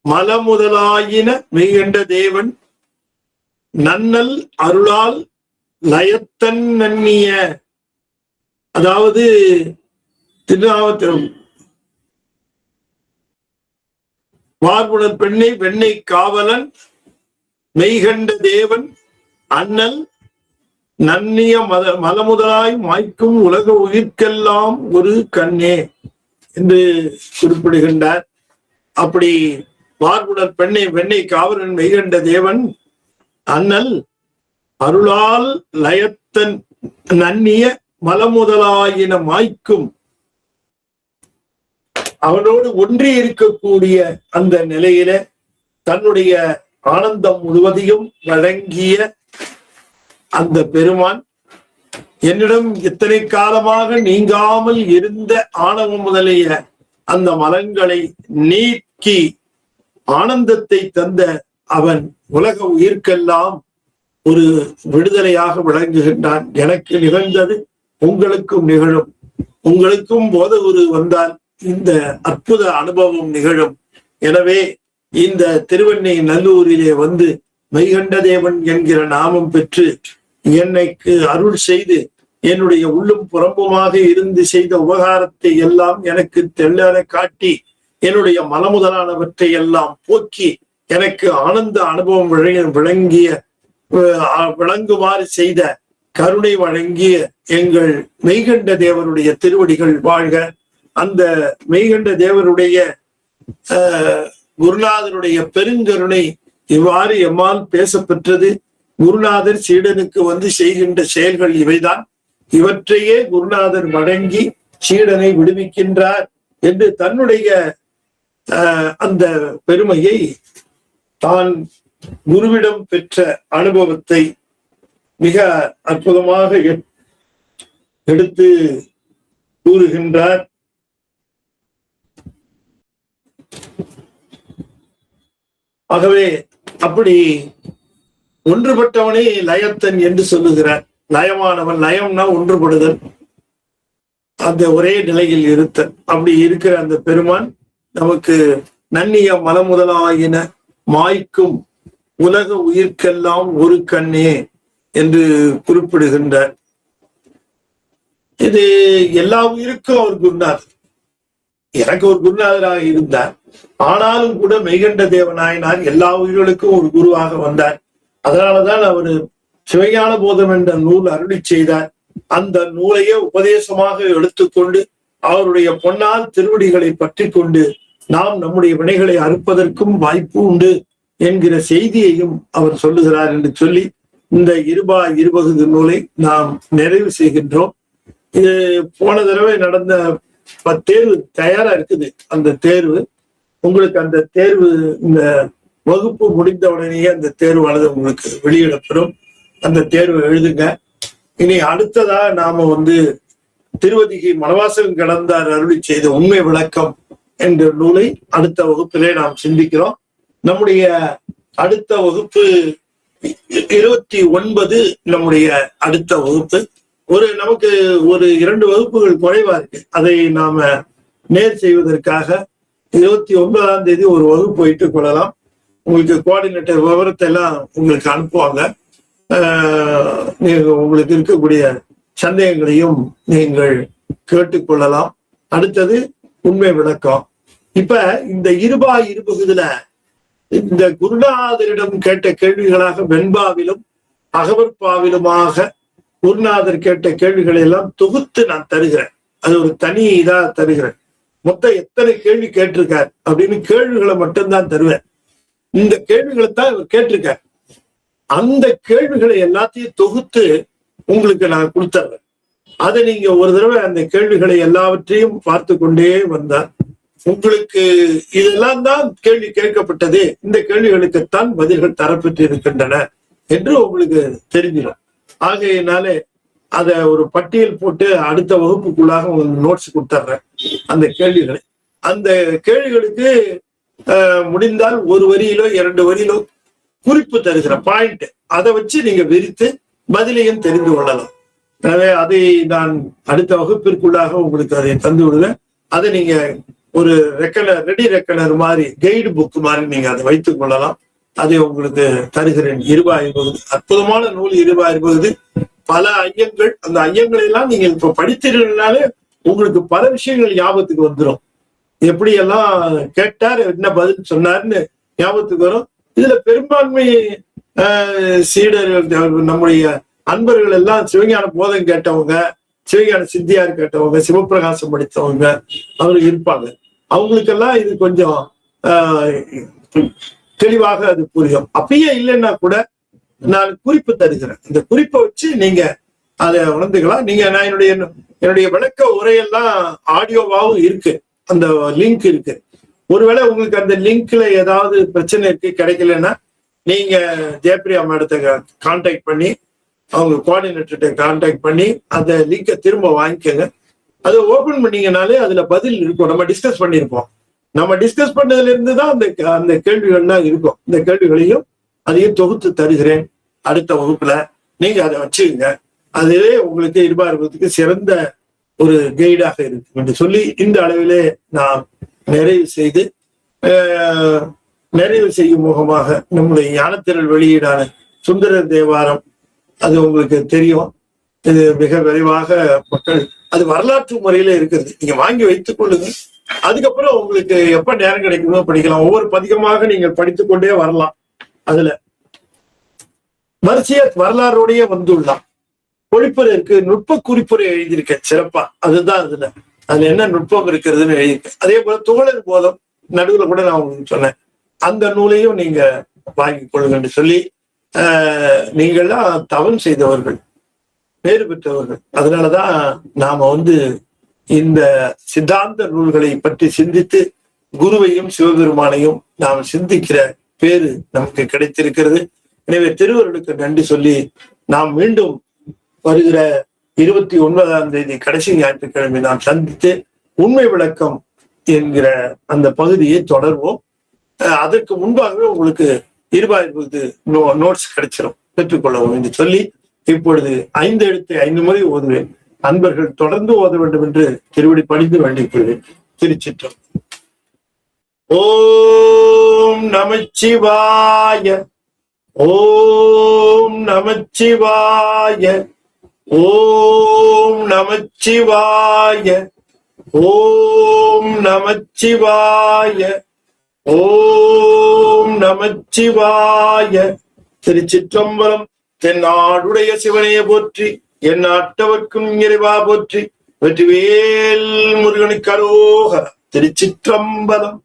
மலமுதலாயின மெய்கண்ட தேவன் நன்னல் அருளால் லயத்தன் நன்னிய, அதாவது திருநாவத்திரம் வார்புணர் பெண்ணை வெண்ணை காவலன் மெய்கண்ட தேவன் அண்ணல் நன்னிய மலமுதலாய் மாய்க்கும் உலக உயிர்க்கெல்லாம் ஒரு கண்ணே என்று குறிப்பிடுகின்றார். அப்படி வார்புணர் பெண்ணை வெண்ணை காவலன் மெய்கண்ட தேவன் அண்ணல் அருளால் லயத்தன் நன்னிய மலமுதலாயின மாய்க்கும், அவனோடு ஒன்றி இருக்கக்கூடிய அந்த நிலையில தன்னுடைய ஆனந்தம் முழுவதையும் வழங்கிய அந்த பெருமான் என்னிடம் இத்தனை காலமாக நீங்காமல் இருந்த ஆணவம் முதலிய அந்த மலங்களை நீக்கி ஆனந்தத்தை தந்த அவன் உலக உயிர்க்கெல்லாம் ஒரு விடுதலையாக விளங்குகின்றான். எனக்கு நிகழ்ந்தது உங்களுக்கும் நிகழும், உங்களுக்கும் போதகுரு வந்தால் இந்த அற்புத அனுபவம் நிகழும். எனவே இந்த திருவெண்ணை நல்லூரிலே வந்து மெய்கண்ட தேவன் என்கிற நாமம் பெற்று என்னைக்கு அருள் செய்து என்னுடைய உள்ளும் புறம்புமாக இருந்து செய்த உபகாரத்தை எல்லாம் எனக்கு தெள்ளற காட்டி என்னுடைய மலமுதலானவற்றை எல்லாம் போக்கி எனக்கு ஆனந்த அனுபவம் விளங்குமாறு செய்த கருணை வழங்கிய எங்கள் மெய்கண்ட தேவருடைய திருவடிகள் வாழ்க. அந்த மெய்கண்ட தேவருடைய குருநாதருடைய பெருங்கருணை இவ்வாறு எம்மால் பேசப்பெற்றது. குருநாதர் சீடனுக்கு வந்து செய்கின்ற செயல்கள் இவைதான். இவற்றையே குருநாதர் வழங்கி சீடனை விடுவிக்கின்றார் என்று தன்னுடைய அந்த பெருமையை, தான் குருவிடம் பெற்ற அனுபவத்தை மிக அற்புதமாக எடுத்து கூறுகின்றார். ஆகவே அப்படி ஒன்றுபட்டவனே லயத்தன் என்று சொல்லுகிறார். லயமானவன், லயம்னா ஒன்றுபடுதல், அந்த ஒரே நிலையில் இருத்தல். அப்படி இருக்கிற அந்த பெருமான் நமக்கு நன்னிய மலமுதலாயின மாய்க்கும் உலக உயிர்க்கெல்லாம் ஒரு கண்ணே என்று குறிப்பிடுகின்றார். இது எல்லா உயிருக்கும் அவர் குருநாதர். எனக்கு ஒரு குருநாதராக இருந்தார். ஆனாலும் கூட மெய்கண்ட தேவனாயினார் எல்லா உயிர்களுக்கும் ஒரு குருவாக வந்தார். அதனாலதான் அவர் சிவஞான போதம் என்ற நூல் அருளி செய்தார். அந்த நூலையே உபதேசமாக எடுத்துக்கொண்டு அவருடைய பொன்னால் திருவடிகளை பற்றி கொண்டு நாம் நம்முடைய வினைகளை அறுப்பதற்கும் வாய்ப்பு உண்டு என்கிற செய்தியையும் அவர் சொல்லுகிறார் என்று சொல்லி இந்த இருபகுதி நூலை நாம் நிறைவு செய்கின்றோம். இது போன தடவை நடந்த தேர்வு தயாரா இருக்குது. அந்த தேர்வு உங்களுக்கு, அந்த தேர்வு இந்த வகுப்பு முடிந்த உடனேயே அந்த தேர்வானது உங்களுக்கு வெளியிடப்படும். அந்த தேர்வை எழுதுங்க. இனி அடுத்ததா நாம திருவதிகை மணவாசகம் கடந்தார் அருளி செய்த உண்மை விளக்கம் என்ற நூலை அடுத்த வகுப்பிலே நாம் சிந்திக்கிறோம். நம்முடைய அடுத்த வகுப்பு 29 நம்முடைய அடுத்த வகுப்பு. நமக்கு ஒரு 2 வகுப்புகள் குறைவா இருக்கு. அதை நாம நேர் செய்வதற்காக 29ஆம் தேதி ஒரு வகுப்பு வைத்துக் கொள்ளலாம். உங்களுக்கு கோஆர்டினேட்டர் விவரத்தை எல்லாம் உங்களுக்கு அனுப்புவாங்க. உங்களுக்கு இருக்கக்கூடிய சந்தேகங்களையும் நீங்கள் கேட்டுக்கொள்ளலாம். அடுத்தது உண்மை விளக்கம். இப்ப இந்த இருபகுதியில இந்த குருநாதரிடம் கேட்ட கேள்விகளாக வெண்பாவிலும் அகவற்பாவிலுமாக குருநாதர் கேட்ட கேள்விகளை எல்லாம் தொகுத்து நான் தருகிறேன். அது ஒரு தனி இதா தருகிறேன். மொத்தம் எத்தனை கேள்வி கேட்டிருக்கார் அப்படின்னு கேள்விகளை மட்டும்தான் தருவேன். இந்த கேள்விகளை தான் இவர் கேட்டிருக்கார். அந்த கேள்விகளை எல்லாத்தையும் தொகுத்து உங்களுக்கு நான் கொடுத்துட்றேன். அதை நீங்க ஒரு தடவை அந்த கேள்விகளை எல்லாவற்றையும் பார்த்து கொண்டே வந்தார் உங்களுக்கு இதெல்லாம் தான் கேள்வி கேட்கப்பட்டது, இந்த கேள்விகளுக்குத்தான் பதில்கள் தரப்பட்டு இருக்கின்றன என்று உங்களுக்கு தெரிஞ்சிடும். ஆகையினாலே அதை ஒரு பட்டியல் போட்டு அடுத்த வகுப்புக்குள்ளாக உங்களுக்கு நோட்ஸ் கொடுத்துட்றேன் அந்த கேள்விகளை. அந்த கேள்விகளுக்கு முடிந்தால் ஒரு வரியிலோ 2 வரியிலோ குறிப்பு தருகிற பாயிண்ட், அதை வச்சு நீங்க விரித்து பதிலையும் தெரிந்து கொள்ளலாம். எனவே அதை நான் அடுத்த வகுப்பிற்குள்ளாக உங்களுக்கு அதை தந்து விடுவேன். அதை நீங்க ஒரு ரெடி ரெக்கனர் மாதிரி, கைடு புக் மாதிரி நீங்க அதை வைத்துக் கொள்ளலாம். அதை உங்களுக்கு தருகிறேன். இருபாய்பகுதி அற்புதமான நூல். இருபாய்பகுதி பல ஐயங்கள், அந்த ஐயங்களை எல்லாம் நீங்க இப்ப படித்தீர்கள்னாலே உங்களுக்கு பல விஷயங்கள் ஞாபகத்துக்கு வந்துடும். எப்படி எல்லாம் கேட்டார், என்ன பதில் சொன்னார்னு ஞாபகத்துக்கு வரும். இதுல பெரும்பான்மை சீடர்கள், நம்முடைய அன்பர்கள் எல்லாம் சிவஞான போதம் கேட்டவங்க, சிவஞான சித்தியார் கேட்டவங்க, சிவபிரகாசம் படித்தவங்க அவர்கள் இருப்பாங்க. அவங்களுக்கெல்லாம் இது கொஞ்சம் தெளிவாக அது புரியும். அப்பயே இல்லைன்னா கூட நான் குறிப்பு தருகிறேன். இந்த குறிப்பை வச்சு நீங்க அதை உணர்ந்துக்கலாம். நீங்க நான் என்னுடைய விளக்க உரையெல்லாம் ஆடியோவாகவும் இருக்கு, அந்த லிங்க் இருக்கு. ஒருவேளை உங்களுக்கு அந்த லிங்க்ல ஏதாவது பிரச்சனை இருக்கு, கிடைக்கலன்னா நீங்க ஜெயப்பிரியா மேடத்தை கான்டாக்ட் பண்ணி, அவங்க கோஆர்டினேட்டர்கிட்ட கான்டாக்ட் பண்ணி அந்த லிங்கை திரும்ப வாங்கிக்கோங்க. அதை ஓபன் பண்ணீங்கனாலே அதுல பதில் இருக்கும். நம்ம டிஸ்கஸ் பண்ணியிருப்போம். நம்ம டிஸ்கஸ் பண்ணதுல இருந்து தான் அந்த கேள்விகள்லாம் இருக்கும். இந்த கேள்விகளையும் அதையும் தொகுத்து தருகிறேன் அடுத்த வகுப்புல. நீங்க அதை வச்சுக்கோங்க. அதுவே உங்களுக்கு இருபார்வதற்கு சிறந்த ஒரு கைடாக இருக்கு என்று சொல்லி இந்த அளவிலே நாம் நிறைவு செய்யும் முகமாக நம்முடைய ஞானத்திரள் வெளியீடான சுந்தரர் தேவாரம், அது உங்களுக்கு தெரியும். இது மிக விரைவாக மக்கள், அது வரலாற்று முறையில இருக்கிறது. நீங்க வாங்கி வைத்துக் கொள்ளுங்க. அதுக்கப்புறம் உங்களுக்கு எப்ப நேரம் கிடைக்குமோ படிக்கலாம். ஒவ்வொரு பதிகமாக நீங்கள் படித்துக் கொண்டே வரலாம். அதுல வரிசைய வரலாறோடையே வந்துள்ளான். பொழிப்புரை இருக்கு, நுட்ப குறிப்புரை எழுதியிருக்கேன் சிறப்பா. அதுதான் அதுல என்ன நுட்பம் இருக்கிறதுன்னு எழுதியிருக்கேன். அதே போல துகளர் போதம் நடுவுல கூட நான் உங்களுக்கு சொன்னேன். அந்த நூலையும் நீங்க வாங்கி கொள்ளுங்கன்னு சொல்லி, நீங்கள்லாம் தவம் செய்தவர்கள், பேறு பெற்றவர்கள். அதனாலதான் நாம இந்த சித்தாந்த நூல்களை பற்றி சிந்தித்து குருவையும் சிவபெருமானையும் நாம் சிந்திக்கிற பேரு நமக்கு கிடைத்திருக்கிறது. எனவே திருவருளுக்கு நன்றி சொல்லி நாம் மீண்டும் வருகிற 29ஆம் தேதி கடைசி ஞாயிற்றுக்கிழமை நாம் சந்தித்து உண்மை விளக்கம் என்கிற அந்த பகுதியை தொடர்வோம். அதற்கு முன்பாகவே உங்களுக்கு இருபாய்பகுதி நோட்ஸ் கிடைச்சிடும், பெற்றுக்கொள்ளவும் என்று சொல்லி இப்பொழுது 5 எழுத்தை 5 முறை ஓதுவேன். அன்பர்கள் தொடர்ந்து ஓத வேண்டும் என்று திருவடி பணிந்து வேண்டிக் கொள்வேன். திருச்சிற்றம். ஓம் நமச்சிவாய, ஓம் நமச்சிவாய, ஓம் நமச்சிவாய, ஓம் நமச்சிவாய, ஓம் நமச்சிவாய. திருச்சிற்றம்பலம். தென்னாடுடைய சிவனையை போற்றி, என் நாட்டவர்க்கும் இறைவா போற்றி. வெற்றிவேல் முருகனுக்கு அரோகரா. திருச்சிற்றம்பலம்.